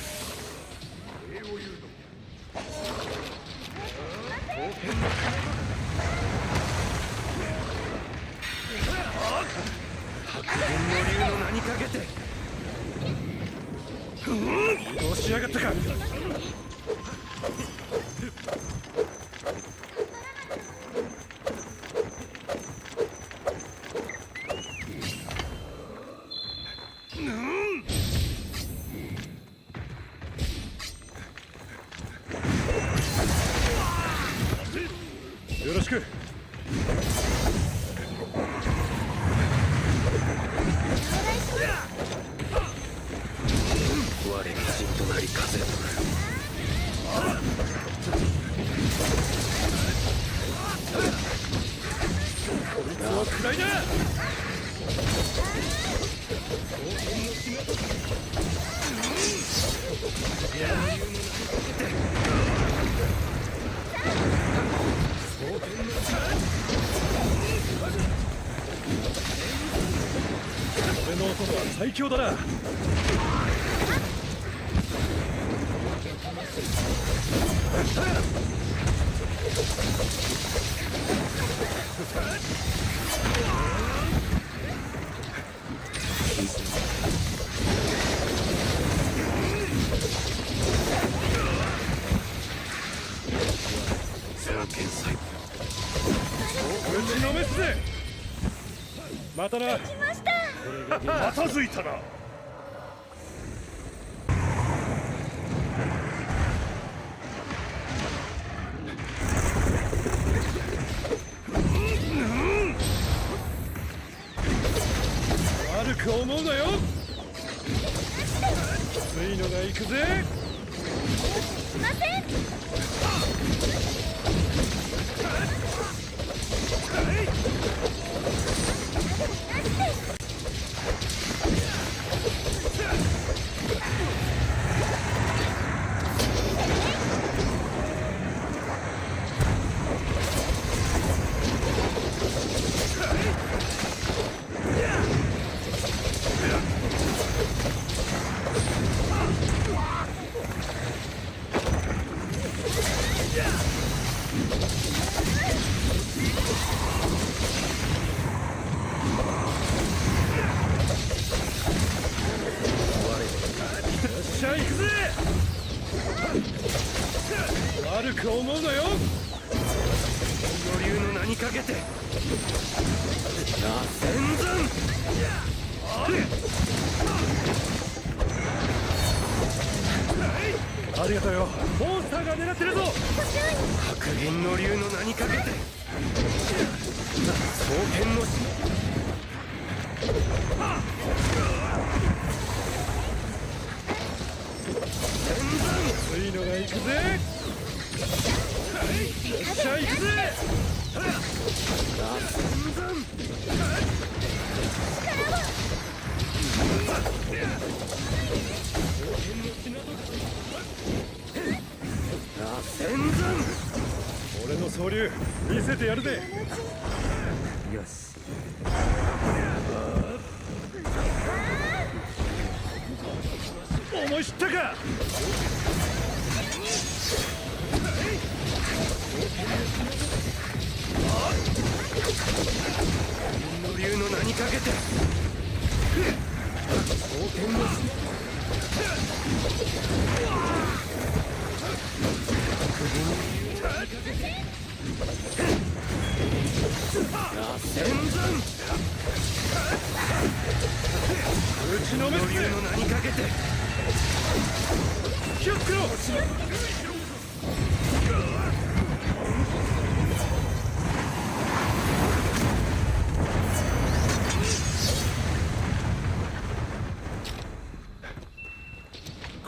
剣の竜の名にかけて移動しやがったか。よろしく。我が陣となり風とこいつを食らいな。俺の音は最強だな。双剣祭打ちのめすぜ。またな。来ましたまたづいたな。悪く思うなよ。きついのが行くぜ。すいません。しゃ行くぜ。悪く思うなよ。の竜の名にかけて戦山ありがとうよ。モンスターが狙ってるぞ。白銀の竜の名にかけて双剣のついのが行くぜ。よっしゃ行くぜ。戦山俺の総流見せてやるぜ。よし思い知ったか。の竜の名にかけて双剣の打ちのめすぜ。の名にかけて気をつけろ。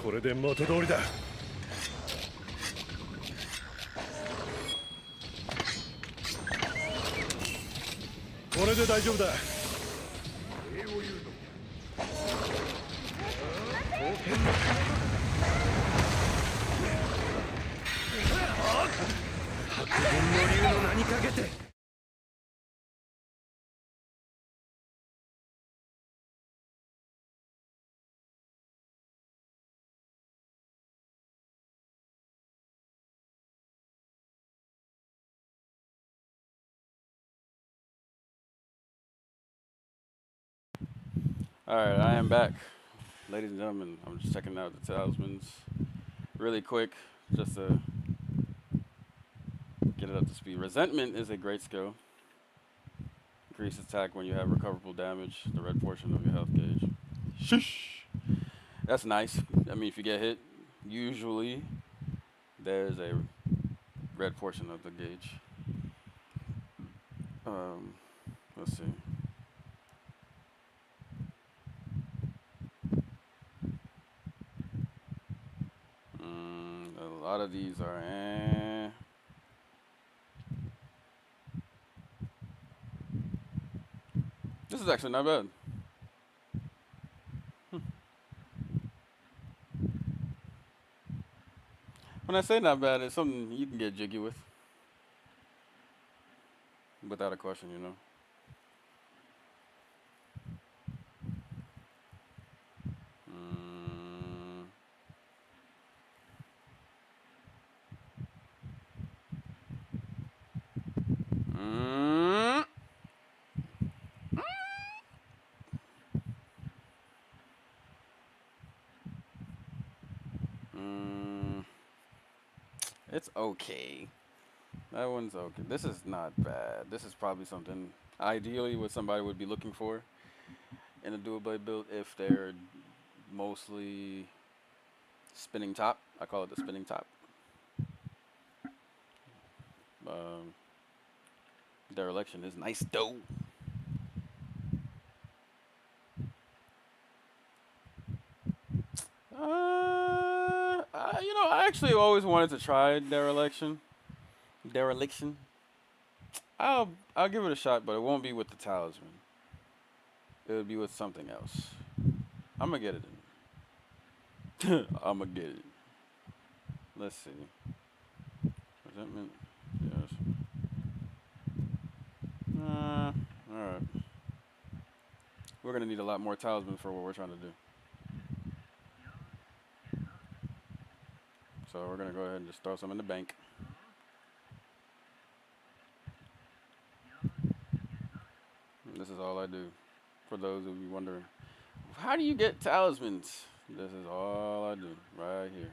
これで元通りだ。これで大丈夫だ。白銀の竜の名にかけてAlright, I am back. Ladies and gentlemen, I'm just checking out the talismans really quick just to get it up to speed. Resentment is a great skill. Increase attack when you have recoverable damage, the red portion of your health gauge. Sheesh. That's nice. I mean, if you get hit, usually there's a red portion of the gauge. Let's see. A lot of these are This is actually not bad. When I say not bad, it's something you can get jiggy with. Without a question, you know. It's okay. That one's okay. This is not bad. This is probably something ideally what somebody would be looking for in a dual blade build if they're mostly spinning top. I call it the spinning top. Dereliction is nice though. You know, I actually always wanted to try dereliction. I'll give it a shot, but it won't be with the talisman. It'll be with something else. I'm gonna get it in. I'm gonna get it. Let's see. Resentment. Yes. Alright. We're gonna need a lot more talismans for what we're trying to do. So we're gonna go ahead and just throw some in the bank. This is all I do. For those of you wondering, how do you get talismans? This is all I do right here.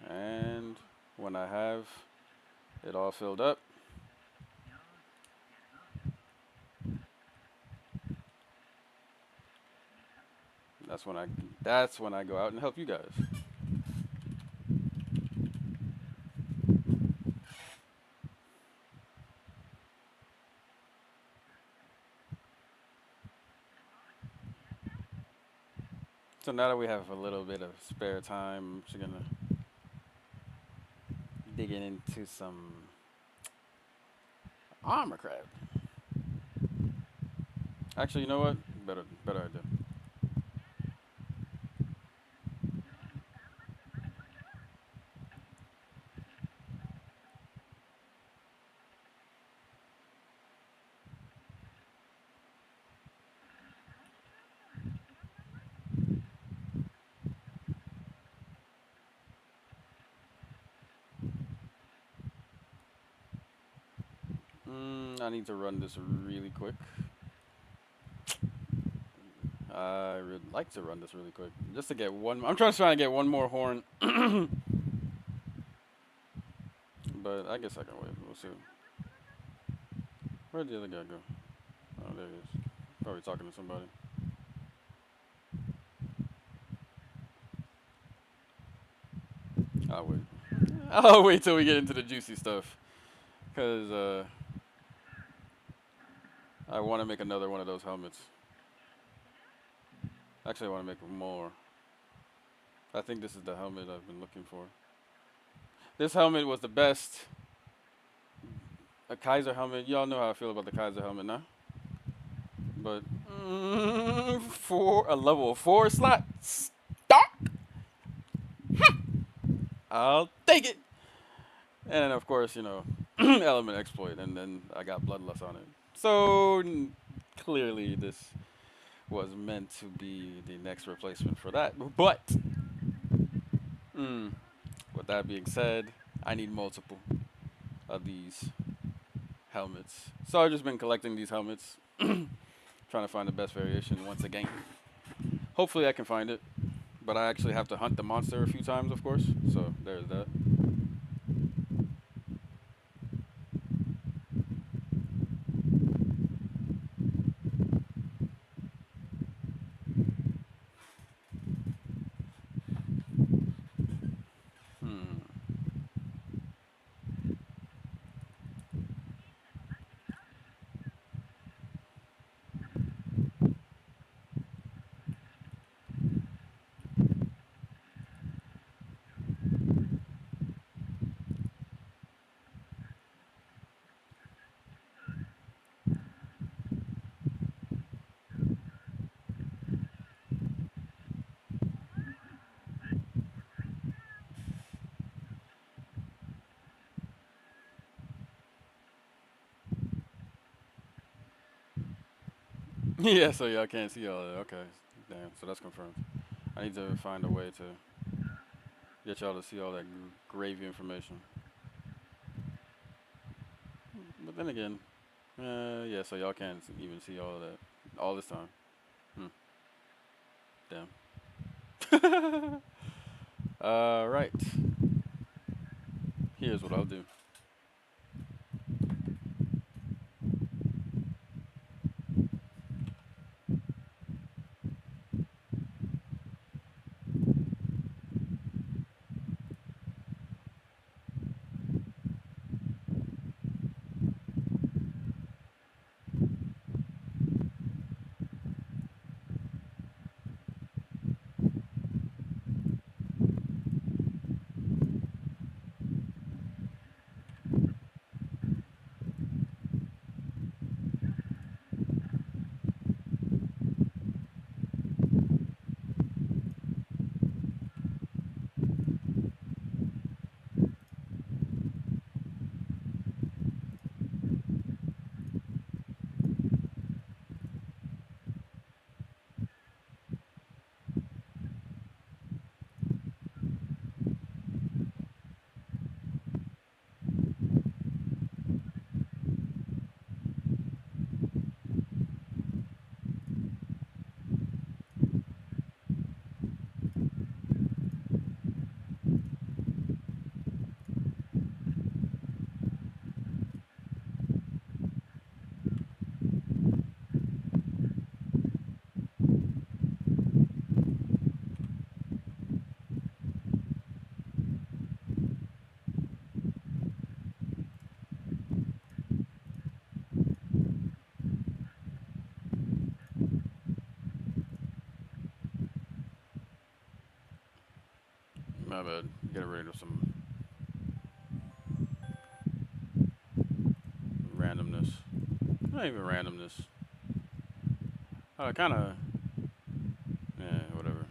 And when I have it all filled up, that's when I go out and help you guys. So now that we have a little bit of spare time, I'm just gonna dig into some armor craft. Actually, you know what? Better idea. I need to run this really quick. I would like to run this really quick, just to get one. I'm trying to get one more horn, but I guess I can wait. We'll see. Where'd the other guy go? Oh, there he is. Probably talking to somebody. I'll wait. I'll wait till we get into the juicy stuff, cause I want to make another one of those helmets. Actually, I want to make more. I think this is the helmet I've been looking for. This helmet was the best. A Kaiser helmet. Y'all know how I feel about the Kaiser helmet now. But for a level 4 slot stock, I'll take it. And then of course, you know, element exploit, and then I got bloodlust on it. So clearly this was meant to be the next replacement for that. But with that being said, I need multiple of these helmets. So I've just been collecting these helmets, trying to find the best variation once again. Hopefully I can find it, but I actually have to hunt the monster a few times, of course. So there's that. Yeah, so y'all can't see all that. Okay, damn. So that's confirmed. I need to find a way to get y'all to see all that gravy information. But then again, yeah. So y'all can't even see all of that all this time. Damn. Right. Here's what I'll do. My bad. Get rid of some randomness. Not even randomness. Kind of. Yeah, whatever.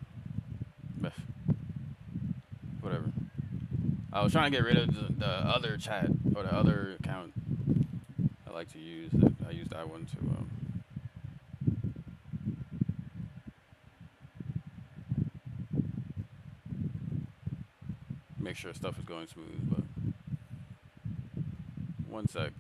Whatever. I was trying to get rid of the other chat or the other account I like to use. I use that one to make sure stuff is going smooth. But one sec.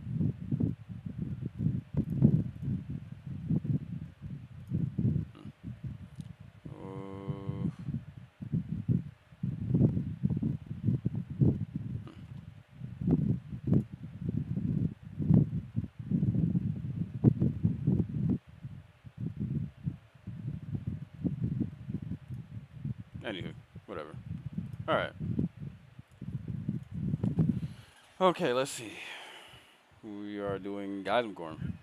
Anywho, whatever. All right. Okay, let's see. We are doing Geismkorn.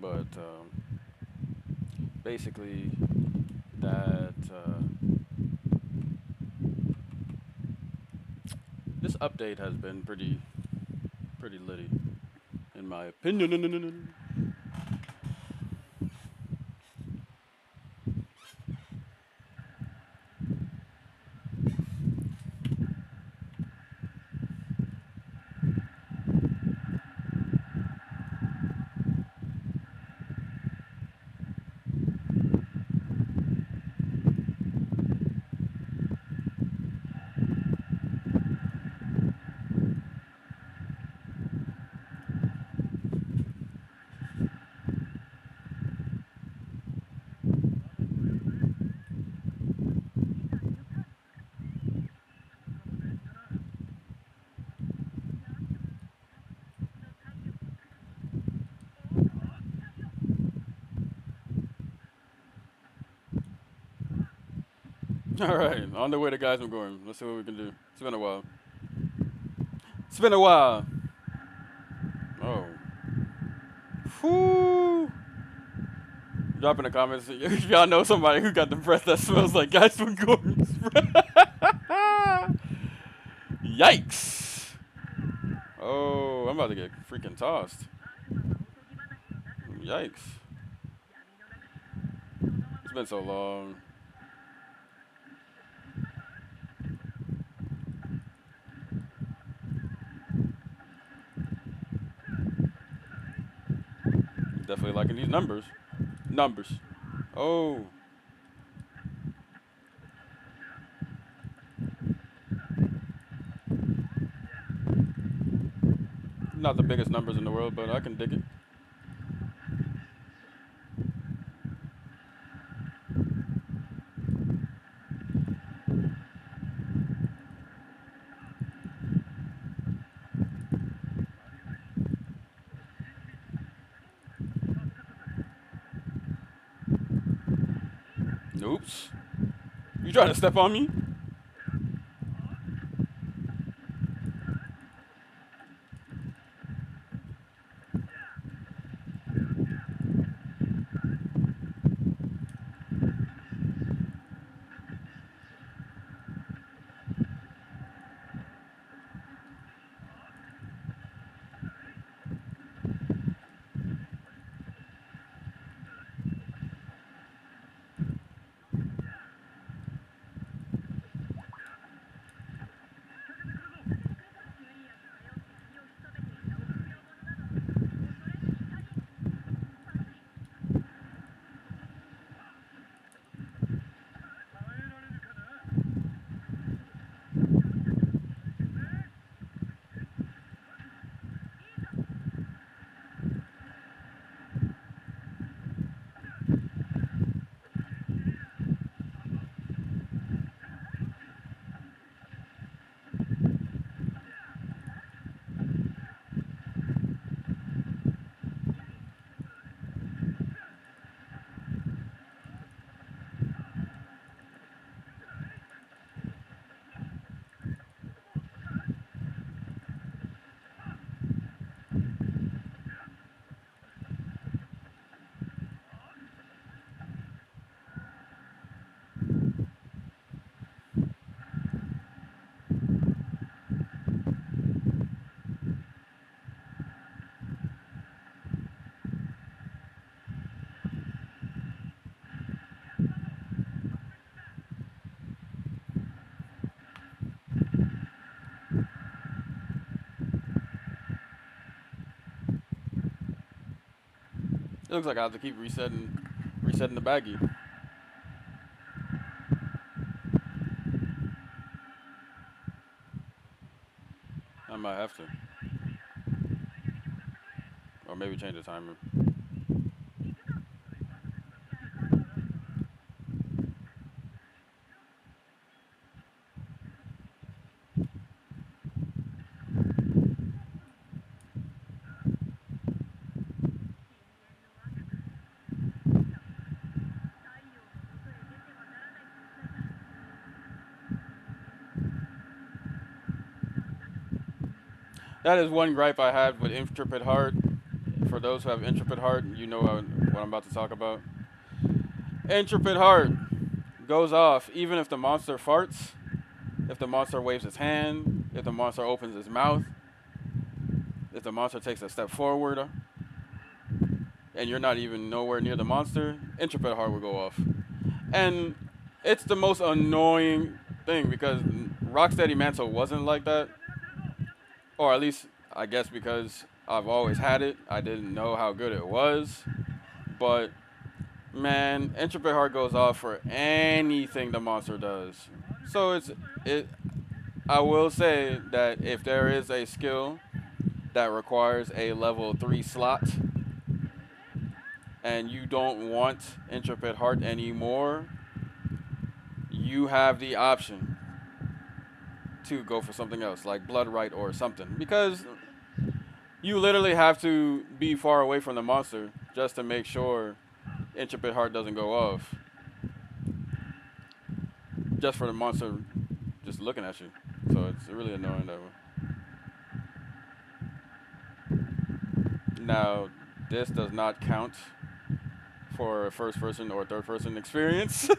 But basically, that this update has been pretty litty, in my opinion. All right, on the way to Geismkorn. Let's see what we can do. It's been a while. It's been a while. Oh. Whoo. Drop in the comments if y'all know somebody who got the breath that smells like Geismkorn's breath. Yikes. Oh, I'm about to get freaking tossed. Yikes. It's been so long. Definitely liking these numbers. Oh. Not the biggest numbers in the world, but I can dig it. Oops. You trying to step on me? It looks like I have to keep resetting resetting the baggie. I might have to. Or maybe change the timer. That is one gripe I had with Intrepid Heart. For those who have Intrepid Heart, you know what I'm about to talk about. Intrepid Heart goes off even if the monster farts, if the monster waves its hand, if the monster opens its mouth, if the monster takes a step forward, and you're not even nowhere near the monster, Intrepid Heart will go off. And it's the most annoying thing because Rocksteady Mantle wasn't like that. Or at least, I guess because I've always had it, I didn't know how good it was. But, man, Intrepid Heart goes off for anything the monster does. So I will say that if there is a skill that requires a level 3 slot, and you don't want Intrepid Heart anymore, you have the option to go for something else, like Blood Right or something. Because you literally have to be far away from the monster just to make sure Intrepid Heart doesn't go off. Just for the monster just looking at you. So it's really annoying that way. Now, this does not count for a first person or third person experience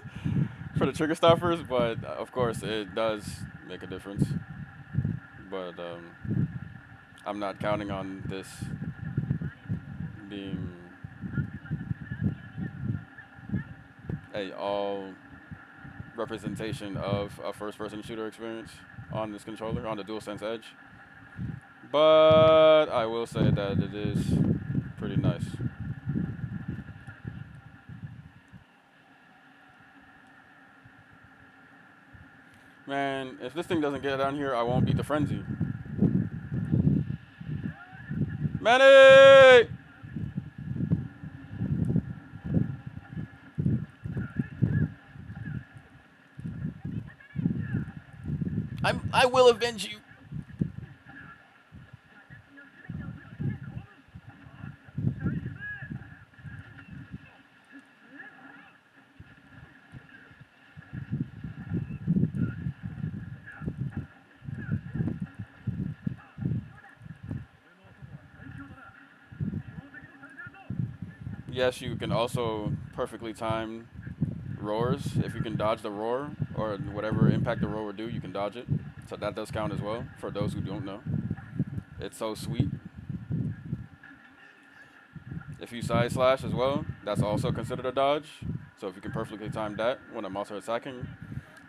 for the trigger stoppers, but of course it does make a difference. But I'm not counting on this being a all representation of a first person shooter experience on this controller, on the DualSense Edge. But I will say that it is pretty nice. Man, if this thing doesn't get down here, I won't beat the frenzy. Manny! I will avenge you. Yes, you can also perfectly time roars. If you can dodge the roar or whatever impact the roar would do, you can dodge it. So that does count as well for those who don't know. It's so sweet. If you side slash as well, that's also considered a dodge. So if you can perfectly time that when a monster is attacking,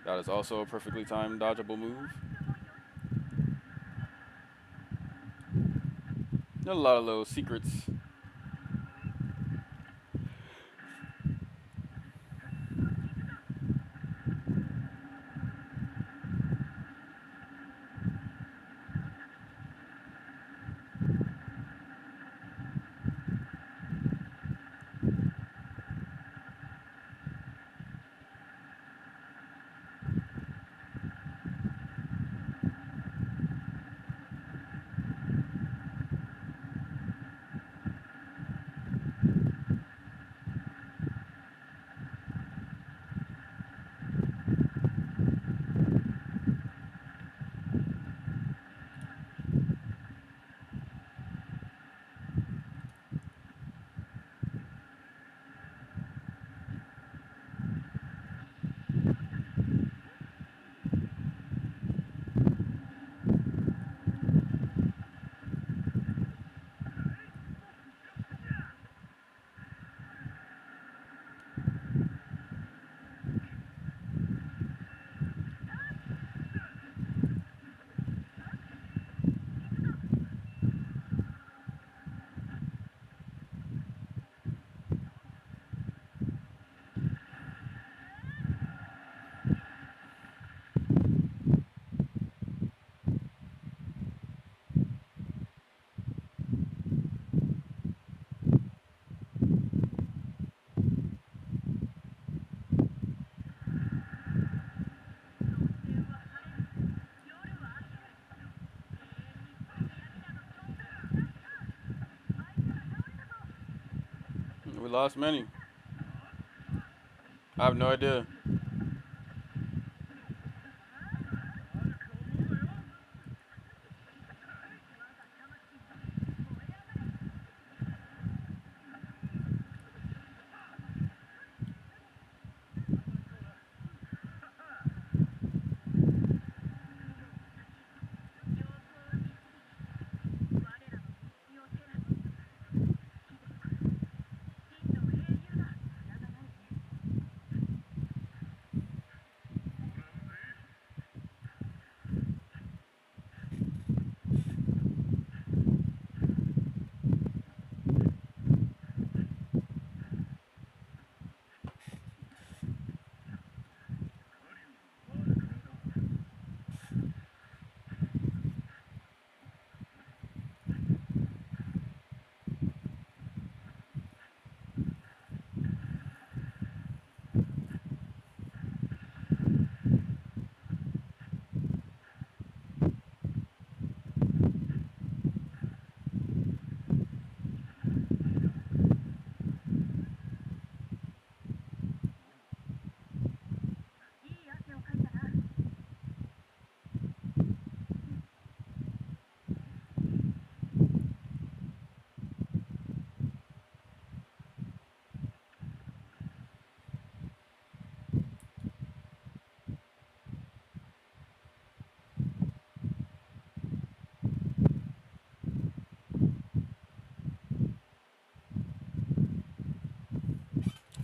that is also a perfectly timed dodgeable move. There's a lot of little secrets. We lost many. I have no idea.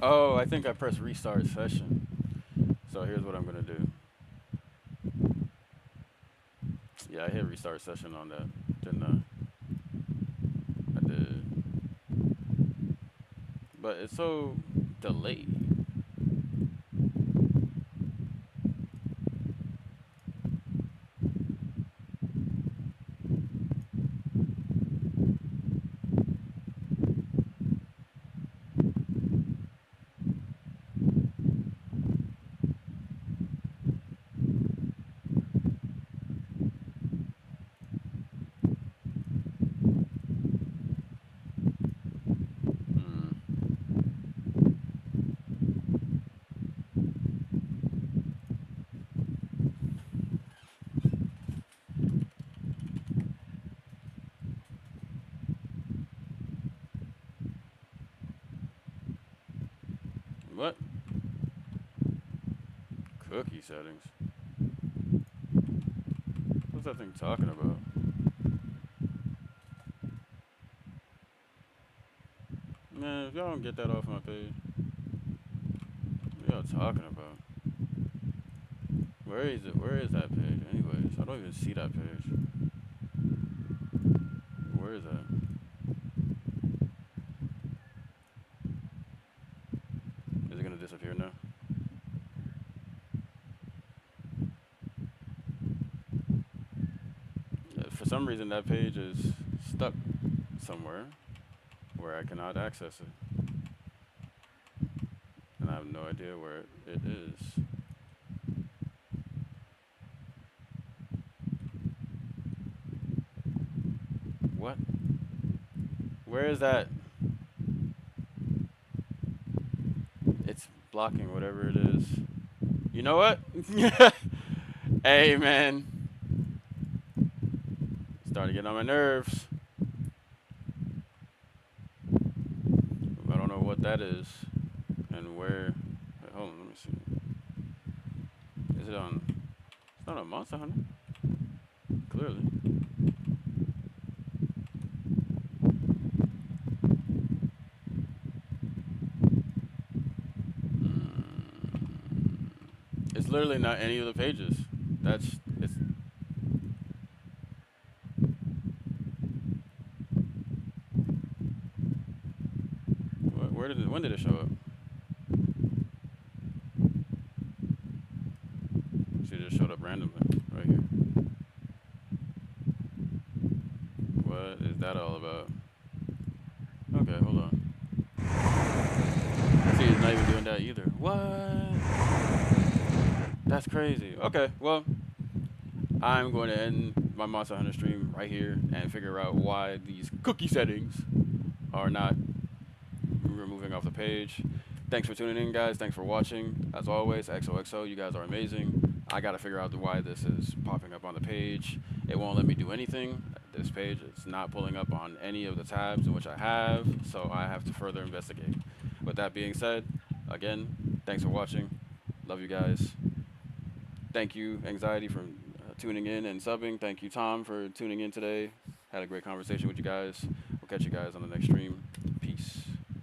Oh, I think I pressed restart session. So here's what I'm gonna do. Yeah, I hit restart session on that, didn't I? I did. But it's so delayed. What? Cookie settings. What's that thing talking about? Man, if y'all don't get that off my page, what y'all talking about? Where is it? Where is that page? Anyways, I don't even see that page. Where is that? Is it gonna disappear now? For some reason, that page is stuck somewhere where I cannot access it. And I have no idea where it is. What? Where is that? It's blocking whatever it is. You know what? Hey, man. Starting to get on my nerves. I don't know what that is and where. Wait, hold on, let me see. Is it on? It's not on Monster Hunter. Clearly. It's literally not any of the pages. It's. When did it show up? See, it just showed up randomly right here. What is that all about? Okay, hold on. See, it's not even doing that either. What? That's crazy. Okay, well, I'm going to end my Monster Hunter stream right here and figure out why these cookie settings are not removing off the page. Thanks for tuning in, guys. Thanks for watching. As always, XOXO, you guys are amazing. I got to figure out why this is popping up on the page. It won't let me do anything. This page, it's not pulling up on any of the tabs in which I have, so I have to further investigate. With that being said, again, thanks for watching. Love you guys. Thank you, Anxiety, for tuning in and subbing. Thank you, Tom, for tuning in today. Had a great conversation with you guys. We'll catch you guys on the next stream. Peace.